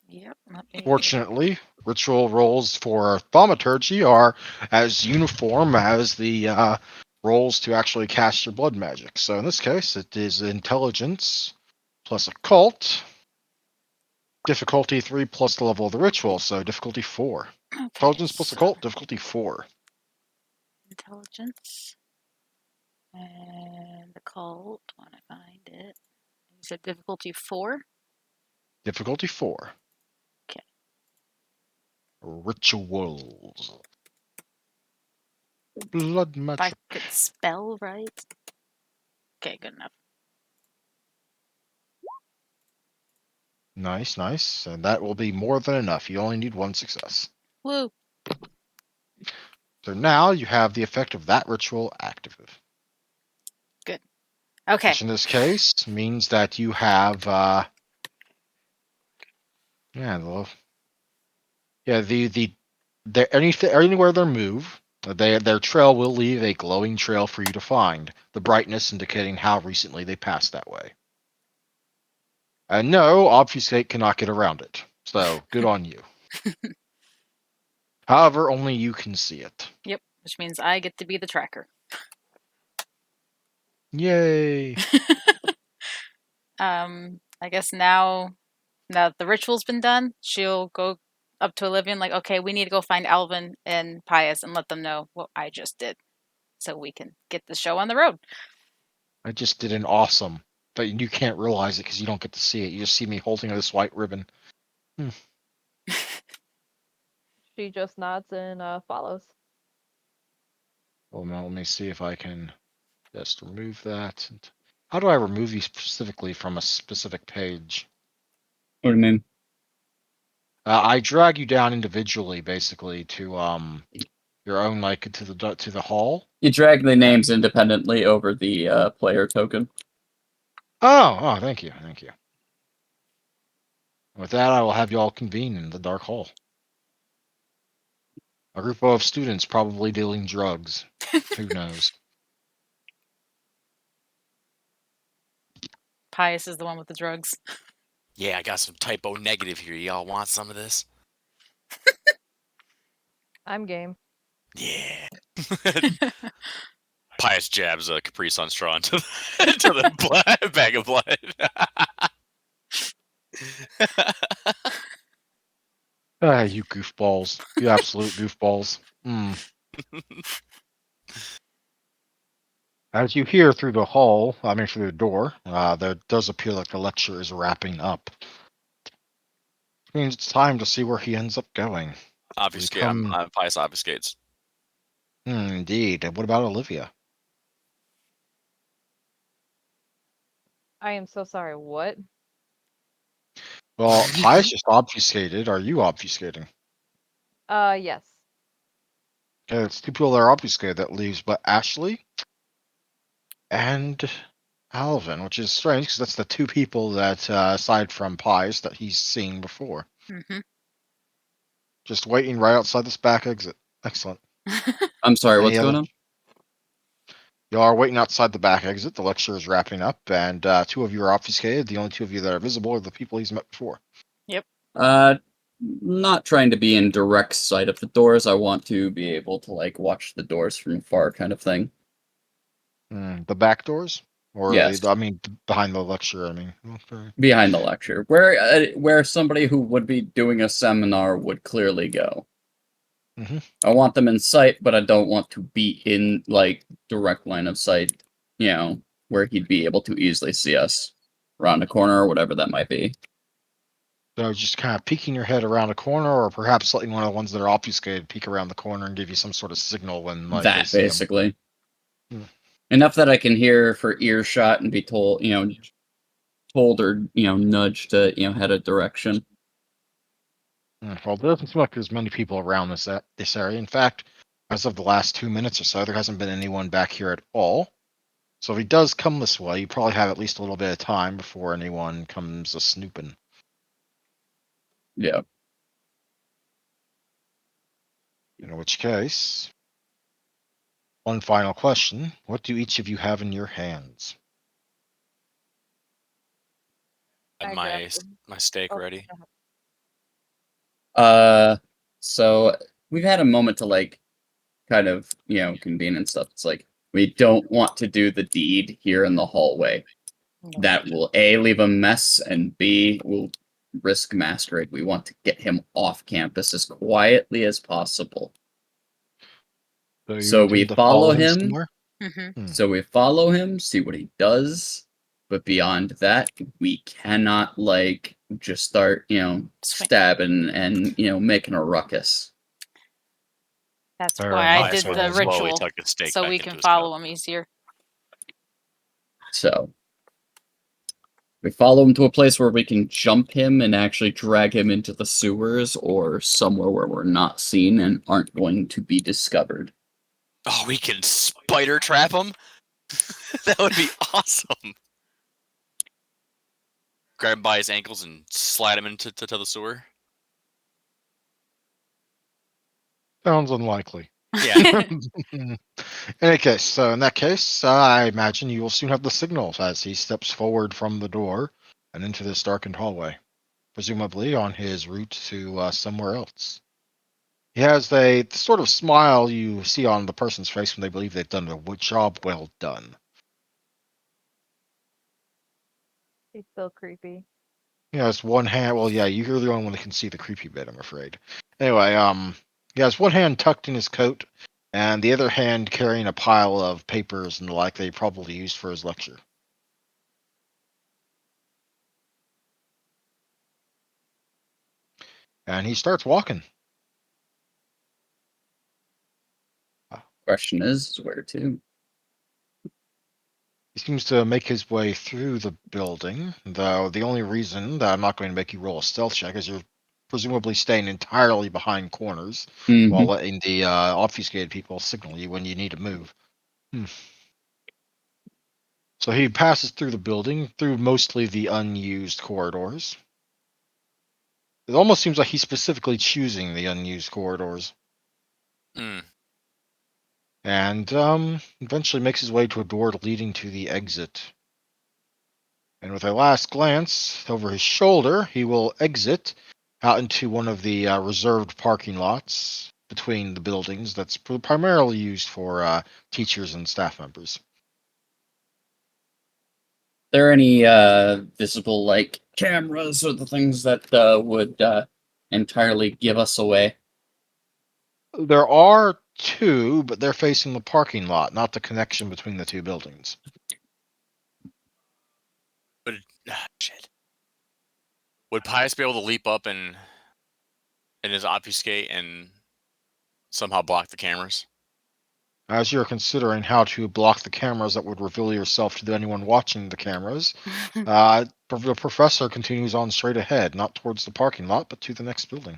Yep. Let me. Fortunately, ritual rolls for thaumaturgy are as uniform as the rolls to actually cast your blood magic. So in this case, it is intelligence plus occult, difficulty 3 plus the level of the ritual, so difficulty 4. Okay. Intelligence plus So occult, difficulty 4. intelligence and occult. When I find it, you said difficulty 4. Difficulty 4. Okay. Rituals. Blood If I magic. could spell right. Okay, good enough. Nice, nice. And that will be more than enough. You only need one success. Woo. So now you have the effect of that ritual active. Okay. Which in this case means that you have anywhere they move, their trail will leave a glowing trail for you to find, the brightness indicating how recently they passed that way. And no, obfuscate cannot get around it. So good on you. However, only you can see it. Yep. Which means I get to be the tracker. Yay. I guess now that the ritual's been done, she'll go up to Olivia and like, okay, we need to go find Alvin and Pius and let them know what I just did, so we can get the show on the road. I just did an awesome, but you can't realize it because you don't get to see it. You just see me holding this white ribbon. She just nods and follows. Well, now let me see if I can just remove that. How do I remove you specifically from a specific page? What do you mean? I drag you down individually, basically, to your own to the hall. You drag the names independently over the player token. Oh, thank you, thank you. With that, I will have you all convene in the dark hall. A group of students probably dealing drugs. Who knows? Pius is the one with the drugs. Yeah, I got some typo negative here. Y'all want some of this? I'm game. Yeah. Pius jabs a Capri Sun straw into the bag of blood. You goofballs. You absolute goofballs. As you hear through the hall, through the door, there does appear like the lecture is wrapping up. means it's time to see where he ends up going. Obfuscate. come- I'm Pius obfuscates. Indeed. And what about Olivia? I am so sorry. What? Well, Pius just obfuscated. Are you obfuscating? Yes. Okay, it's two people that are obfuscated. That leaves but Ashley and Alvin, which is strange because that's the two people that, aside from Pius, that he's seen before. Mm-hmm. Just waiting right outside this back exit. Excellent. I'm sorry, Any what's going other- on? You are waiting outside the back exit. The lecture is wrapping up, and two of you are obfuscated. The only two of you that are visible are the people he's met before. Not trying to be in direct sight of the doors. I want to be able to like watch the doors from afar, kind of thing. The back doors, or Yes. I mean behind the lecture. I mean, okay. Behind the lecture, where somebody who would be doing a seminar would clearly go. Mhm. I want them in sight, but I don't want to be in like direct line of sight. You know, where he'd be able to easily see us around a corner or whatever that might be. So just kind of peeking your head around a corner, or perhaps letting one of the ones that are obfuscated peek around the corner and give you some sort of signal when like they That see him. basically. Hmm. Enough that I can hear for earshot and be told, told or nudged to head a direction. Well, there doesn't seem like there's many people around this area. In fact, as of the last 2 minutes or so, there hasn't been anyone back here at all. So if he does come this way, you probably have at least a little bit of time before anyone comes a snooping. Yeah. In which case, one final question: what do each of you have in your hands? And I my grabbed them. my steak Oh, ready. So we've had a moment to like kind of convene and stuff. It's like we don't want to do the deed here in the hallway. No. That will A, leave a mess, and B, will risk masquerade. We want to get him off campus as quietly as possible. So you So we intend to follow him him. somewhere? Mm-hmm. So we follow him, see what he does. But beyond that, we cannot like just start, stabbing and making a ruckus. That's Fair why I enough. did So the slowly ritual, tuck the steak so back we into can his follow mouth. him easier. So we follow him to a place where we can jump him and actually drag him into the sewers or somewhere where we're not seen and aren't going to be discovered. Oh, we can spider trap him. That would be awesome. Grab him by his ankles and slide him into to the sewer. Sounds unlikely. Yeah. In any case, so in that case, I imagine you will soon have the signals as he steps forward from the door and into this darkened hallway, presumably on his route to somewhere else. He has the sort of smile you see on the person's face when they believe they've done a job well done. He's so creepy. He has one hand. Well, yeah, you're the only one that can see the creepy bit, I'm afraid. Anyway, he has one hand tucked in his coat, and the other hand carrying a pile of papers and the like that he probably used for his lecture. And he starts walking. Question is, where to? He seems to make his way through the building, though the only reason that I'm not going to make you roll a stealth check is you're presumably staying entirely behind corners while letting the obfuscated people signal you when you need to move. So he passes through the building, through mostly the unused corridors. It almost seems like he's specifically choosing the unused corridors. Mm. And eventually makes his way to a door leading to the exit. And with a last glance over his shoulder, he will exit out into one of the reserved parking lots between the buildings that's primarily used for teachers and staff members. There any visible like cameras or the things that would entirely give us away? There are two, but they're facing the parking lot, not the connection between the two buildings. Shit. Would Pius be able to leap up and his obfuscate and somehow block the cameras? As you're considering how to block the cameras that would reveal yourself to anyone watching the cameras, the professor continues on straight ahead, not towards the parking lot, but to the next building.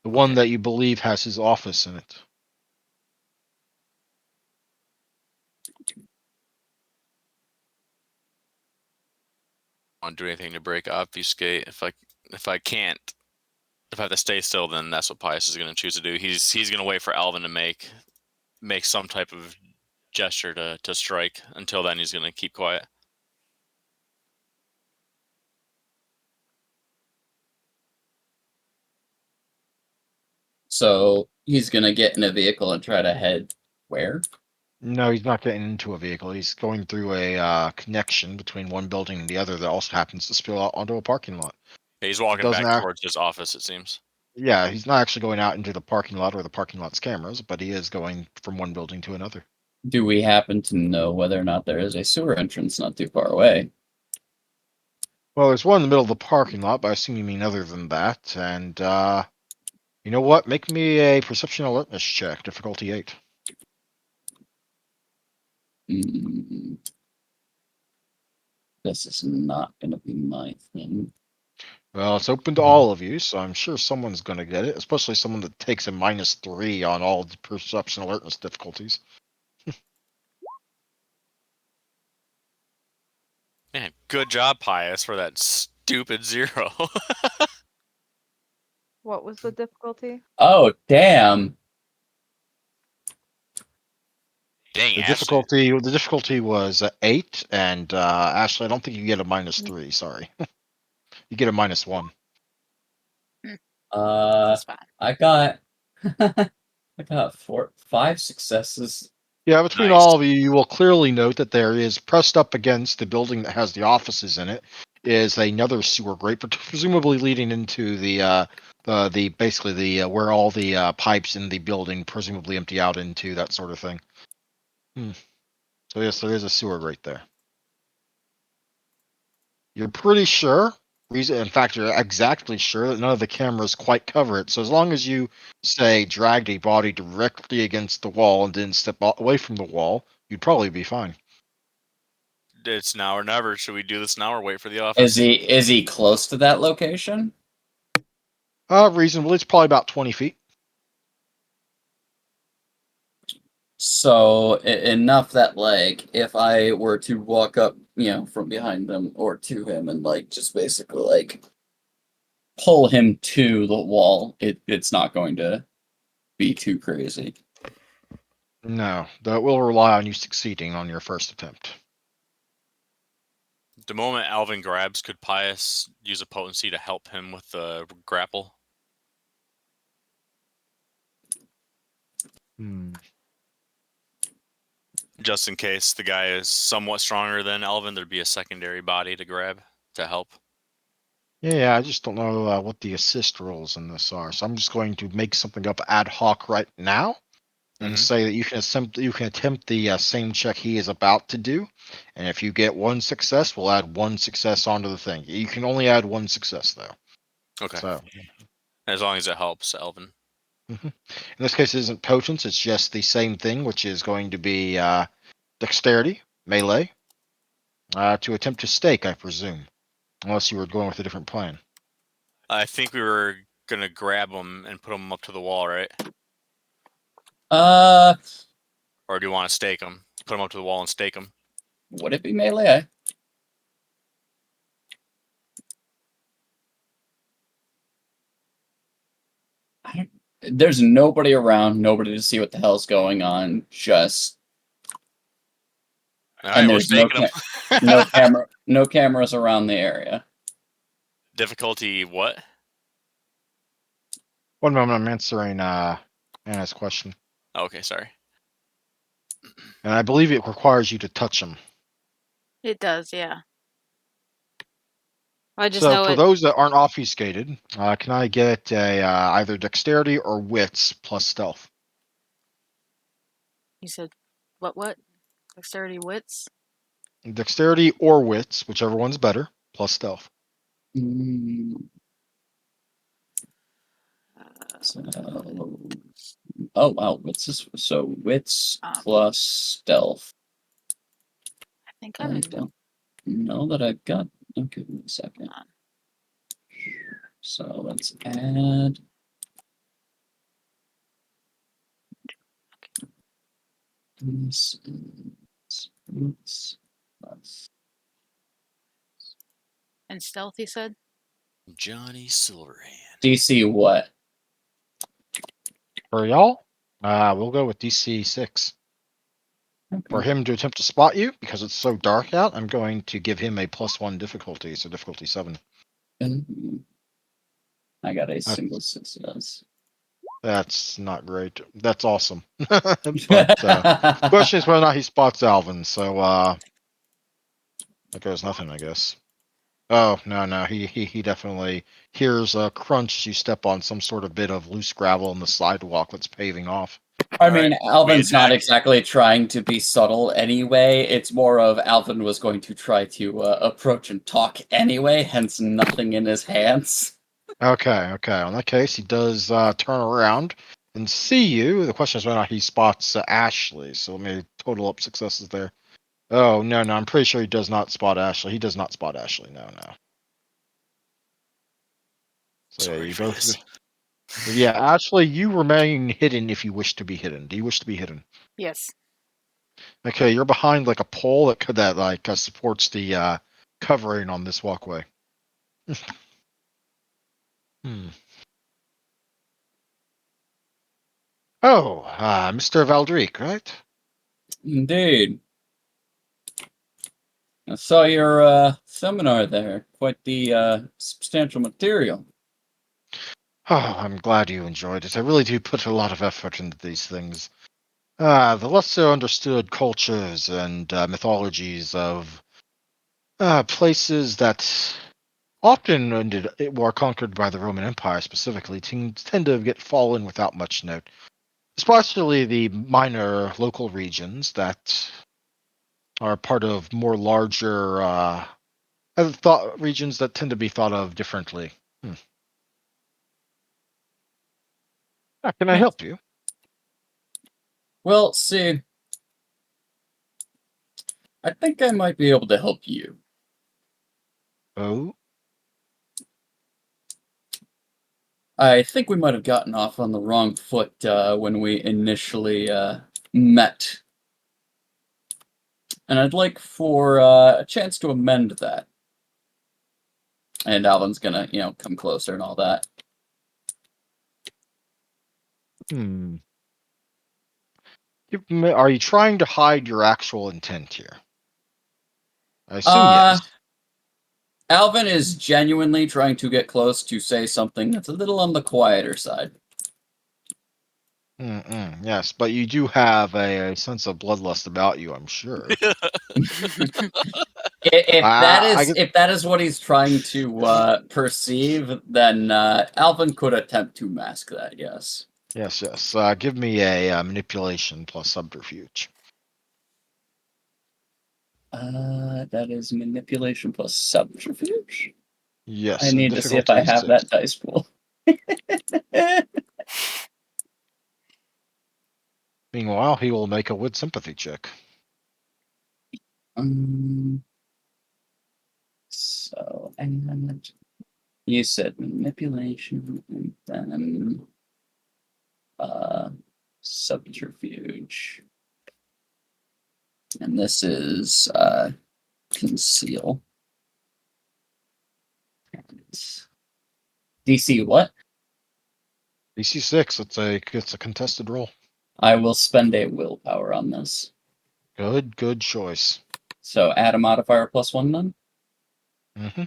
The one Okay. that you believe has his office in it. I don't do anything to break obfuscate. If I can't, if I have to stay still, then that's what Pius is going to choose to do. He's going to wait for Alvin to make some type of gesture to strike. Until then, he's going to keep quiet. So he's gonna get in a vehicle and try to head where? No, he's not getting into a vehicle. He's going through a connection between one building and the other that also happens to spill out onto a parking lot. He's It walking doesn't back act. towards his office. It seems. Yeah, he's not actually going out into the parking lot or the parking lot's cameras, but he is going from one building to another. Do we happen to know whether or not there is a sewer entrance not too far away? Well, there's one in the middle of the parking lot, but I assume you mean other than that. And you know what? Make me a perception alertness check, difficulty 8. Mm, this is not gonna be my thing. Well, it's open to all of you, so I'm sure someone's going to get it, especially someone that takes a -3 on all the perception alertness difficulties. Man, good job, Pius, for that stupid 0. What was the difficulty? Oh, damn. Dang, The Ashley. difficulty was 8, and Ashley, I don't think you get a -3. Sorry, you get a -1. That's fine. I got I got 5 successes. Yeah, between Nice. all of you, you will clearly note that there is pressed up against the building that has the offices in it is another sewer grate, but presumably leading into the basically the where all the pipes in the building presumably empty out into, that sort of thing. So yes, there is a sewer grate there. You're pretty sure, in fact, you're exactly sure that none of the cameras quite cover it. So as long as you, say, dragged a body directly against the wall and didn't step away from the wall, you'd probably be fine. It's now or never. Should we do this now or wait for the office? Is he close to that location? Reasonably, it's probably about 20 feet. So enough that like if I were to walk up, from behind him or to him and like just basically like pull him to the wall, it's not going to be too crazy. No, that will rely on you succeeding on your first attempt. The moment Alvin grabs, could Pius use a potency to help him with the grapple? Just in case the guy is somewhat stronger than Alvin, there'd be a secondary body to grab to help. Yeah, I just don't know what the assist rolls in this are, so I'm just going to make something up ad hoc right now and say that you can attempt the same check he is about to do, and if you get one success, we'll add one success onto the thing. You can only add one success though. Okay. So, As long as it helps Alvin. in this case, it isn't potence; it's just the same thing, which is going to be dexterity, melee, to attempt to stake, I presume, unless you were going with a different plan. I think we were gonna grab him and put him up to the wall, right? Or do you want to stake him? Put him up to the wall and stake him. Would it be melee? There's nobody around, nobody to see what the hell's going on. Just All and right, we're there's no staking him. no cameras around the area. Difficulty what? One moment, I'm answering Anna's question, Okay, sorry. and I believe it requires you to touch him. It does, yeah. I just So know for it. those that aren't obfuscated, can I get a either dexterity or wits plus stealth? You said what? Dexterity wits? Dexterity or wits, whichever one's better, plus stealth. Mm, Uh, so, oh wow, wits is so wits Um, plus stealth. I think I I'm. don't know that I've got. Okay, give me a second. on. So let's add. This is wits plus. And stealth, he said? Johnny Silverhand. DC what? For y'all, we'll go with DC 6. For Okay. him to attempt to spot you, because it's so dark out, I'm going to give him a +1 difficulty, so difficulty 7. I got a That's, single success. that's not great. That's awesome. But question is whether or not he spots Alvin, so that goes nothing, I guess. Oh, no, he definitely hears a crunch as you step on some sort of bit of loose gravel in the sidewalk that's paving off. I All right, mean, Alvin's not attack. exactly trying to be subtle anyway. It's more of Alvin was going to try to approach and talk anyway, hence nothing in his hands. Okay. In that case, he does turn around and see you. The question is whether or not he spots Ashley. So let me total up successes there. Oh, no, I'm pretty sure he does not spot Ashley. He does not spot Ashley. No. So yeah, Sorry you for both. this. Yeah, Ashley, you remain hidden if you wish to be hidden. Do you wish to be hidden? Yes. Okay, you're behind like a pole that supports the covering on this walkway. Hmm. Oh, Mr. Valdric, right? Indeed. I saw your seminar there. Quite the substantial material. Oh, I'm glad you enjoyed it. I really do put a lot of effort into these things. The lesser understood cultures and mythologies of places that often were conquered by the Roman Empire specifically tend to get fallen without much note, especially the minor local regions that are part of more larger thought regions that tend to be thought of differently. How can I help you? Well, see, I think I might be able to help you. Oh, I think we might have gotten off on the wrong foot when we initially met. And I'd like for a chance to amend that. And Alvin's gonna, come closer and all that. hmm. Are you trying to hide your actual intent here? I assume Uh, yes. Alvin is genuinely trying to get close to say something that's a little on the quieter side. Yes, but you do have a sense of bloodlust about you, I'm sure. I get, If that is what he's trying to perceive, then Alvin could attempt to mask that. Yes. yes. Give me a manipulation plus subterfuge. That is manipulation plus subterfuge. I Yes, and need to see if I difficulty have 6. that dice pool. Meanwhile, he will make a wood sympathy check. Um, and you said manipulation and then subterfuge. And this is conceal. DC what? DC 6. It's a contested roll. I will spend a willpower on this. Good choice. So add a modifier +1 then. hmm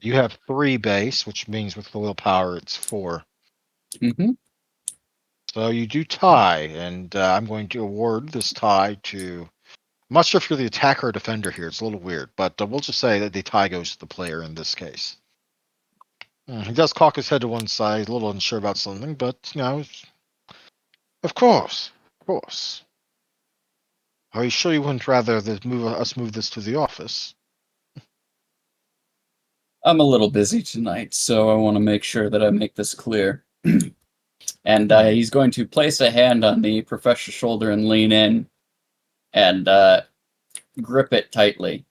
You have 3 base, which means with the willpower it's 4. Mm-hmm. So you do tie, and I'm going to award this tie to. I'm not sure if you're the attacker or defender here. It's a little weird, but we'll just say that the tie goes to the player in this case. He does cock his head to one side, a little unsure about something, but of course. course. Are you sure you wouldn't rather us move this to the office? I'm a little busy tonight, so I want to make sure that I make this clear. And he's going to place a hand on the professor's shoulder and lean in and grip it tightly.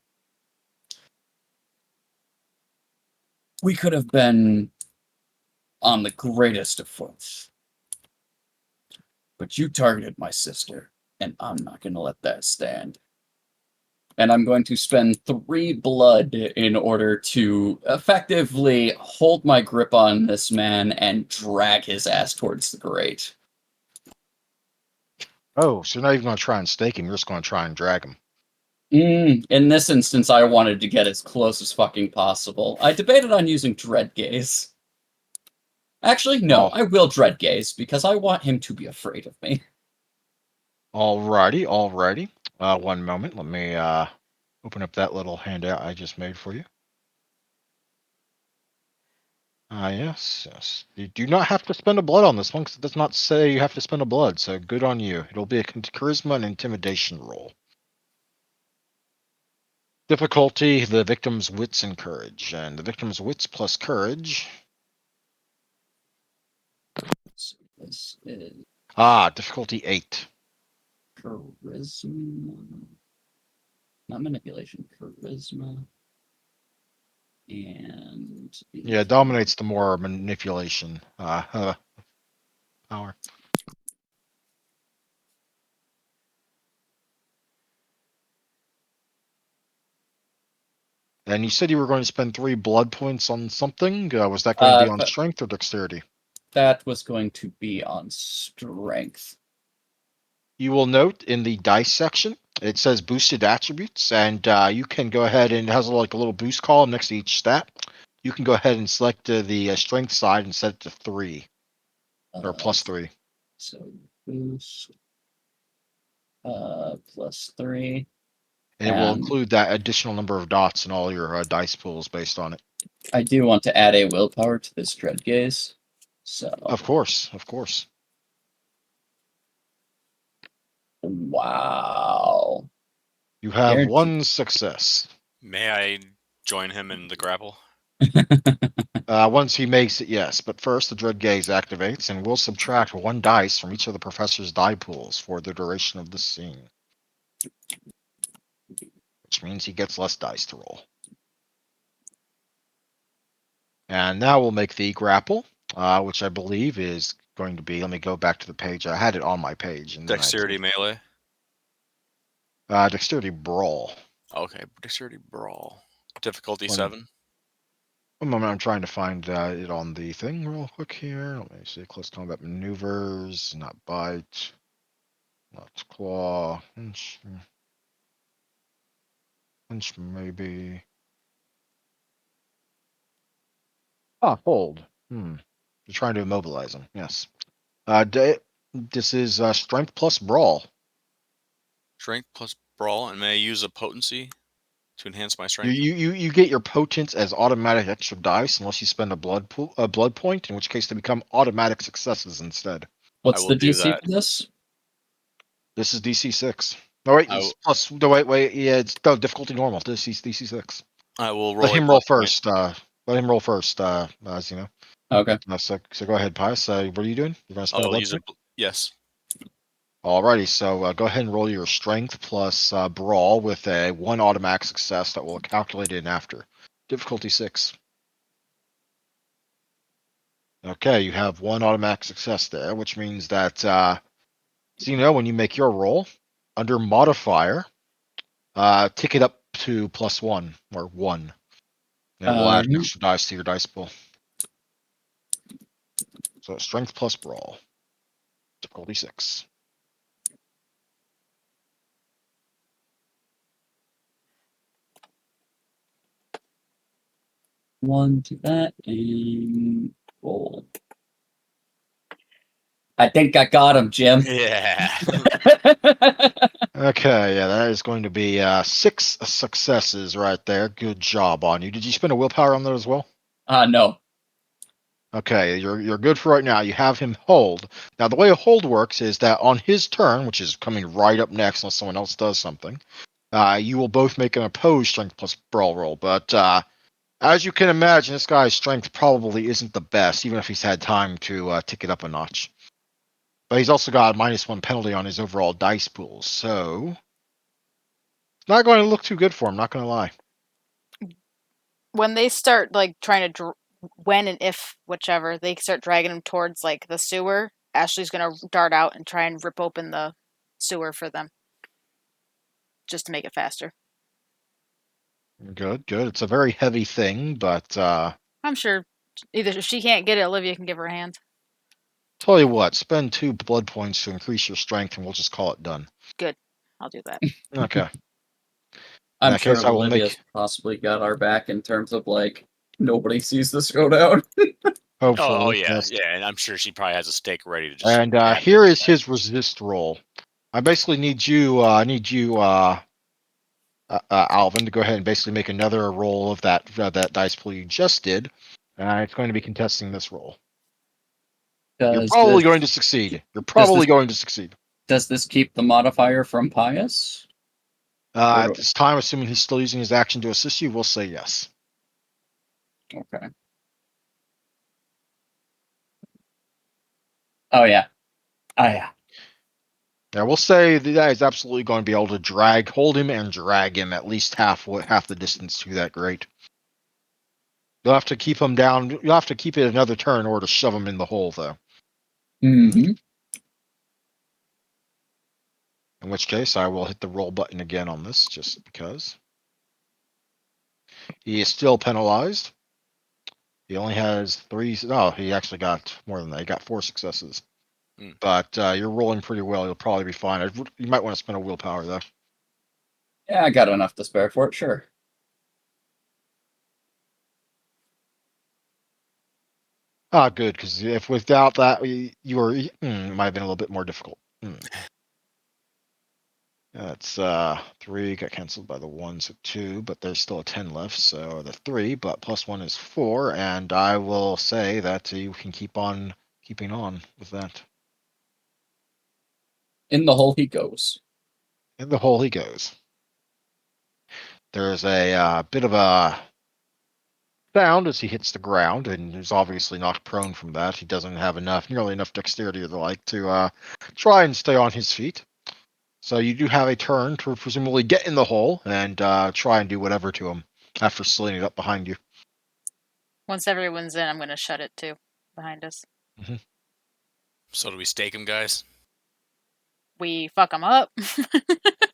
We could have been on the greatest of foots. But you targeted my sister, and I'm not going to let that stand. And I'm going to spend 3 blood in order to effectively hold my grip on this man and drag his ass towards the grate. Oh, so you're not even going to try and stake him. You're just going to try and drag him. In this instance, I wanted to get as close as fucking possible. I debated on using Dread Gaze. Actually, no, I will Dread Gaze because I want him to be afraid of me. Alrighty. One moment. Let me open up that little handout I just made for you. Yes. You do not have to spend a blood on this one because it does not say you have to spend a blood, so good on you. It'll be a charisma and intimidation roll. Difficulty, the victim's wits and courage. And the victim's wits plus courage. So this is Difficulty 8. charisma. Not manipulation, charisma. And Yeah, it dominates the more manipulation power. And you said you were going to spend 3 blood points on something. Was that going to be on strength or dexterity? That was going to be on strength. You will note in the dice section, it says boosted attributes, and you can go ahead and it has like a little boost column next to each stat. You can go ahead and select the strength side and set it to 3 or plus 3. So boost plus 3. And it will include that additional number of dots in all your dice pools based on it. I do want to add a willpower to this Dread Gaze. So Of course. Wow. You have 1 success. May I join him in the grapple? Once he makes it, yes. But first, the Dread Gaze activates and will subtract 1 dice from each of the professor's die pools for the duration of the scene. Which means he gets less dice to roll. And now we'll make the grapple, which I believe is going to be, let me go back to the page. I had it on my page. And Dexterity melee? Dexterity brawl. Okay, dexterity brawl. Difficulty 1 7. One moment, I'm trying to find it on the thing real quick here. Let me see. Close combat maneuvers, not bite, not claw, punch maybe. Hold. You're trying to immobilize him. Yes. This is strength plus brawl. Strength plus brawl, and may I use a potency to enhance my You, strength? you get your potence as automatic extra dice unless you spend a blood point, in which case they become automatic successes instead. What's will the do DC that. for this? This is DC 6. No, wait, it's plus. No, wait. Yeah, it's no difficulty normal. This is DC 6. I will roll. Let him roll first. Let him roll first. As you know. Okay. So go ahead, Pius. What are you doing? You're gonna spend a I'll blood use point? yes. Alrighty. So go ahead and roll your strength plus brawl with a 1 automatic success that will calculate in after. Difficulty 6. Okay, you have 1 automatic success there, which means that so you know when you make your roll under modifier, tick it up to +1 or 1. And it will add an extra dice to your dice pool. So strength plus brawl. Difficulty 6. One to that and roll. I think I got him, Jim. Yeah. Okay, yeah, that is going to be 6 successes right there. Good job on you. Did you spend a willpower on that as well? No. Okay, you're good for right now. You have him hold. Now, the way a hold works is that on his turn, which is coming right up next, unless someone else does something, you will both make an opposed strength plus brawl roll. But as you can imagine, this guy's strength probably isn't the best, even if he's had time to tick it up a notch. But he's also got a -1 penalty on his overall dice pool, so it's not going to look too good for him. Not going to lie. When they start like trying to, when and if whichever they start dragging him towards like the sewer, Ashley's gonna dart out and try and rip open the sewer for them, just to make it faster. Good, good. It's a very heavy thing, but I'm sure either if she can't get it, Olivia can give her a hand. tell you what, spend 2 blood points to increase your strength, and we'll just call it done. Good, I'll do that. Okay. In I'm that sure case, I will Olivia's make. possibly got our back in terms of like nobody sees this go down. Hopefully, yeah, yes. yeah, and I'm sure she probably has a stake ready to just. And nab here it. is his resist roll. I basically need you, Alvin, to go ahead and basically make another roll of that dice pool you just did. It's going to be contesting this roll. You're Does probably this going to succeed. You're does probably this going to succeed. does this keep the modifier from Pius? At this time, assuming he's still using his action to assist you, we'll say yes. Okay. Oh yeah. Oh yeah. Yeah, we'll say the guy is absolutely going to be able to hold him and drag him at least half the distance to that grate. You'll have to keep him down. You'll have to keep it another turn in order to shove him in the hole, though. Mm-hmm. In which case, I will hit the roll button again on this, just because. He is still penalized. He only has 3. No, he actually got more than that. He got 4 successes. But you're rolling pretty well. You'll probably be fine. You might want to spend a willpower, though. Yeah, I got enough to spare for it, sure. Ah, good, because if without that, you were it might have been a little bit more difficult. That's 3 got canceled by the 1, so 2, but there's still a 10 left, so the 3, but +1 is 4, and I will say that you can keep on keeping on with that. In the hole he goes. In the hole he goes. There's a bit of a sound as he hits the ground, and he's obviously knocked prone from that. He doesn't have nearly enough dexterity or the like to try and stay on his feet. So you do have a turn to presumably get in the hole and try and do whatever to him after slinging it up behind you. Once everyone's in, I'm gonna shut it too behind us. So do we stake him, guys? We fuck them up.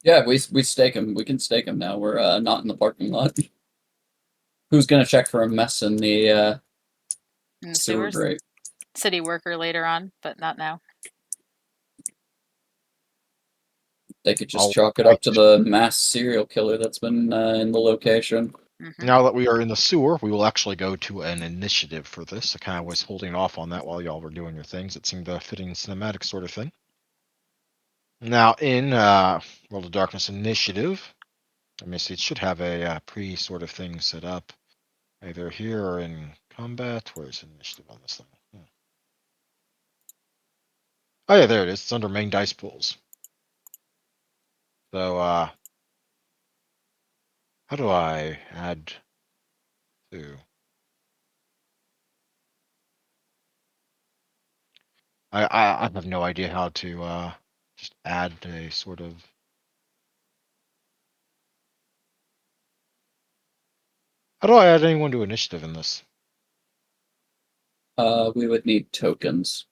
Yeah, we stake him. We can stake him now. We're not in the parking lot. Who's gonna check for a mess in the In the sewer sewers. grate? City worker later on, but not now. They could just All chalk it right. up to the mass serial killer that's been in the location. Mm-hmm. Now that we are in the sewer, we will actually go to an initiative for this. I kind of was holding off on that while y'all were doing your things. It seemed a fitting cinematic sort of thing. Now in World of Darkness Initiative, let me see, it should have a pre sort of thing set up. Either here or in combat. Where's initiative on this thing? Oh yeah, there it is. It's under main dice pools. So how do I add to? I have no idea how to just add a sort of. How do I add anyone to initiative in this? We would need tokens.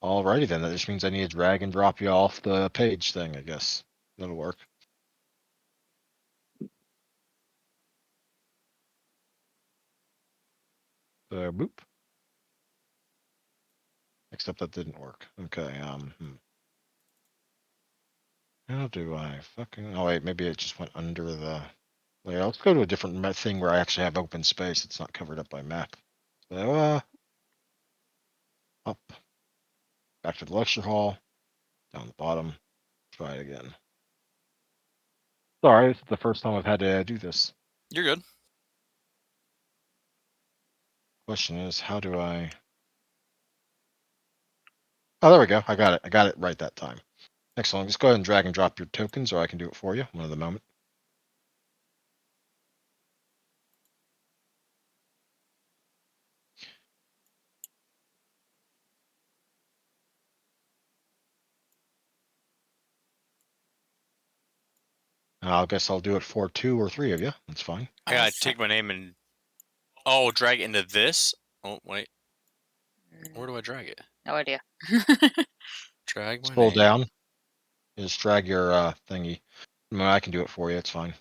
Alrighty then, that just means I need to drag and drop you off the page thing, I guess. That'll work. So boop. Except that didn't work. Okay, How do I fucking oh wait, maybe it just went under the layer. Let's go to a different thing where I actually have open space. It's not covered up by map. So up. Back to the lecture hall. Down the bottom. Try it again. Sorry, this is the first time I've had to do this. You're good. Question is, how do I? Oh, there we go. I got it. I got it right that time. Excellent. Just go ahead and drag and drop your tokens, or I can do it for you. One of the moment. I guess I'll do it for 2 or 3 of you. That's fine. I gotta take my name and drag it into this. Oh wait, where do I drag it? No idea. Drag my Scroll name. down. Just drag your thingy. I can do it for you. It's fine.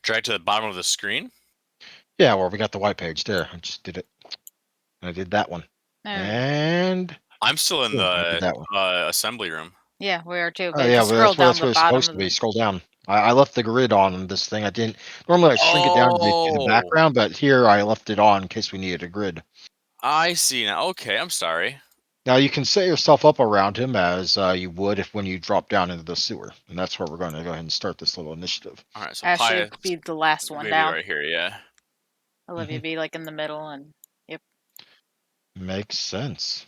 Drag to the bottom of the screen. Yeah, well, we got the white page there. I just did it. I did that one. There we go. And I'm still in boom, I did that one. the assembly room. Yeah, we are too. Oh But yeah, just well, scroll down that's the what it's bottom supposed of to be. the. Scroll down. I left the grid on this thing. I didn't. Normally I shrink it down to see the Oh, background, but here I left it on in case we needed a grid. I see now. Okay, I'm sorry. Now you can set yourself up around him as you would if when you drop down into the sewer, and that's where we're going to go ahead and start this little initiative. All right, so Ashley Pi be the last one maybe down. right here. Yeah. Olivia be like in the middle, and yep. Makes sense.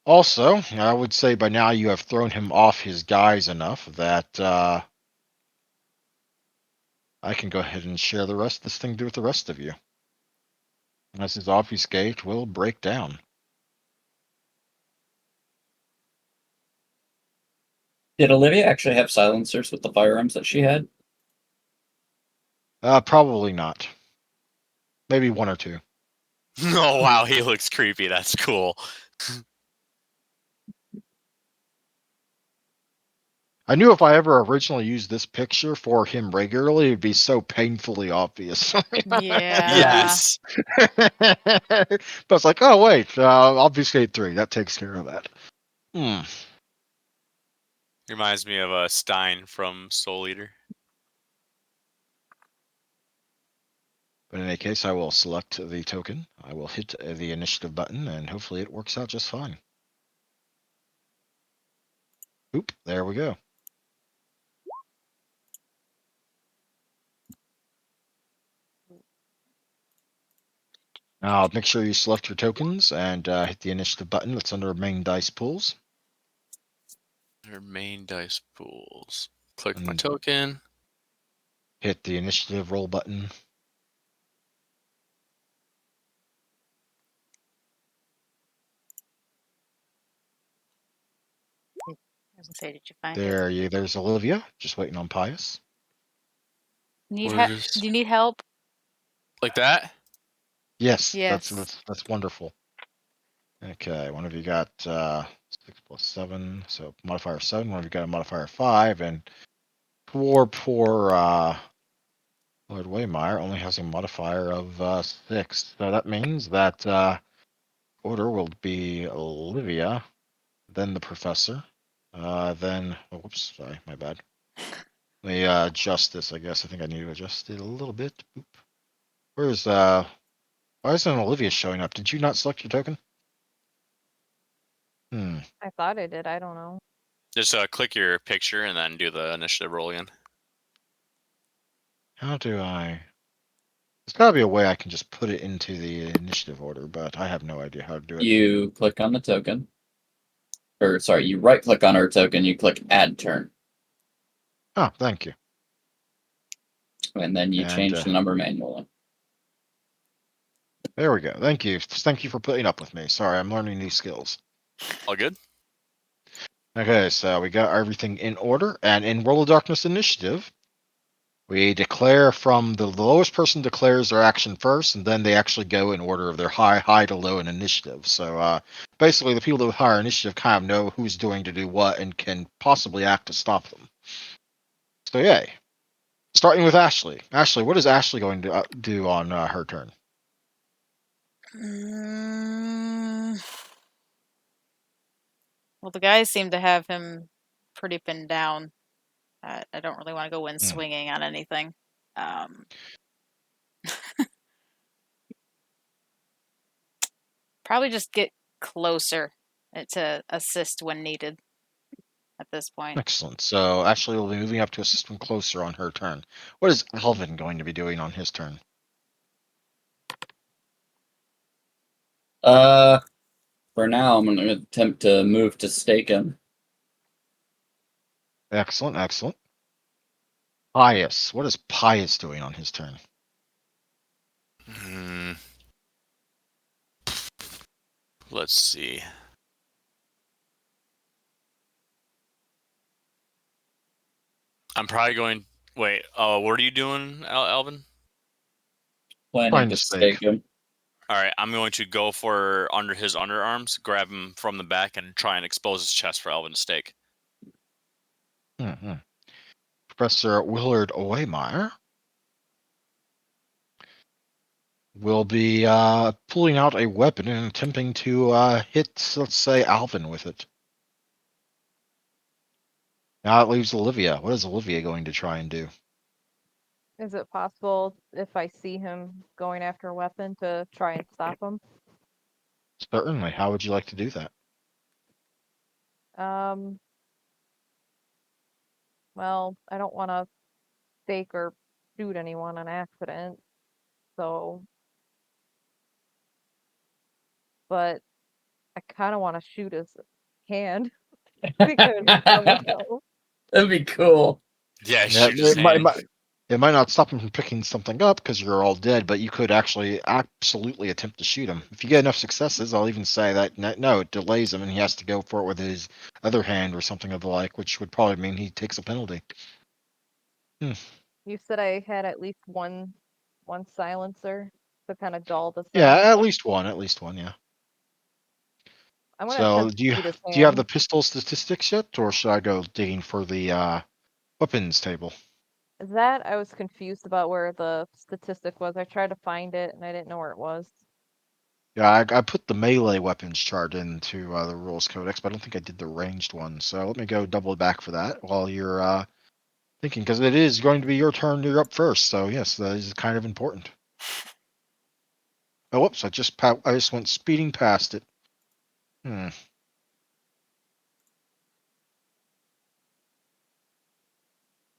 Also, I would say by now you have thrown him off his guise enough that I can go ahead and share the rest of this thing with the rest of you. As his obfuscate will break down. Did Olivia actually have silencers with the firearms that she had? Probably not. Maybe 1 or 2. Oh wow, he looks creepy. That's cool. I knew if I ever originally used this picture for him regularly, it'd be so painfully obvious. Yeah. Yes. But it's like, oh wait, obfuscate 3. That takes care of that. Reminds me of Stein from Soul Eater. But in any case, I will select the token. I will hit the initiative button, and hopefully it works out just fine. Oop, there we go. Now make sure you select your tokens and hit the initiative button that's under main dice pools. Their main dice pools. Click my And token. hit the initiative roll button. I was gonna say, did you find it? There's Olivia, just waiting on Pius. Need Where's- Do you need help? Like that? Yes, Yes. that's wonderful. Okay, one of you got 6 + 7, so modifier 7. One of you got a modifier 5, and poor Lord Waymeyer only has a modifier of 6. So that means that order will be Olivia, then the professor, then whoops, sorry, my bad. Let me adjust this. I guess I think I need to adjust it a little bit. Boop. Where's why isn't Olivia showing up? Did you not select your token? I thought I did. I don't know. Just click your picture and then do the initiative roll again. How do I? There's got to be a way I can just put it into the initiative order, but I have no idea how to do it. You click on the token. Or, sorry, you right click on her token, you click Add Turn. Oh, thank you. And then you change the number manually. There we go. Thank you. Thank you for putting up with me. Sorry, I'm learning new skills. All good? Okay, so we got everything in order, and in World of Darkness Initiative, we declare from the lowest person declares their action first, and then they actually go in order of their high to low in initiative. So basically, the people with higher initiative kind of know who's doing to do what and can possibly act to stop them. So yay. Starting with Ashley. Ashley, what is Ashley going to do on her turn? Well, the guys seem to have him pretty pinned down. I don't really want to go in swinging on anything. Probably just get closer to assist when needed at this point. Excellent. So Ashley will be moving up to assist when closer on her turn. What is Alvin going to be doing on his turn? For now, I'm gonna attempt to move to stake him. Excellent, excellent. Pius. What is Pius doing on his turn? Hmm. Let's see. I'm probably going. Wait. What are you doing, Alvin? Planning Trying to to stake. stake him. All right. I'm going to go for under his underarms, grab him from the back, and try and expose his chest for Alvin to stake. Mm-hmm. Professor Willard Owemeyer will be pulling out a weapon and attempting to hit, let's say, Alvin with it. Now it leaves Olivia. What is Olivia going to try and do? Is it possible if I see him going after a weapon to try and stop him? Certainly. How would you like to do that? Um, well, I don't want to stake or shoot anyone on accident, so, but I kind of want to shoot his hand because that would help. That'd be cool. Yeah, Yeah, shoot his hand. it might not stop him from picking something up because you're all dead, but you could actually absolutely attempt to shoot him. If you get enough successes, I'll even say that no, it delays him and he has to go for it with his other hand or something of the like, which would probably mean he takes a penalty. You said I had at least one silencer to kind of dull the Yeah, sound. at least one, yeah. I'm gonna So attempt to shoot his do you have hand. the pistol statistics yet, or should I go digging for the weapons table? That I was confused about where the statistic was. I tried to find it and I didn't know where it was. Yeah, I put the melee weapons chart into the rules codex, but I don't think I did the ranged one. So let me go double back for that while you're thinking, because it is going to be your turn. You're up first, so yes, that is kind of important. Oh, whoops! I just went speeding past it.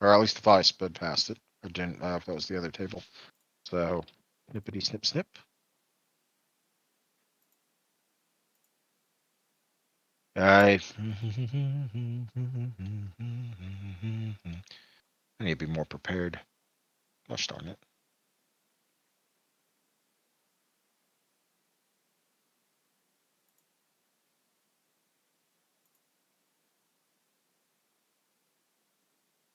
Or at least if I sped past it, or didn't. If that was the other table. So, nippity snip snip. I need to be more prepared. Gosh darn it.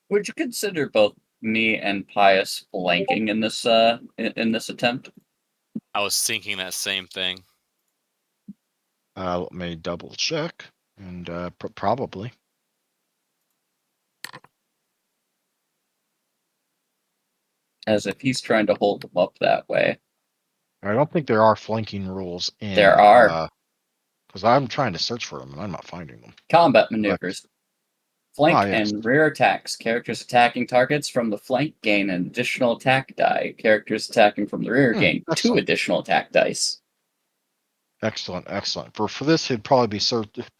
Would you consider both me and Pius flanking in this attempt? I was thinking that same thing. Let me double check, and probably. As if he's trying to hold them up that way. I don't think there are flanking rules There in are because I'm trying to search for them and I'm not finding them. combat But maneuvers. Flank yes. and rear attacks. Characters attacking targets from the flank gain an additional attack die. Characters attacking from the rear gain 2 Excellent, additional attack dice. excellent, excellent. For this, it'd probably be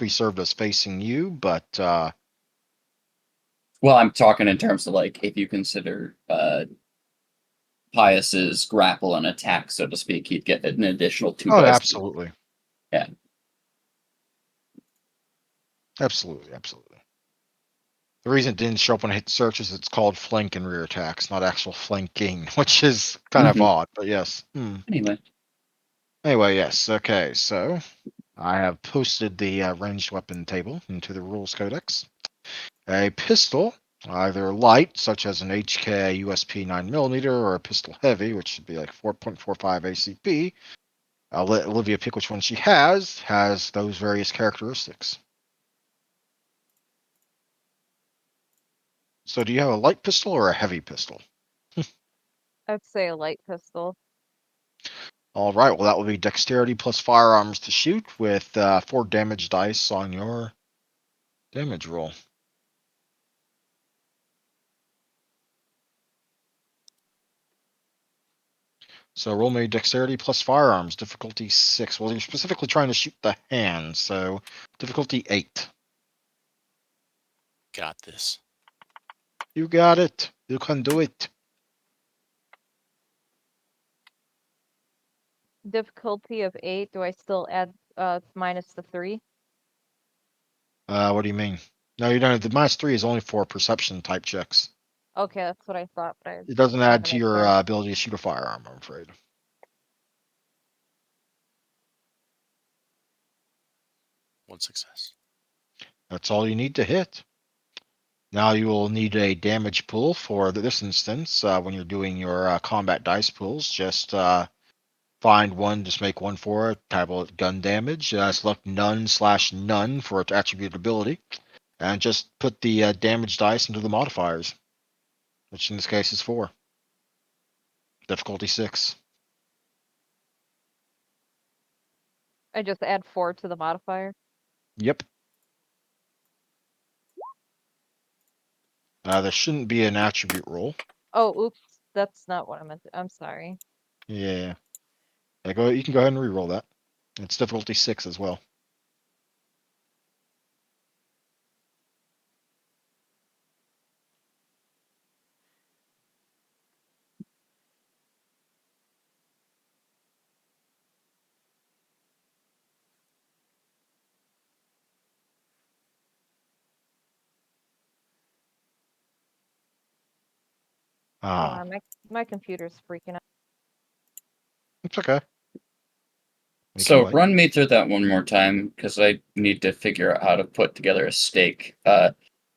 served as facing you, but Well, I'm talking in terms of like if you consider Pius's grapple and attack, so to speak, he'd get an additional 2 oh, dice. absolutely, Yeah. absolutely, absolutely. The reason it didn't show up when I hit search is it's called flank and rear attacks, not actual flanking, which is kind of odd, but yes. Anyway. Anyway, yes. Okay, so I have posted the ranged weapon table into the rules codex. A pistol, either light, such as an HK USP 9mm, or a pistol heavy, which should be like 4.45 ACP. I'll let Olivia pick which one she has those various characteristics. So do you have a light pistol or a heavy pistol? I'd say a light pistol. All right, well, that will be dexterity plus firearms to shoot with 4 damage dice on your damage roll. So roll me dexterity plus firearms, difficulty 6. Well, you're specifically trying to shoot the hand, so difficulty 8. Got this. You got it. You can do it. difficulty of 8, do I still add minus the 3? What do you mean? No, you don't. The -3 is only for perception type checks. Okay, that's what I thought, but I It doesn't wanted add to to make your sure. ability to shoot a firearm, I'm afraid. One success. That's all you need to hit. Now you will need a damage pool for this instance. When you're doing your combat dice pools, just find one, just make one for it, title it gun damage, select none/none for its attribute ability, and just put the damage dice into the modifiers, which in this case is 4. Difficulty 6. I just add 4 to the modifier. Yep. There shouldn't be an attribute roll. Oh, oops, that's not what I meant. I'm sorry. Yeah. You can go ahead and re-roll that. It's difficulty 6 as well. Ah, My computer's freaking out. it's okay. We can So wait. run me through that one more time, because I need to figure out how to put together a stake.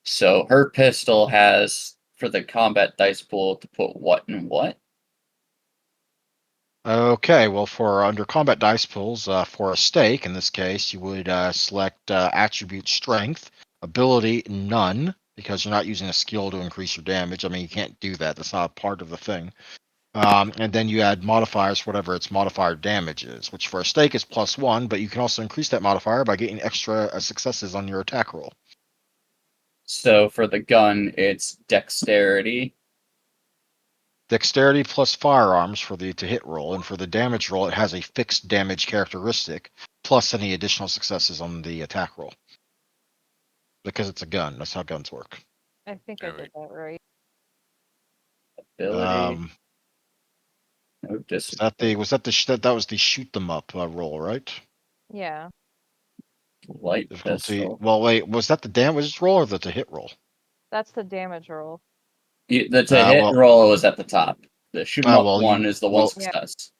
So her pistol has for the combat dice pool to put what and what? Okay, well, for under combat dice pools, for a stake, in this case, you would select attribute strength, ability none, because you're not using a skill to increase your damage. I mean, you can't do that. That's not a part of the thing. And then you add modifiers, whatever its modifier damage is, which for a stake is +1, but you can also increase that modifier by getting extra successes on your attack roll. So for the gun, it's dexterity. Dexterity plus firearms for the to hit roll, and for the damage roll, it has a fixed damage characteristic plus any additional successes on the attack roll. Because it's a gun, that's how guns work. I think I did that right. Ability. Um, No was that the that was the shoot them up roll, right? Yeah. light Difficulty. pistol. Well, wait, was that the damage roll or the to hit roll? That's the damage roll. The to hit Well, roll was at the top. The shoot 'em up one is the one well, Yeah. success.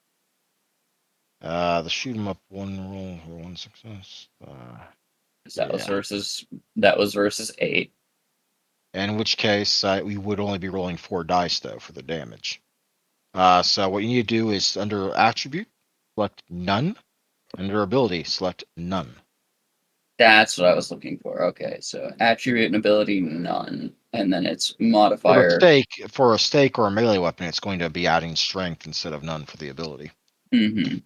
the shoot 'em up one roll for one success. That was Yeah. versus 8. In which case, we would only be rolling 4 dice though for the damage. So what you need to do is under attribute, select none. Under ability, select none. That's what I was looking for. Okay, so attribute and ability none, and then it's For a modifier. stake or a melee weapon, it's going to be adding strength instead of none for the ability. Mm-hmm.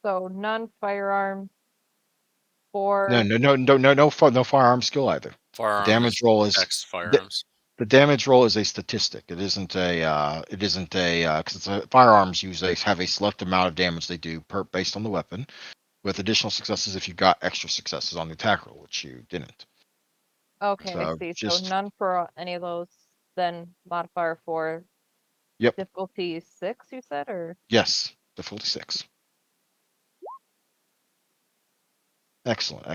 So none firearm No, for no firearm skill either. Firearms. Damage roll is Dex firearms. the damage roll is a statistic. It isn't a because firearms have a select amount of damage they do based on the weapon, with additional successes if you got extra successes on the attack roll, which you didn't. Okay, I So see. So just none for any of those, then modifier for yep, difficulty 6, you said, or yes, difficulty 6. Excellent.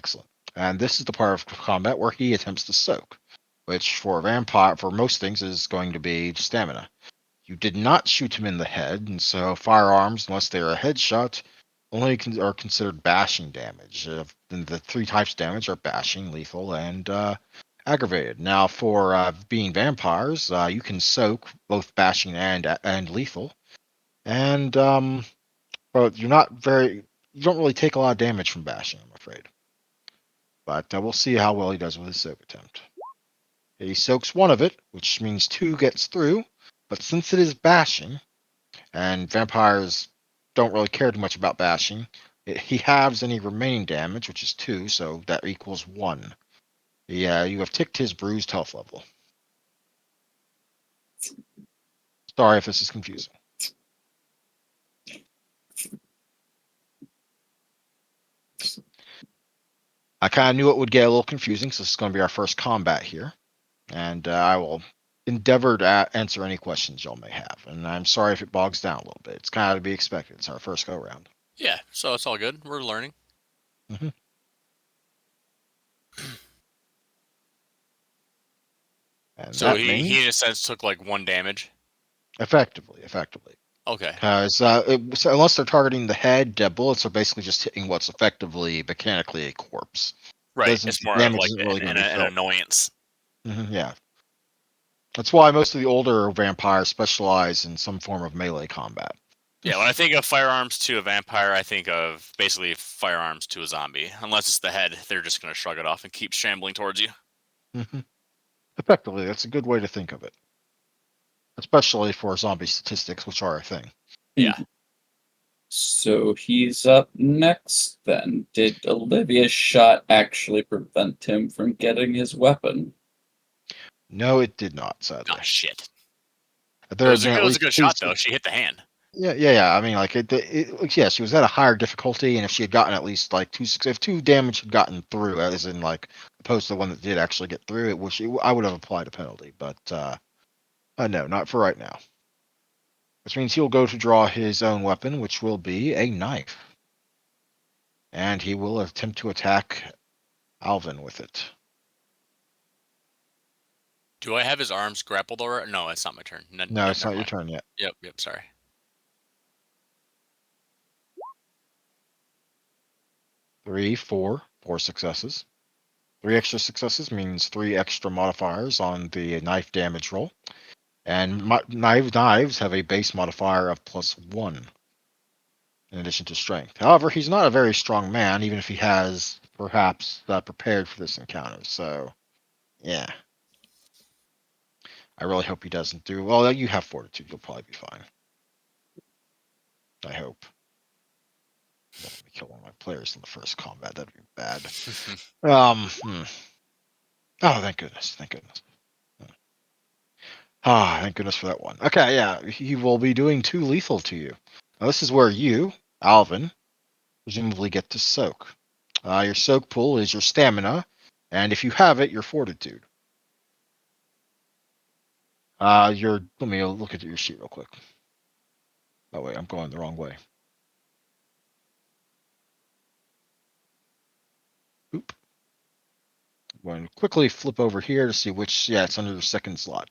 And this is the part of combat where he attempts to soak, which for a vampire, for most things, is going to be stamina. You did not shoot him in the head, and so firearms, unless they are a headshot, only are considered bashing damage. The 3 types of damage are bashing, lethal, and aggravated. Now, for being vampires, you can soak both bashing and lethal, and but you don't really take a lot of damage from bashing, I'm afraid. But we'll see how well he does with his soak attempt. He soaks one of it, which means 2 gets through. But since it is bashing, and vampires don't really care too much about bashing, he halves any remaining damage, which is 2, so that equals 1. Yeah, you have ticked his bruised health level. Sorry if this is confusing. I kind of knew it would get a little confusing, so this is going to be our first combat here. And I will endeavor to answer any questions y'all may have. And I'm sorry if it bogs down a little bit. It's kind of to be expected. It's our first go round. Yeah, so it's all good. We're learning. Mm-hmm. And So that he means in a sense took like 1 damage. effectively. Okay. Because so unless they're targeting the head, bullets are basically just hitting what's effectively mechanically a corpse. Right. Doesn't It's more of damage like isn't really going to be an felt. annoyance. Yeah. That's why most of the older vampires specialize in some form of melee combat. Yeah, when I think of firearms to a vampire, I think of basically firearms to a zombie. Unless it's the head, they're just going to shrug it off and keep shambling towards you. Mm-hmm. Effectively, that's a good way to think of it. Especially for zombie statistics, which are a thing. Yeah. So he's up next then. Did Olivia's shot actually prevent him from getting his weapon? No, it did not, sadly. Oh, shit. There had been It at was a least good two. shot, though. She hit the hand. Yeah. I mean, like yeah, she was at a higher difficulty, and if she had gotten at least like if 2 damage had gotten through, as in like opposed to the one that did actually get through, I would have applied a penalty, but no, not for right now. Which means he'll go to draw his own weapon, which will be a knife, and he will attempt to attack Alvin with it. Do I have his arms grappled or no? It's not my turn. No, it's Never not your mind. turn yet. Yep. Sorry. 3, 4 successes. 3 extra successes means 3 extra modifiers on the knife damage roll. And knives have a base modifier of +1 in addition to strength. However, he's not a very strong man, even if he has perhaps prepared for this encounter. So, yeah. I really hope he doesn't do well. You have fortitude; you'll probably be fine. I hope. Don't let me kill one of my players in the first combat. That'd be bad. Oh, thank goodness! Thank goodness! Ah, thank goodness for that one. Okay, yeah, he will be doing 2 lethal to you. Now, this is where you, Alvin, presumably get to soak. Your soak pool is your stamina, and if you have it, your fortitude. Let me look at your sheet real quick. Oh wait, I'm going the wrong way. Oop. I'm going to quickly flip over here to see which. Yeah, it's under the second slot.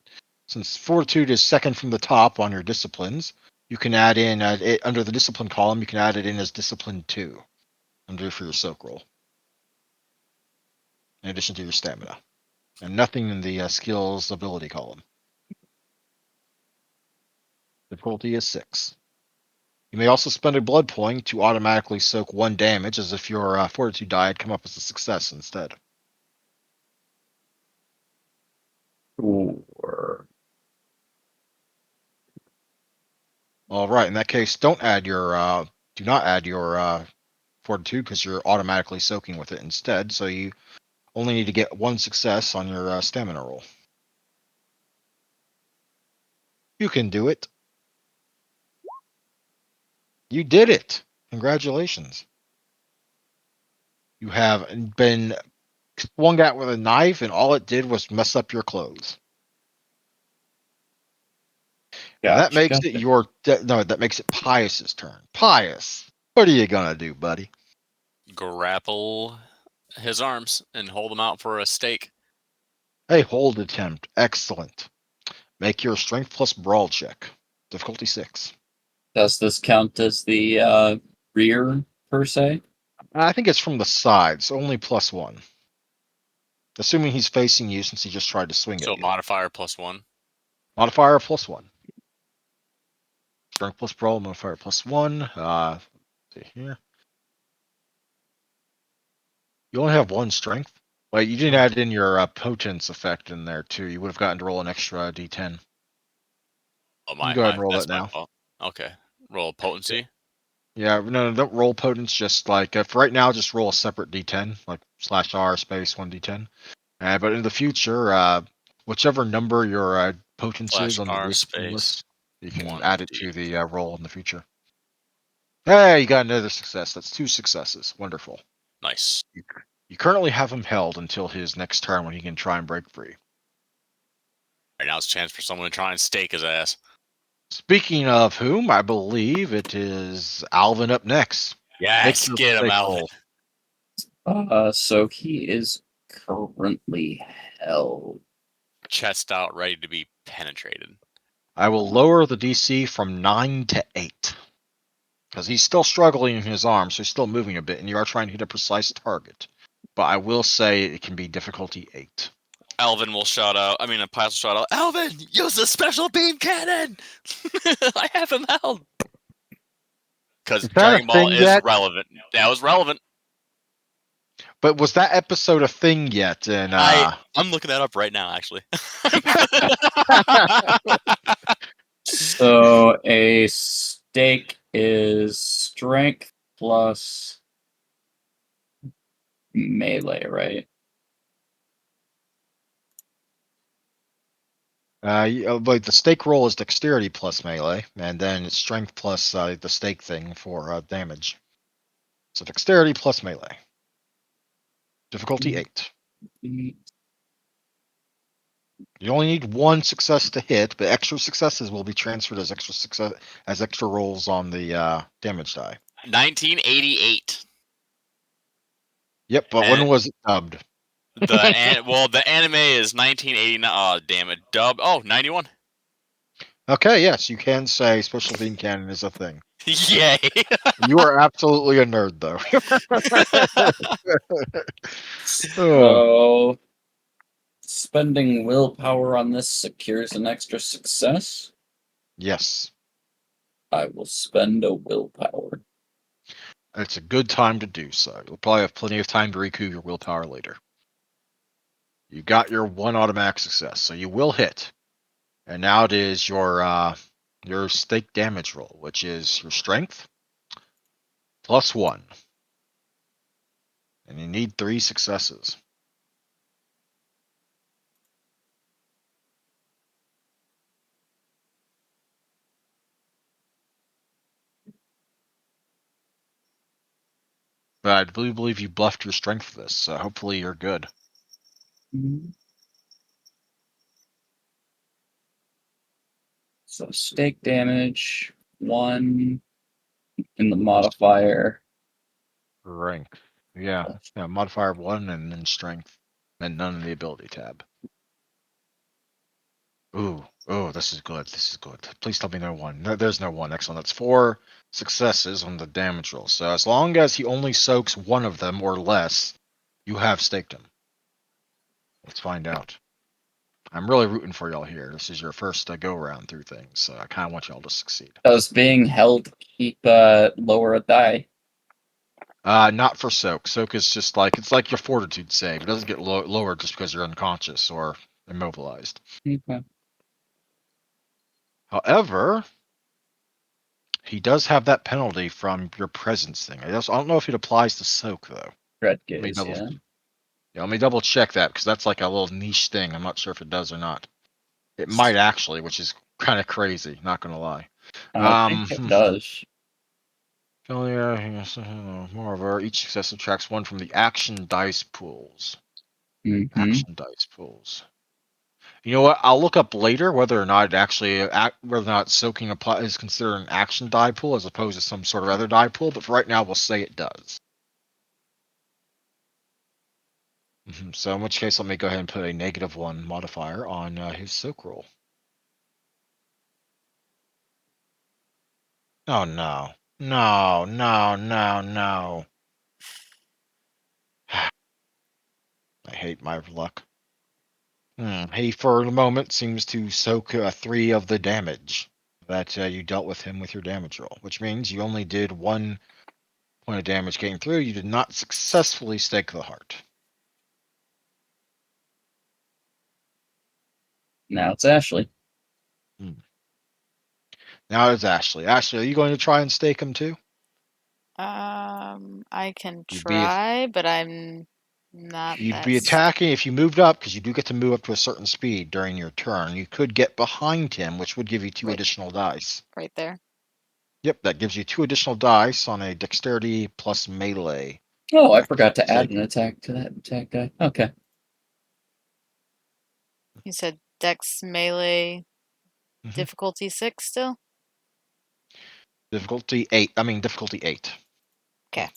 Since fortitude is second from the top on your disciplines, you can add in it under the discipline column. You can add it in as discipline 2 under for your soak roll, in addition to your stamina, and nothing in the skills ability column. Difficulty is 6. You may also spend a blood point to automatically soak 1 damage, as if your fortitude die had come up as a success instead. Or All right, in that case, do not add your fortitude because you're automatically soaking with it instead. So you only need to get 1 success on your stamina roll. You can do it. You did it. Congratulations. You have been swung at with a knife, and all it did was mess up your clothes. And that makes it that makes it Pius's turn. Pius, what are you gonna do, buddy? Grapple his arms and hold him out for a stake. A hold attempt. Excellent. Make your strength plus brawl check. Difficulty 6. Does this count as the rear per se? I think it's from the side, so only +1. Assuming he's facing you since he just tried to swing So at you. modifier +1. Modifier +1. Strength plus brawl, modifier +1. Let's see here. You only have 1 strength. Wait, you didn't add in your potence effect in there too. You would have gotten to roll an extra d10. Oh, You can go ahead and roll that's that my now. fault. Okay. Roll potency. Yeah, no, don't roll potence. Just like for right now, just roll a separate d10, like /r space 1d10. But in the future, whichever number your potence is on the /r discipline space list, you can add it to 1d. the roll in the future. Hey, you got another success. That's 2 successes. Wonderful. Nice. You currently have him held until his next turn when he can try and break free. Right now's a chance for someone to try and stake his ass. Speaking of whom, I believe it is Alvin up next. Yes, your get him, stake Alvin. roll. So he is currently held. Chest out, ready to be penetrated. I will lower the DC from 9 to 8. Because he's still struggling in his arm, so he's still moving a bit, and you are trying to hit a precise target. But I will say it can be difficulty 8. Alvin will shout out. I mean, a Piles will shout out. Alvin, use the special beam cannon. I have him held. Because Is that Dragon a Ball thing is yet? relevant. That was relevant. But was that episode a thing yet? And I'm looking that up right now, actually. So a stake is strength plus melee, right? like the stake roll is dexterity plus melee, and then it's strength plus the stake thing for damage. So dexterity plus melee. Difficulty 8. You only need 1 success to hit, but extra successes will be transferred as extra rolls on the damage die. 1988. Yep, but when was it dubbed? The anime is 1989. Oh, damn it. Dub. Oh, 91. Okay, yes, you can say special theme canon is a thing. Yay. You are absolutely a nerd, though. So spending willpower on this secures an extra success. Yes, I will spend a willpower. it's a good time to do so. You'll probably have plenty of time to recoup your willpower later. You got your 1 automatic success, so you will hit. And now it is your stake damage roll, which is your strength plus 1. And you need 3 successes. But I do believe you bluffed your strength for this, so hopefully you're good. So stake damage 1 in the modifier. Strength. Yeah, modifier 1 and then strength. And none in the ability tab. Ooh, this is good. This is good. Please tell me no 1. No, there's no 1. Excellent. That's 4 successes on the damage roll. So as long as he only soaks 1 of them or less, you have staked him. Let's find out. I'm really rooting for y'all here. This is your first go around through things, so I kind of want y'all to succeed. Does being held keep lower a die? Not for soak. Soak is just like it's like your fortitude save. It doesn't get lower just because you're unconscious or immobilized. Okay. However, he does have that penalty from your presence thing. I don't know if it applies to soak though. Red Let me gaze, double. yeah. Yeah, let me double check that because that's like a little niche thing. I'm not sure if it does or not. It might actually, which is kind of crazy. Not gonna lie. I think it does. Moreover, each success subtracts 1 from the action dice pools. Mm-hmm. Action dice pools. You know what? I'll look up later whether or not it actually whether or not soaking is considered an action die pool as opposed to some sort of other die pool. But for right now, we'll say it does. So in which case, let me go ahead and put a -1 modifier on his soak roll. Oh no! No! No! No! No! I hate my luck. He, for the moment, seems to soak 3 of the damage that you dealt with him with your damage roll, which means you only did 1 point of damage getting through. You did not successfully stake the heart. Now it's Ashley. Now it's Ashley. Ashley, are you going to try and stake him too? I can You'd be try, but I'm not You'd that be attacking if you moved up, because you do get to move up to a certain speed during your turn. You could get behind him, which would give you 2 Right. additional dice. right there. Yep, that gives you 2 additional dice on a dexterity plus melee. Oh, I forgot to add an attack to that attack die. Okay. You said Dex melee Mhm. difficulty 6 still? Difficulty 8. I mean, difficulty 8. Okay.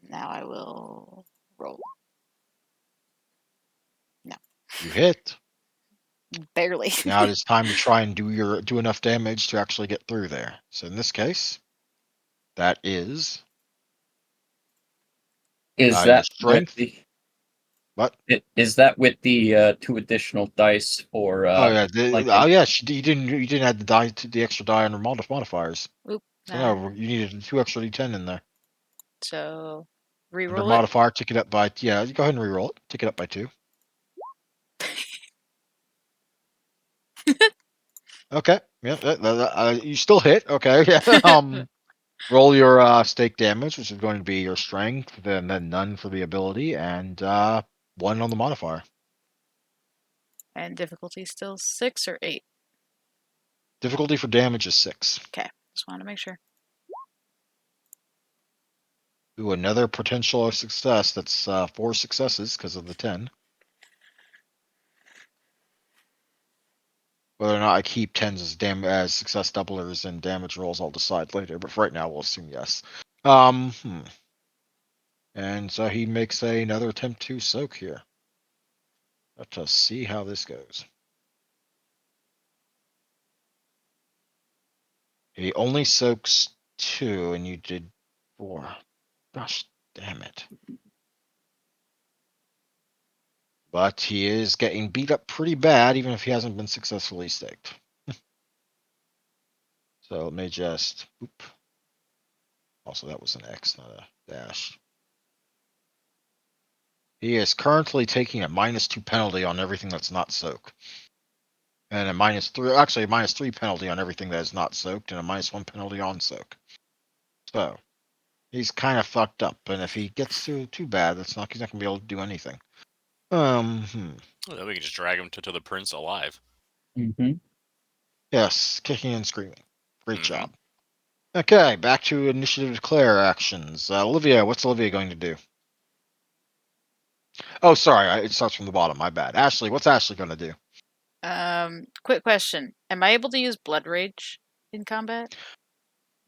Now I will roll. You hit. Barely. Now it is time to try and do enough damage to actually get through there. So in this case, that is Is your that with strength. the What? is that with the 2 additional dice for Oh yeah. flanking? Yeah. You didn't add the extra die under modifiers. Oop. So no, you needed 2 extra d10 in there. So Under reroll it. modifier, tick it up by yeah. Go ahead and reroll it. Tick it up by 2. Okay. Yeah. You still hit. Okay. Yeah. Roll your stake damage, which is going to be your strength, then none for the ability, and 1 on the modifier. And difficulty still 6 or 8? Difficulty for damage is 6. Okay. Just wanted to make sure. Ooh, another potential success. That's 4 successes because of the 10. Whether or not I keep 10s as success doublers and damage rolls, I'll decide later. But for right now, we'll assume yes. And so he makes another attempt to soak here. Let us see how this goes. He only soaks 2, and you did 4. Gosh, damn it. But he is getting beat up pretty bad, even if he hasn't been successfully staked. So let me just. Oop. Also, that was an X, not a dash. He is currently taking a -2 penalty on everything that's not soak. And a -3, actually a -3 penalty on everything that is not soaked, and a -1 penalty on soak. So he's kind of fucked up, and if he gets too bad, he's not gonna be able to do anything. Well, then we can just drag him to the prince alive. Mm-hmm. Yes, kicking and screaming. Great Mhm. job. Okay, back to initiative declare actions. Olivia, what's Olivia going to do? Oh, sorry, it starts from the bottom. My bad. Ashley, what's Ashley going to do? Quick question. Am I able to use Blood Rage in combat?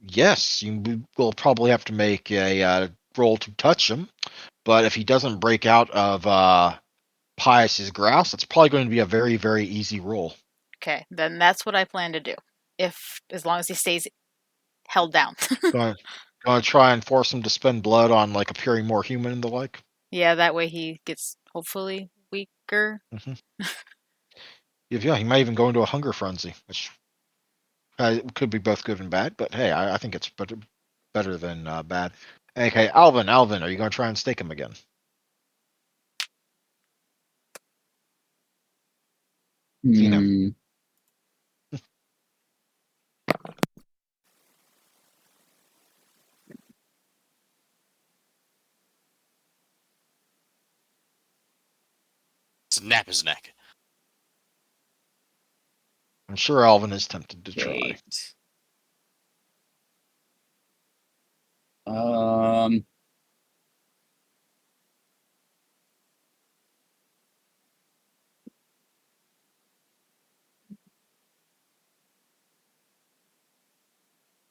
Yes, you will probably have to make a roll to touch him, but if he doesn't break out of Pius's grasp, it's probably going to be a very, very easy roll. Okay, then that's what I plan to do. As long as he stays held down. Going to try and force him to spend blood on like appearing more human and the like. Yeah, that way he gets hopefully weaker. Yeah, he might even go into a hunger frenzy, which could be both good and bad. But hey, I think it's better than bad. Okay, Alvin, are you going to try and stake him again? Tina. Hmm. Snap his neck. I'm sure Alvin is tempted to try. Great. Um.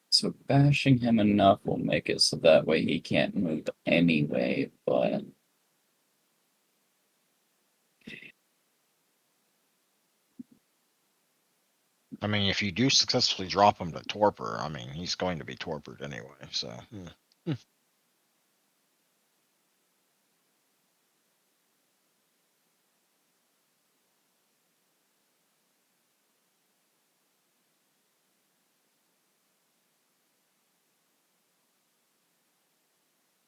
So bashing him enough will make it so that way he can't move anyway, but I mean, if you do successfully drop him to torpor, I mean, he's going to be torpored anyway. So.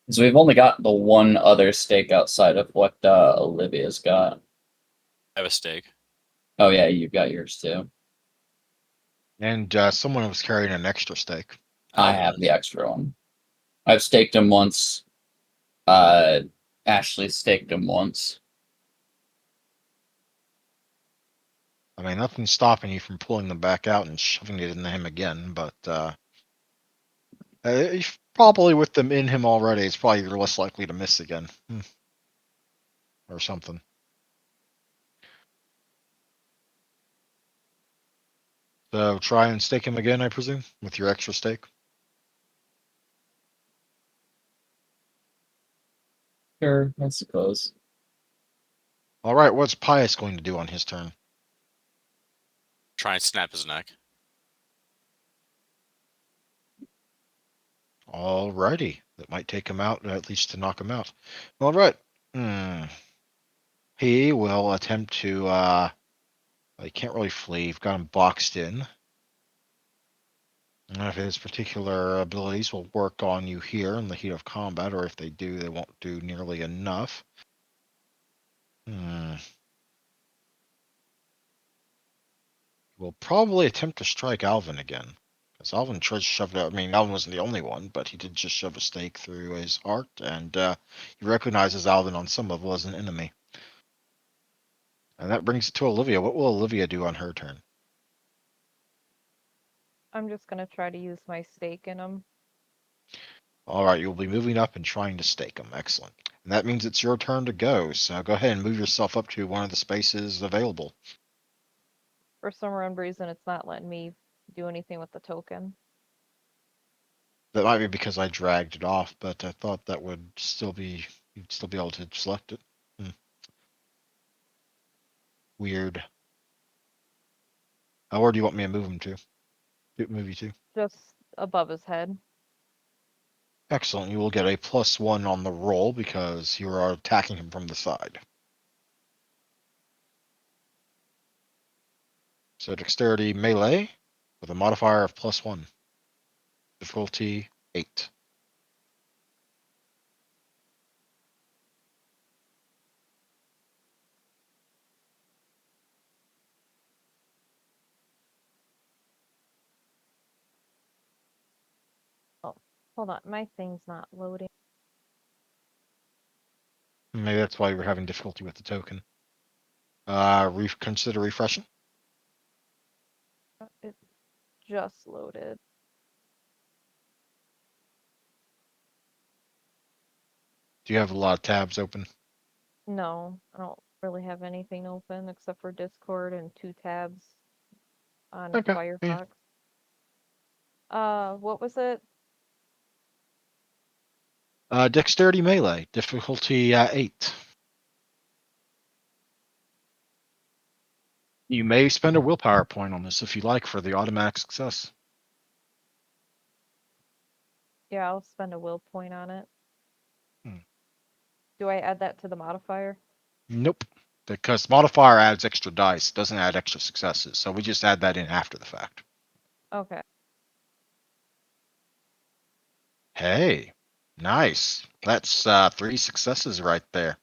so we've only got the one other stake outside of what Olivia's got. I have a stake. Oh yeah, you've got yours too. And someone was carrying an extra stake. I Alvin have is. the extra one. I've staked him once. Ashley staked him once. I mean, nothing's stopping you from pulling them back out and shoving it into him again, but probably with them in him already, it's probably you're less likely to miss again. Or something. So try and stake him again, I presume, with your extra stake. Sure, I suppose. All right, what's Pius going to do on his turn? Try and snap his neck. All righty, that might take him out, at least to knock him out. All right. He will attempt to. He can't really flee. You've got him boxed in. And if his particular abilities will work on you here in the heat of combat, or if they do, they won't do nearly enough. We'll probably attempt to strike Alvin again. Because Alvin tried to shove it out. I mean, Alvin wasn't the only one, but he did just shove a stake through his heart, and he recognizes Alvin on some level as an enemy. And that brings it to Olivia. What will Olivia do on her turn? I'm just gonna try to use my stake in him. All right, you'll be moving up and trying to stake him. Excellent. And that means it's your turn to go. So go ahead and move yourself up to one of the spaces available. For some reason, it's not letting me do anything with the token. That might be because I dragged it off, but I thought that would still be you'd still be able to select it. Weird. Where do you want me to move him to? Move you to? Just above his head. Excellent. You will get a +1 on the roll because you are attacking him from the side. So dexterity melee with a modifier of +1. Difficulty 8. Oh, hold on, my thing's not loading. Maybe that's why you were having difficulty with the token. Consider refreshing. It just loaded. Do you have a lot of tabs open? No, I don't really have anything open except for Discord and 2 tabs on Okay. Firefox. What was it? Dexterity melee, difficulty 8. You may spend a willpower point on this if you like for the automatic success. Yeah, I'll spend a will point on it. Hmm. Do I add that to the modifier? Nope. Because modifier adds extra dice, doesn't add extra successes. So we just add that in after the fact. Okay. Hey, nice. That's 3 successes right there.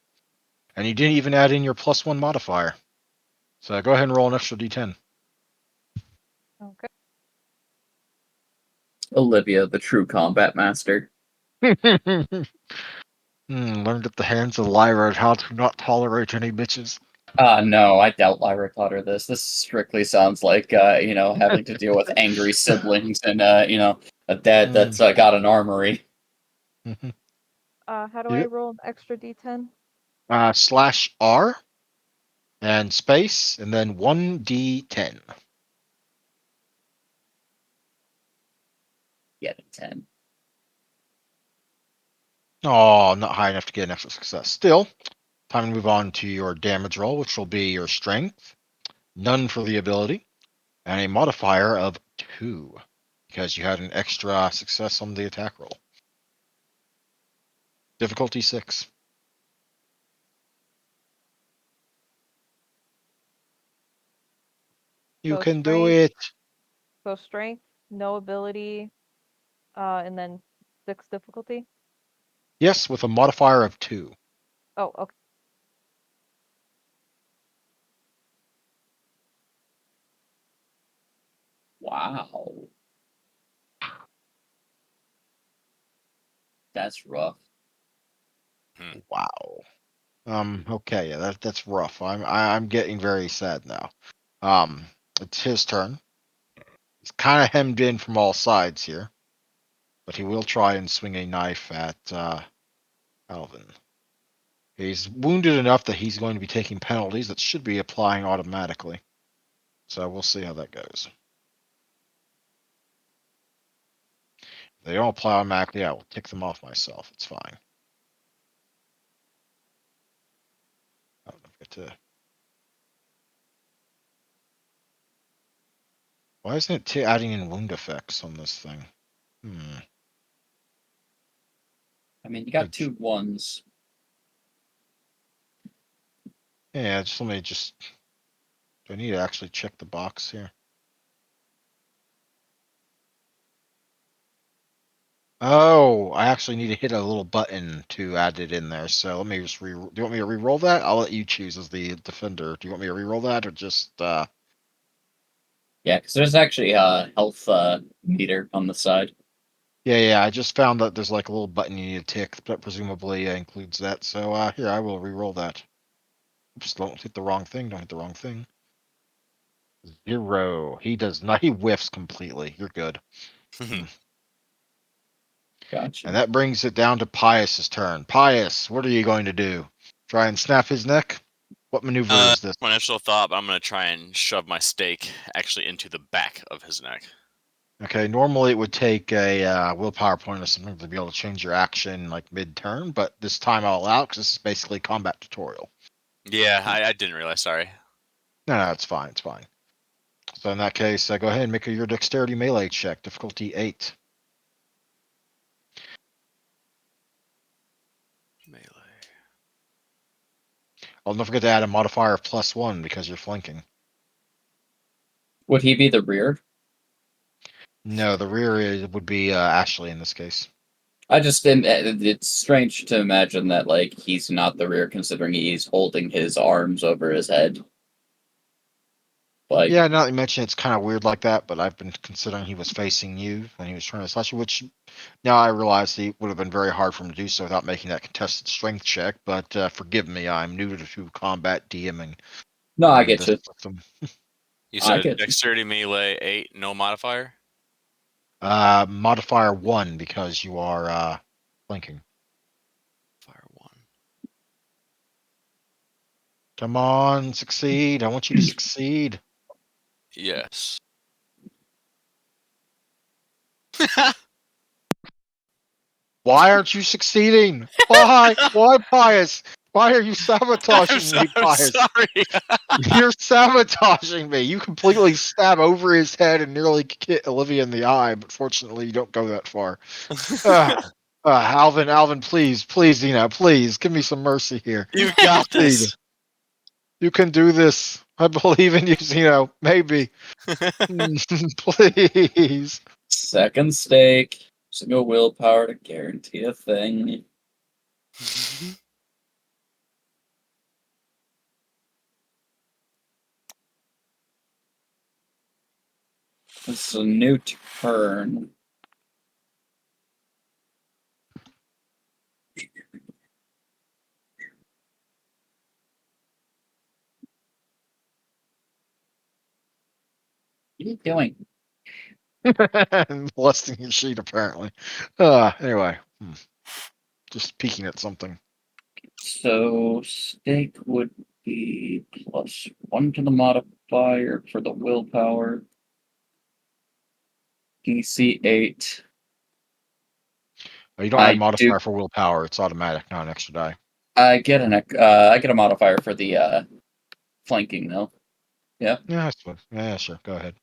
And you didn't even add in your +1 modifier. So go ahead and roll an extra d10. Okay. Olivia, the true combat master. Learned at the hands of Lyra how to not tolerate any bitches. No, I doubt Lyra taught her this. This strictly sounds like, having to deal with angry siblings and, a dad that's got an armory. How do I roll an extra d10? /R and space, and then 1d10. Get a 10. Oh, not high enough to get an extra success. Still, time to move on to your damage roll, which will be your strength, none for the ability, and a modifier of 2 because you had an extra success on the attack roll. Difficulty 6. You So can do strength, it. so strength, no ability, and then 6 difficulty. Yes, with a modifier of 2. Oh, okay. Wow. That's rough. Wow. Okay, yeah, that's rough. I'm getting very sad now. It's his turn. He's kind of hemmed in from all sides here, but he will try and swing a knife at Alvin. He's wounded enough that he's going to be taking penalties that should be applying automatically. So we'll see how that goes. They don't apply automatically. I will tick them off myself. It's fine. I don't forget to. Why isn't it adding in wound effects on this thing? I mean, you got 2 1s. Yeah, just let me just. Do I need to actually check the box here? Oh, I actually need to hit a little button to add it in there. So let me just do you want me to re-roll that? I'll let you choose as the defender. Do you want me to re-roll that or just Yeah, because there's actually a health meter on the side. Yeah, I just found that there's like a little button you need to tick that presumably includes that. So here, I will re-roll that. Oops, don't hit the wrong thing. Don't hit the wrong thing. 0. He does not. He whiffs completely. You're good. Gotcha. And that brings it down to Pius's turn. Pius, what are you going to do? Try and snap his neck? What maneuver is this? My initial thought, but I'm going to try and shove my stake actually into the back of his neck. Okay, normally it would take a willpower point or something to be able to change your action like mid-turn, but this time I'll allow because this is basically combat tutorial. Yeah, I didn't realize. Sorry. No, it's fine. It's fine. So in that case, go ahead and make your dexterity melee check, difficulty 8. Melee. Oh, don't forget to add a modifier of +1 because you're flanking. Would he be the rear? No, the rear would be Ashley in this case. I just didn't. It's strange to imagine that like he's not the rear, considering he's holding his arms over his head. Like, Yeah, now that you mention it's kind of weird like that, but I've been considering he was facing you when he was trying to slash you, which now I realize it would have been very hard for him to do so without making that contested strength check, but forgive me, I'm new to combat DMing. no, I in get this you. system. You I said get you. dexterity melee 8, no modifier? Modifier 1 because you are flanking. Fire 1. Come on, succeed. I want you to succeed. Yes. Why aren't you succeeding? Why? Why, Pius? Why are you sabotaging me, I'm Pius? sorry. You're sabotaging me. You completely stab over his head and nearly hit Olivia in the eye, but fortunately you don't go that far. Alvin, please, Zeno, please, give me some mercy here. You've got Please. this. You can do this. I believe in you, Zeno. Maybe. Please. Second stake. Single willpower to guarantee a thing. This is a new turn. What are you doing? Molesting your sheet, apparently. Anyway. Just peeking at something. So stake would be +1 to the modifier for the willpower. DC 8. Oh, you don't add I do. modifier for willpower. It's automatic, not an extra die. I get a modifier for the flanking though. Yeah. Yeah, I suppose. Yeah, sure. Go ahead.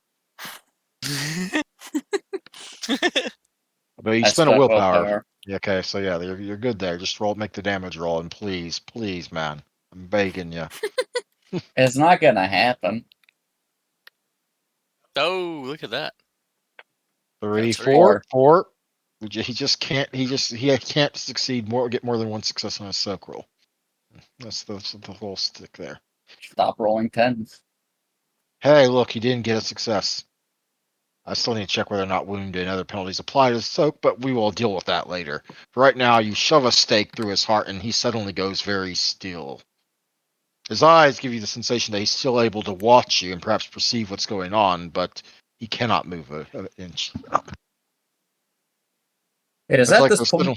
But you I spent a spent willpower. willpower. Yeah, okay, so yeah, you're good there. Just make the damage roll, and please, man, I'm begging you. It's not gonna happen. Oh, look at that. 3, Got 3. 4. He just can't. He can't succeed get more than one success on a soak roll. That's the whole stick there. Stop rolling 10s. Hey, look, he didn't get a success. I still need to check whether or not wound and other penalties apply to soak, but we will deal with that later. For right now, you shove a stake through his heart, and he suddenly goes very still. His eyes give you the sensation that he's still able to watch you and perhaps perceive what's going on, but he cannot move an inch. It is It's at like this this point little.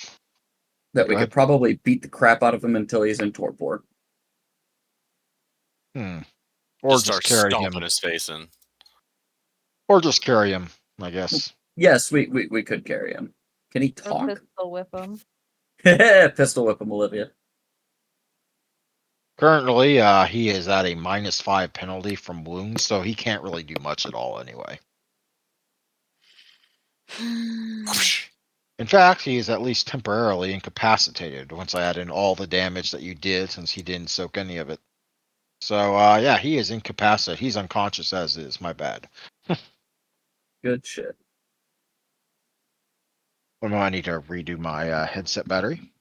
that Go we ahead. could probably beat the crap out of him until he's in torpor. Or Just just start carry stomping him. his face in. Or just carry him, I guess. Yes, we could carry him. Can he Or talk? pistol whip him. Pistol whip him, Olivia. Currently, he is at a -5 penalty from wounds, so he can't really do much at all anyway. In fact, he is at least temporarily incapacitated once I add in all the damage that you did, since he didn't soak any of it. So, yeah, he is incapacitated. He's unconscious as is. My bad. Good shit. Well, no, I need to redo my headset battery.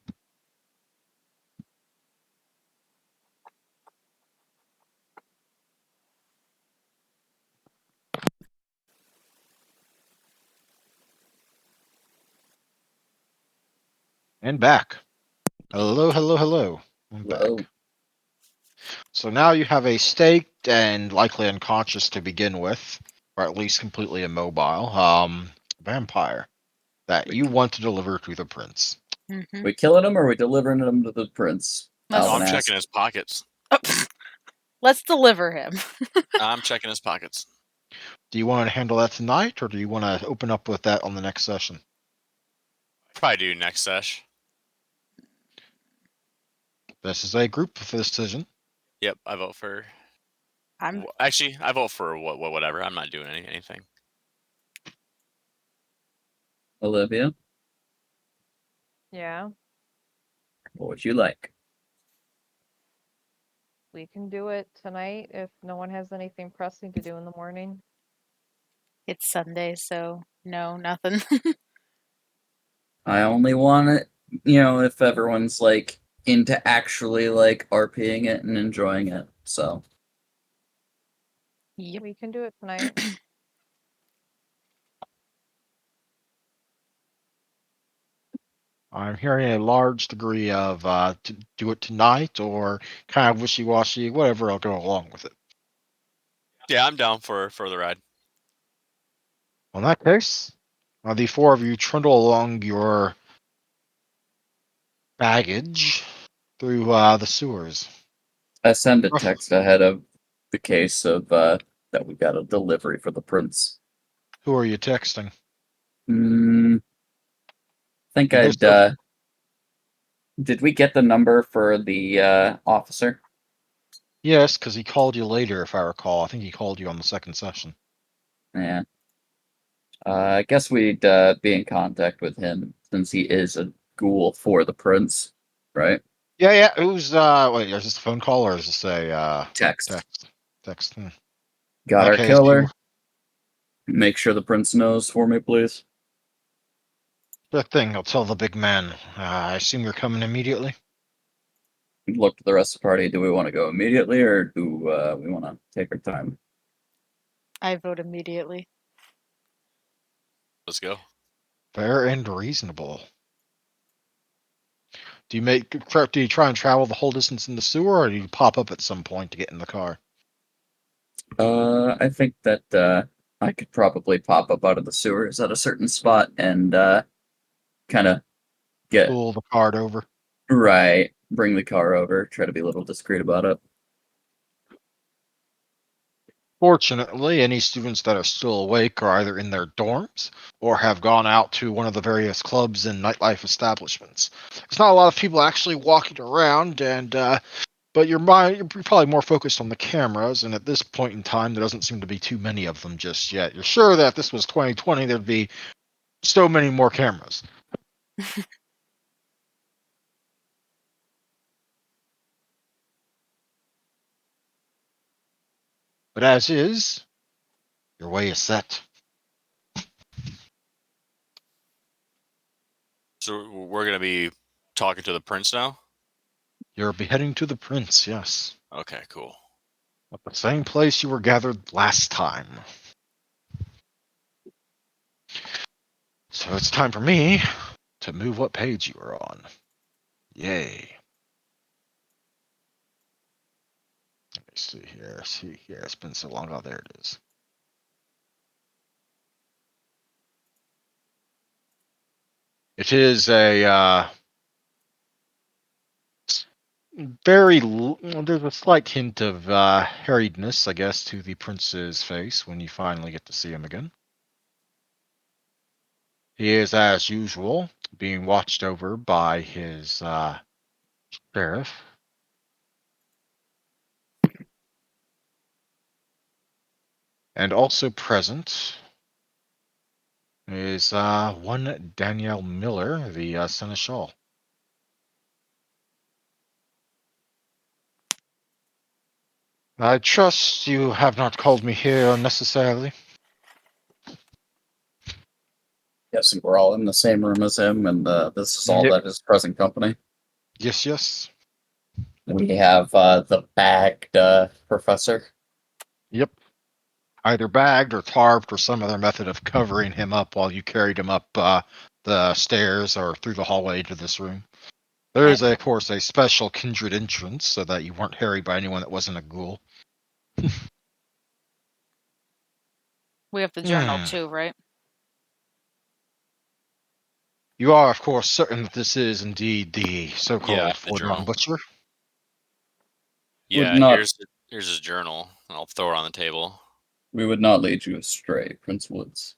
And back. Hello, hello, hello. I'm Hello. back. So now you have a staked and likely unconscious to begin with, or at least completely immobile, vampire that you want to deliver to the prince. Mhm. We killing him or we delivering him to the prince? Let's- Oh, Alvin I'm asked. checking his pockets. Let's deliver him. I'm checking his pockets. Do you want to handle that tonight, or do you want to open up with that on the next session? Probably do next sesh. This is a group decision. Yep, I vote for. I'm Actually, I vote for whatever. I'm not doing anything. Olivia, Yeah, what would you like? we can do it tonight if no one has anything pressing to do in the morning. it's Sunday, so no, nothing. I only want it, if everyone's like into actually like RPing it and enjoying it. So Yep. We can do it tonight. I'm hearing a large degree of to do it tonight, or kind of wishy-washy, whatever. I'll go along with it. Yeah, I'm down for the ride. In that case, the four of you trundle along your baggage through the sewers. I send a Rough- text ahead of the case of that we got a delivery for the prince. Who are you texting? Think And I'd did we get the number for the officer? yes, because he called you later, if I recall. I think he called you on the second session. Yeah. I guess we'd be in contact with him since he is a ghoul for the prince, right? Yeah, yeah. It was wait, is this a phone call or is this a Text. text? Text. In Got that our case, killer. Make sure the prince knows for me, please. sure thing. I'll tell the big man. I assume you're coming immediately. Look to the rest of the party. Do we want to go immediately or do we want to take our time? I vote immediately. Let's go. Fair and reasonable. Do you try and travel the whole distance in the sewer, or do you pop up at some point to get in the car? I think that I could probably pop up out of the sewers at a certain spot and kind of get Pull the card over. right, bring the car over, try to be a little discreet about it. Fortunately, any students that are still awake are either in their dorms or have gone out to one of the various clubs and nightlife establishments. There's not a lot of people actually walking around, and but you're probably more focused on the cameras. And at this point in time, there doesn't seem to be too many of them just yet. You're sure that if this was 2020, there'd be so many more cameras. But as is, your way is set. So we're gonna be talking to the prince now. You're beheading to the prince, yes. Okay, cool. At the same place you were gathered last time. So it's time for me to move what page you are on. Yay. Let me see here. See here. It's been so long. Oh, there it is. It is a there's a slight hint of harriedness, I guess, to the prince's face when you finally get to see him again. He is, as usual, being watched over by his sheriff. And also present is one Danielle Miller, the seneschal. I trust you have not called me here unnecessarily. Guessing we're all in the same room as him, and this is all Yep. that his present company. Yes, yes. We have the bagged professor. Yep. Either bagged or tarped or some other method of covering him up while you carried him up the stairs or through the hallway to this room. There is, of course, a special kindred entrance so that you weren't harried by anyone that wasn't a ghoul. We have the journal too, right? You are, of course, certain that this is indeed the so-called the foregone journal. butcher. Yeah, not- here's his journal, and I'll throw it on the table. We would not lead you astray, Prince Woods.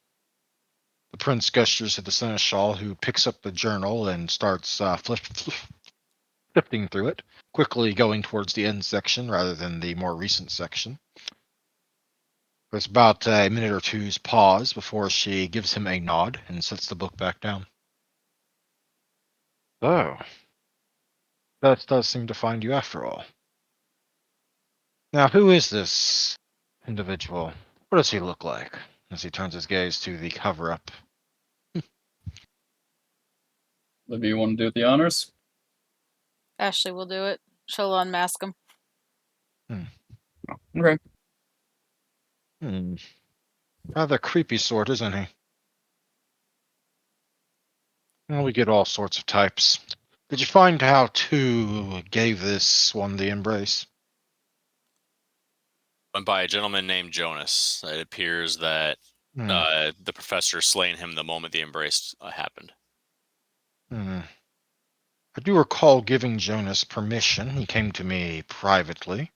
The prince gestures at the seneschal, who picks up the journal and starts flipping through it, quickly going towards the end section rather than the more recent section. There's about a minute or two's pause before she gives him a nod and sets the book back down. Oh, that does seem to find you after all. Now, who is this individual? What does he look like? As he turns his gaze to the cover-up. Maybe you want to do the honors? Ashley will do it. She'll unmask him. Okay. Rather creepy sort, isn't he? Well, we get all sorts of types. Did you find how two gave this one the embrace? Went by a gentleman named Jonas. It appears that the professor slaying him the moment the embrace happened. I do recall giving Jonas permission. He came to me privately.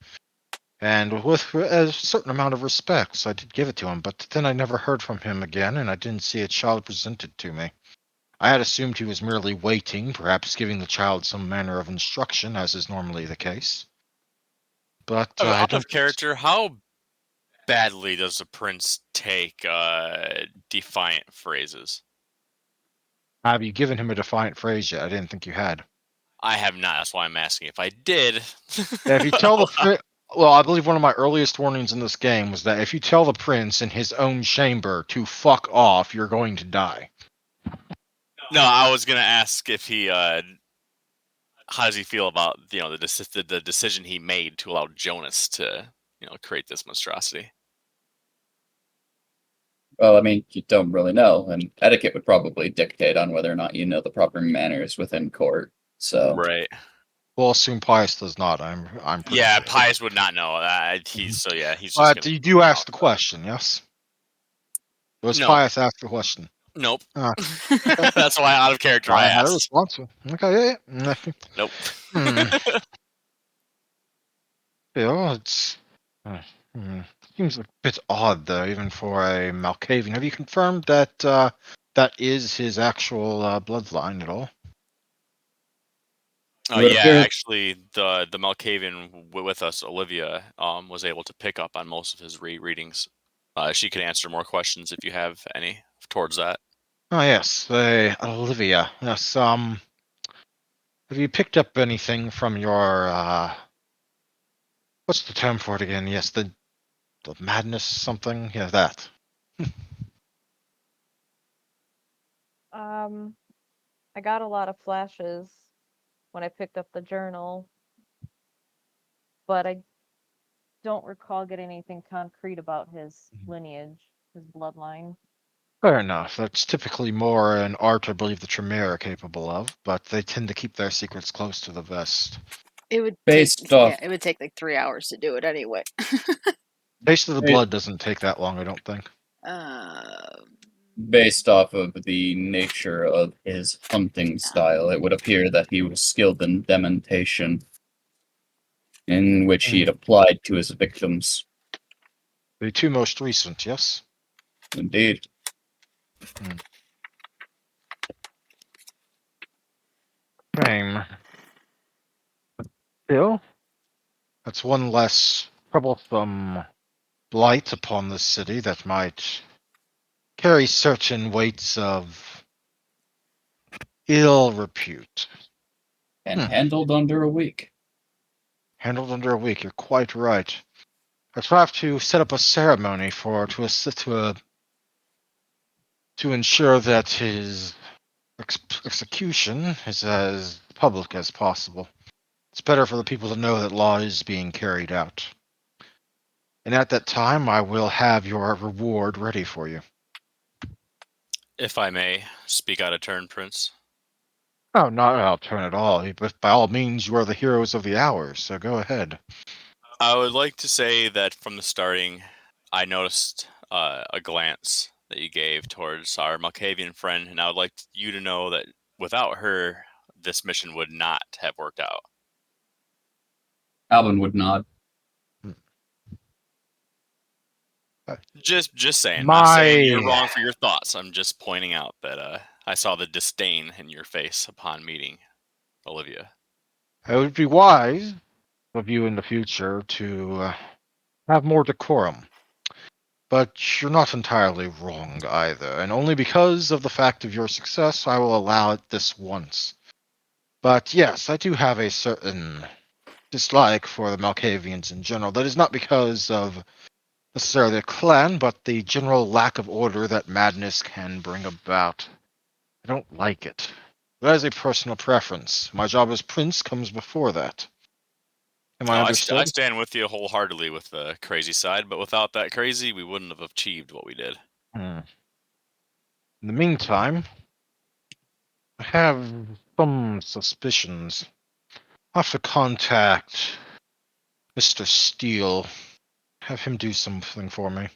And with a certain amount of respect, so I did give it to him, but then I never heard from him again, and I didn't see a child presented to me. I had assumed he was merely waiting, perhaps giving the child some manner of instruction, as is normally the case. But I Out don't... of character, how badly does the prince take defiant phrases? Have you given him a defiant phrase yet? I didn't think you had. I have not. That's why I'm asking. If I did, Yeah, if you tell the well, I believe one of my earliest warnings in this game was that if you tell the prince in his own chamber to fuck off, you're going to die. no, I was gonna ask if he. How does he feel about the decision he made to allow Jonas to create this monstrosity? Well, I mean, you don't really know, and etiquette would probably dictate on whether or not you know the proper manners within court. So, Right. We'll assume Pius does not. I'm pretty Yeah, sure. Pius would not know. He's just. But Gonna you do ask the question, yes? Was No. Pius asked the question? Nope. Ah. That's why out of character I had a asked. response. Okay, yeah. Nope. Yeah, it's seems a bit odd though, even for a Malkavian. Have you confirmed that that is his actual bloodline at all? It would Yeah, appear- actually, the Malkavian with us, Olivia, was able to pick up on most of his readings. She could answer more questions if you have any towards that. Oh yes, Olivia. Yes. Have you picked up anything from your what's the term for it again? Yes, the madness something. Yeah, that. I got a lot of flashes when I picked up the journal, but I don't recall getting anything concrete about his lineage, his bloodline. Fair enough. That's typically more an art I believe the Tremere are capable of, but they tend to keep their secrets close to the vest. It would Based take, off- it would take like 3 hours to do it anyway. Taste of the Hey. blood doesn't take that long, I don't think. based off of the nature of his hunting style, it would appear that he was skilled in dementation, in which he had applied to his victims. The two most recent, yes? Indeed. Still, that's one less troublesome blight upon the city that might carry certain weights of ill repute. And Hmm. handled under a week. Handled under a week, you're quite right. I shall have to set up a ceremony to ensure that his execution is as public as possible. It's better for the people to know that law is being carried out. And at that time, I will have your reward ready for you. If I may speak out of turn, Prince. Oh, not out of turn at all, but by all means, you are the heroes of the hour, so go ahead. I would like to say that from the starting, I noticed a glance that you gave towards our Malkavian friend, and I would like you to know that without her, this mission would not have worked out. Alvin would nod. Just saying. Not saying you're My, wrong for your thoughts. I'm just pointing out that I saw the disdain in your face upon meeting Olivia. it would be wise of you in the future to have more decorum. But you're not entirely wrong either, and only because of the fact of your success, I will allow it this once. But yes, I do have a certain dislike for the Malkavians in general. That is not because of necessarily the clan, but the general lack of order that madness can bring about. I don't like it. That is a personal preference. My job as prince comes before that. Am I Oh, I understood? stand with you wholeheartedly with the crazy side, but without that crazy, we wouldn't have achieved what we did. In the meantime, I have some suspicions. I'll have to contact Mr. Steele. Have him do something for me.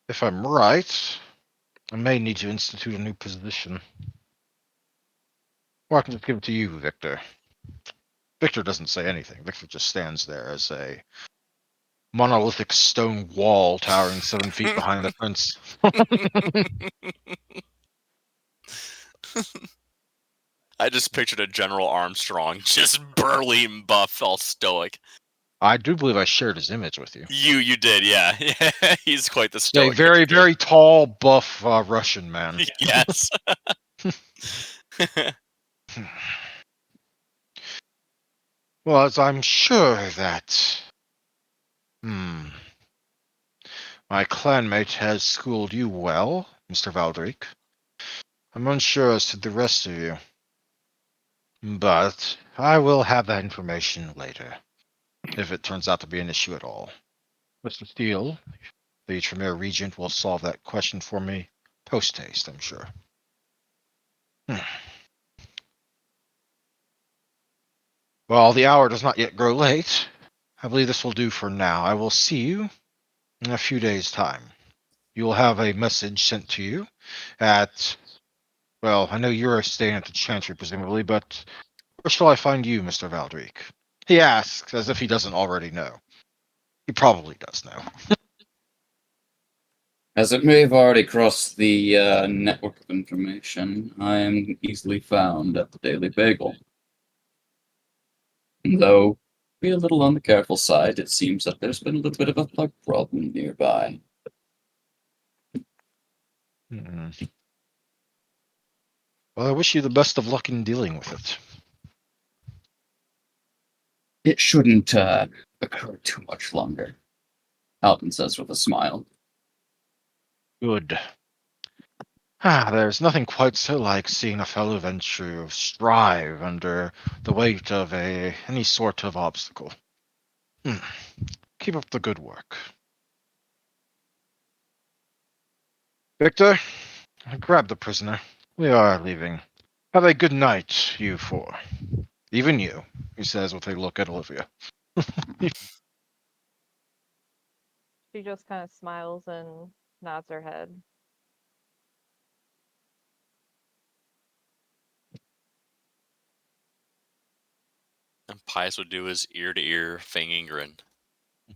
If I'm right, I may need to institute a new position. Or I can just give it to you, Victor. Victor doesn't say anything. Victor just stands there as a monolithic stone wall towering 7 feet behind the prince. I just pictured a General Armstrong, just burly and buff, all stoic. I do believe I shared his image with you. You did, yeah. He's quite the A stoic. very, picture. very tall, buff Russian man. Yes. Well, as I'm sure that my clanmate has schooled you well, Mr. Valdric. I'm unsure as to the rest of you. But I will have that information later, if it turns out to be an issue at all. Mr. Steele, the Tremere Regent, will solve that question for me post-haste, I'm sure. Well, the hour does not yet grow late. I believe this will do for now. I will see you in a few days' time. You will have a message sent to you at, well, I know you're staying at the Chantry, presumably, but where shall I find you, Mr. Valdric? He asks, as if he doesn't already know. He probably does know. As it may have already crossed the network of information, I am easily found at the Daily Bagel. Though, be a little on the careful side, it seems that there's been a little bit of a plug problem nearby. Mm. Well, I wish you the best of luck in dealing with it. It shouldn't occur too much longer, Alvin says with a smile. Good. There's nothing quite so like seeing a fellow adventurer strive under the weight of any sort of obstacle. Keep up the good work. Victor, grab the prisoner. We are leaving. Have a good night, you four. Even you, he says with a look at Olivia. She just kind of smiles and nods her head. And Pius would do his ear-to-ear fanging grin.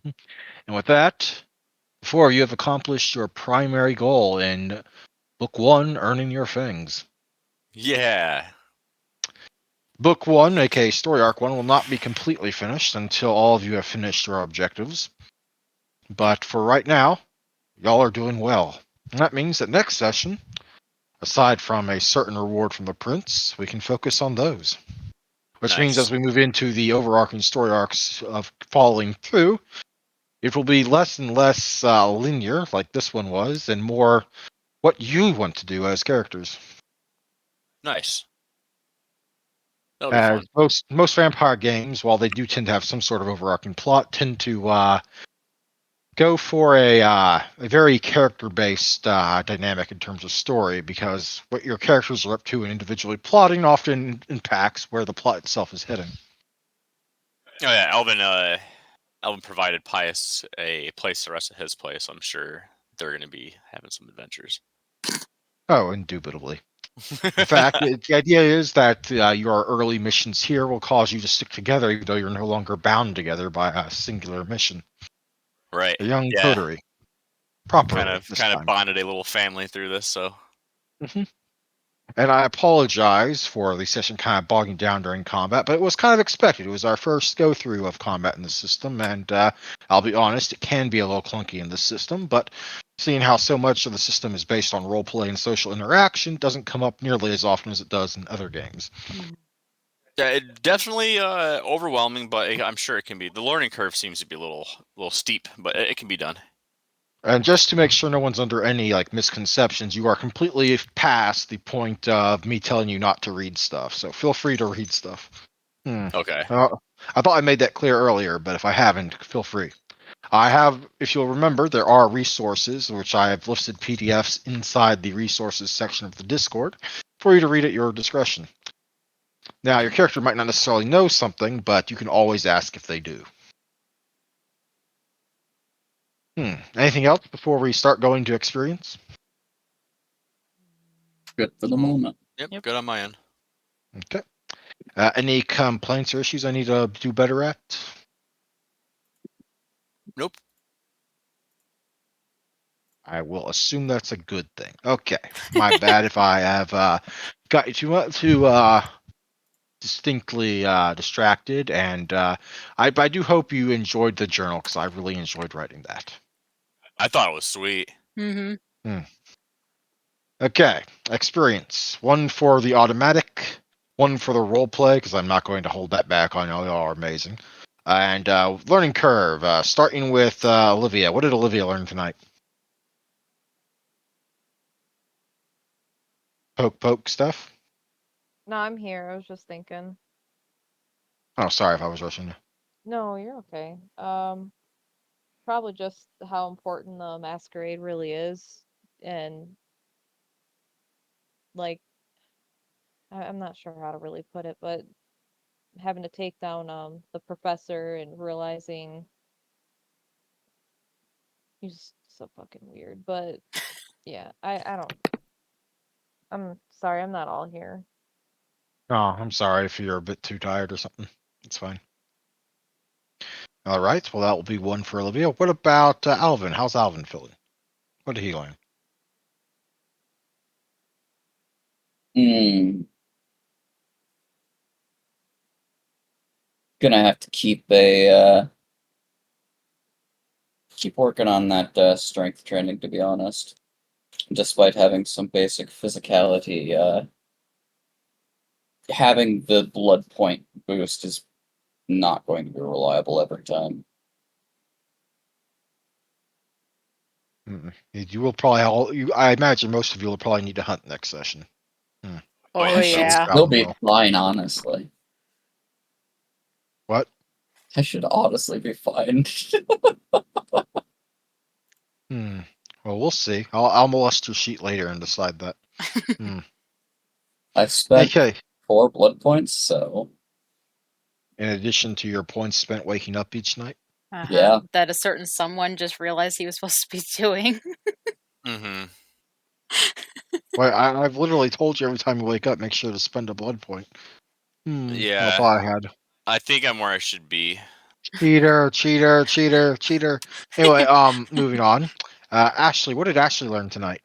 And with that, before you have accomplished your primary goal in Book 1, Earning Your Fangs. Yeah. Book 1, aka Story Arc 1, will not be completely finished until all of you have finished your objectives. But for right now, y'all are doing well. And that means that next session, aside from a certain reward from the prince, we can focus on those. Which means Nice. as we move into the overarching story arcs of following through, it will be less and less linear, like this one was, and more what you want to do as characters. Nice. That'll be fun. Most vampire games, while they do tend to have some sort of overarching plot, tend to go for a very character-based dynamic in terms of story, because what your characters are up to and individually plotting often impacts where the plot itself is heading. Oh yeah, Elvin provided Pius a place to rest at his place. I'm sure they're going to be having some adventures. Oh, indubitably. In fact, the idea is that your early missions here will cause you to stick together, even though you're no longer bound together by a singular mission. Right. A young Yeah. coterie. Properly, Kind this of time. bonded a little family through this, so And I apologize for the session kind of bogging down during combat, but it was kind of expected. It was our first go through of combat in the system, and I'll be honest, it can be a little clunky in this system, but seeing how so much of the system is based on roleplay and social interaction doesn't come up nearly as often as it does in other games. yeah, definitely overwhelming, but I'm sure it can be. The learning curve seems to be a little steep, but it can be done. And just to make sure no one's under any like misconceptions, you are completely past the point of me telling you not to read stuff. So feel free to read stuff. Okay. I thought I made that clear earlier, but if I haven't, feel free. I have, if you'll remember, there are resources, which I have listed PDFs inside the resources section of the Discord for you to read at your discretion. Now, your character might not necessarily know something, but you can always ask if they do. Anything else before we start going to experience? Good for the moment. Yep. Good on my end. Okay. Any complaints or issues I need to do better at? Nope. I will assume that's a good thing. Okay. My bad if I have got you too distinctly distracted, and I do hope you enjoyed the journal, because I really enjoyed writing that. I thought it was sweet. Mm-hmm. Okay, experience. One for the automatic, one for the role play, because I'm not going to hold that back. I know y'all are amazing. And learning curve, starting with Olivia. What did Olivia learn tonight? Poke stuff? No, I'm here. I was just thinking. Oh, sorry if I was rushing you. No, you're okay. Probably just how important the masquerade really is, and like I'm not sure how to really put it, but having to take down the professor and realizing he's so fucking weird. But yeah, I don't. I'm sorry, I'm not all here. Oh, I'm sorry if you're a bit too tired or something. It's fine. All right. Well, that will be one for Olivia. What about Alvin? How's Alvin feeling? What did he learn? Gonna have to keep keep working on that strength training, to be honest. Despite having some basic physicality, having the blood point boost is not going to be reliable every time. You will probably I imagine most of you will probably need to hunt next session. Oh yeah. I should yeah. still be fine, honestly. What? I should honestly be fine. Well, we'll see. I'll molest your sheet later and decide that. I spent Okay. 4 blood points, so In addition to your points spent waking up each night. yeah. That a certain someone just realized he was supposed to be doing. Mm-hmm. Well, I've literally told you every time you wake up, make sure to spend a blood point. I Yeah. thought I had. I think I'm where I should be. Cheater, cheater, cheater, cheater. Anyway, moving on. Ashley, what did Ashley learn tonight?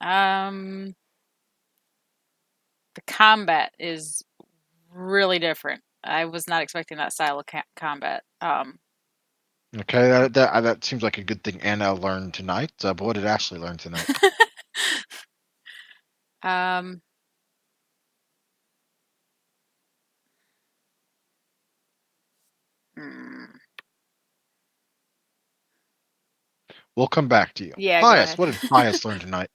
The combat is really different. I was not expecting that style of combat. Okay, that seems like a good thing Anna learned tonight. But what did Ashley learn tonight? um, hmm, We'll come back to you. yeah, go Pius, ahead. what did Pius learn tonight?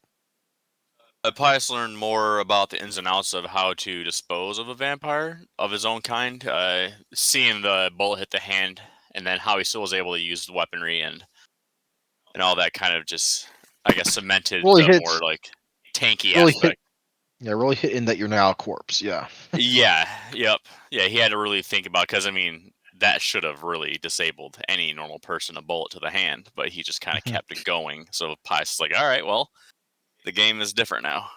Pius learned more about the ins and outs of how to dispose of a vampire of his own kind, seeing the bullet hit the hand, and then how he still was able to use the weaponry and all that kind of just, I guess, cemented Really the hits. more like tanky Really hit. aspect. Yeah, really hit in that you're now a corpse. Yeah. Yeah, yep. Yeah, he had to really think about, because I mean, that should have really disabled any normal person, a bullet to the hand, but he just kind of Mhm. kept it going. So Pius is like, all right, well, the game is different now.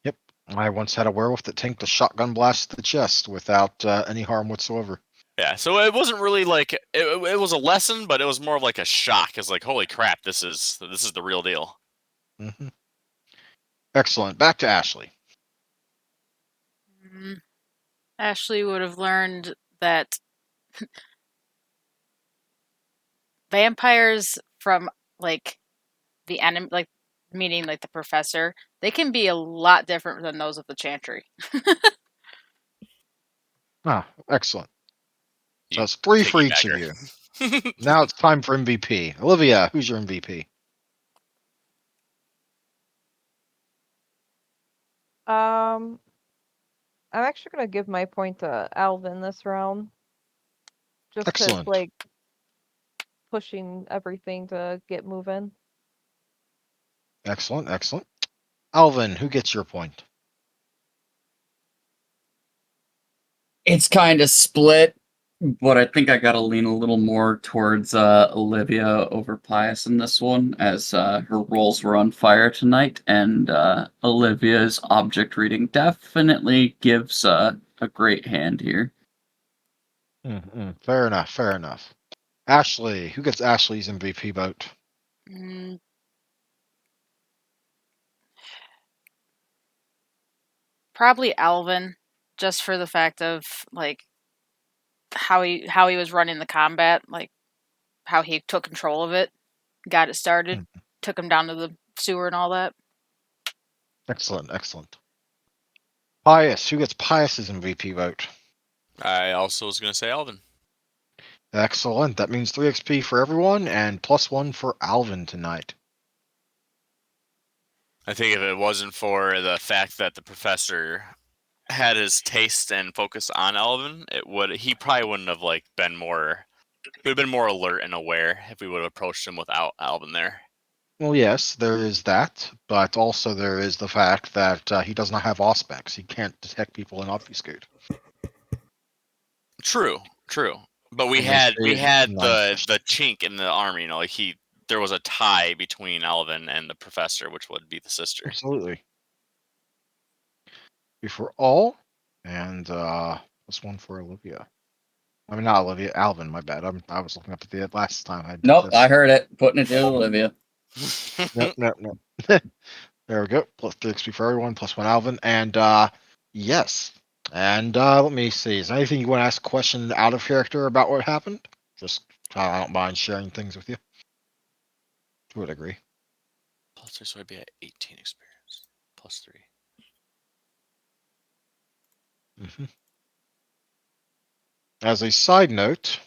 Yep. I once had a werewolf that tanked a shotgun blast to the chest without any harm whatsoever. Yeah, so it wasn't really like it was a lesson, but it was more of like a shock. It's like, holy crap, this is the real deal. Hmm. Excellent. Back to Ashley. Mm, Ashley would have learned that vampires from like the enemy, like meaning like the professor, they can be a lot different than those of the Chantry. Ah, excellent. So You it's 3 for each of you. piggybacker. Now it's time for MVP. Olivia, who's your MVP? I'm actually gonna give my point to Alvin this round, just 'cause Excellent. like pushing everything to get moving. Excellent. Excellent. Alvin, who gets your point? It's kind of split, but I think I gotta lean a little more towards Olivia over Pius in this one, as her roles were on fire tonight, and Olivia's object reading definitely gives a great hand here. Fair enough. Fair enough. Ashley, who gets Ashley's MVP vote? Mm, Probably Alvin, just for the fact of like how he was running the combat, like how he took control of it, got it started, Hmm. took him down to the sewer and all that. Excellent. Excellent. Pius, who gets Pius's MVP vote? I also was gonna say Alvin. Excellent. That means 3 XP for everyone and +1 for Alvin tonight. I think if it wasn't for the fact that the professor had his taste and focus on Alvin, he probably wouldn't have like been more. He would have been more alert and aware if we would have approached him without Alvin there. Well, yes, there is that, but also there is the fact that he does not have auspex. He can't detect people and obfuscate. True, true. But we And they had stayed in line session. the chink in the army. You know, like there was a tie between Alvin and the professor, which would be the sister. Absolutely. Before all, and +1 for Olivia. I mean, not Olivia, Alvin. My bad. I was looking up at the last time I did Nope, this. I heard it. Putting it to Olivia. Nope, nope, nope. There we go. +3 XP for everyone, +1 Alvin, and yes. And let me see. Is there anything you want to ask a question out of character about what happened? Just I don't mind sharing things with you. To a degree. +3, so I'd be at 18 experience. +3. Hmm. As a side note,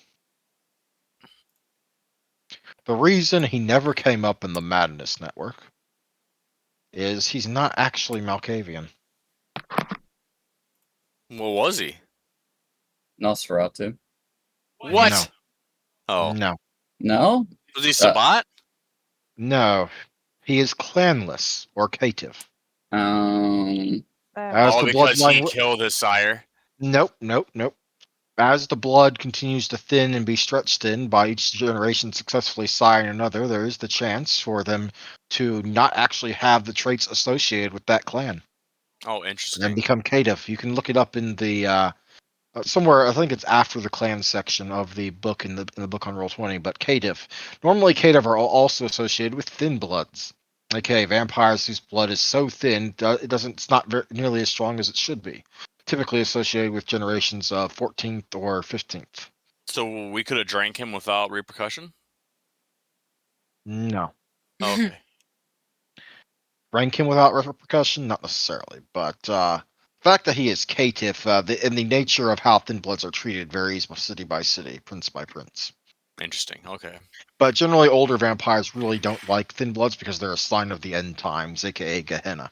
the reason he never came up in the Madness Network is he's not actually Malkavian. What was he? Nosferatu. What? No, Oh, no, No? was he Sabat? no. He is clanless or caitiff. Um, As Oh, the because he bloodline. killed his sire. Nope, nope, nope. As the blood continues to thin and be stretched thin by each generation successfully siring another, there is the chance for them to not actually have the traits associated with that clan Oh, and interesting. become caitiff. You can look it up in the somewhere. I think it's after the clan section of the book in the book on Roll20. But caitiff, normally caitiff are also associated with thin bloods. Okay, vampires whose blood is so thin, it doesn't. It's not nearly as strong as it should be. typically associated with generations of 14th or 15th. So we could have drank him without repercussion? No. Oh, okay. Rank him without repercussion? Not necessarily, but the fact that he is caitiff, and the nature of how thin bloods are treated varies by city, prince by prince. Interesting. Okay. But generally, older vampires really don't like thin bloods because they're a sign of the end times, aka Gehenna.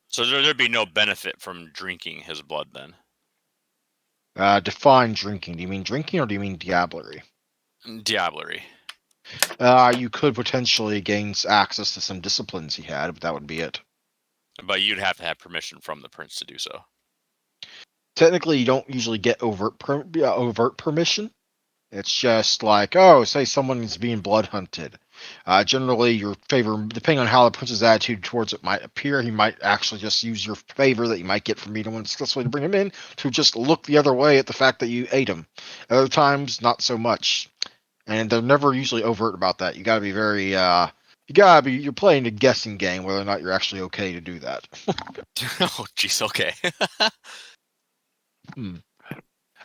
So there'd be no benefit from drinking his blood then? Define drinking. Do you mean drinking or do you mean diablerie? Diablerie. You could potentially gain access to some disciplines he had, but that would be it. But you'd have to have permission from the prince to do so. Technically, you don't usually get overt permission. It's just like, oh, say someone is being blood hunted. Generally, your favor, depending on how the prince's attitude towards it might appear, he might actually just use your favor that you might get from eating one successfully to bring him in to just look the other way at the fact that you ate him. Other times, not so much. And they're never usually overt about that. You gotta be very, you're playing a guessing game whether or not you're actually okay to do that. Oh, jeez. Okay.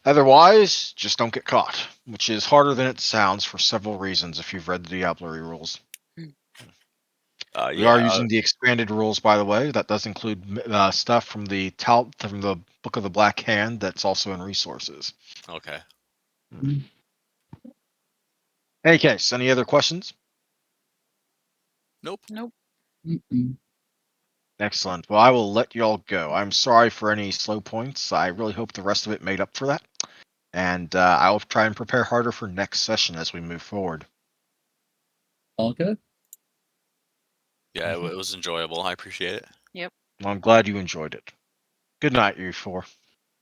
Otherwise, just don't get caught, which is harder than it sounds for several reasons if you've read the Diablerie rules. We are Yeah. using the expanded rules, by the way. That does include stuff from the Book of the Black Hand that's also in resources. Okay. Any case, any other questions? Nope. Nope. Excellent. Well, I will let y'all go. I'm sorry for any slow points. I really hope the rest of it made up for that. And I will try and prepare harder for next session as we move forward. All good. Yeah, it was enjoyable. I appreciate it. Well, I'm glad you enjoyed it. Good night, you four.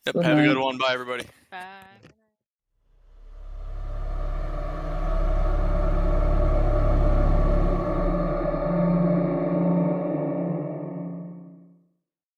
Yep. Good Have a good night. one. Bye, everybody. Bye.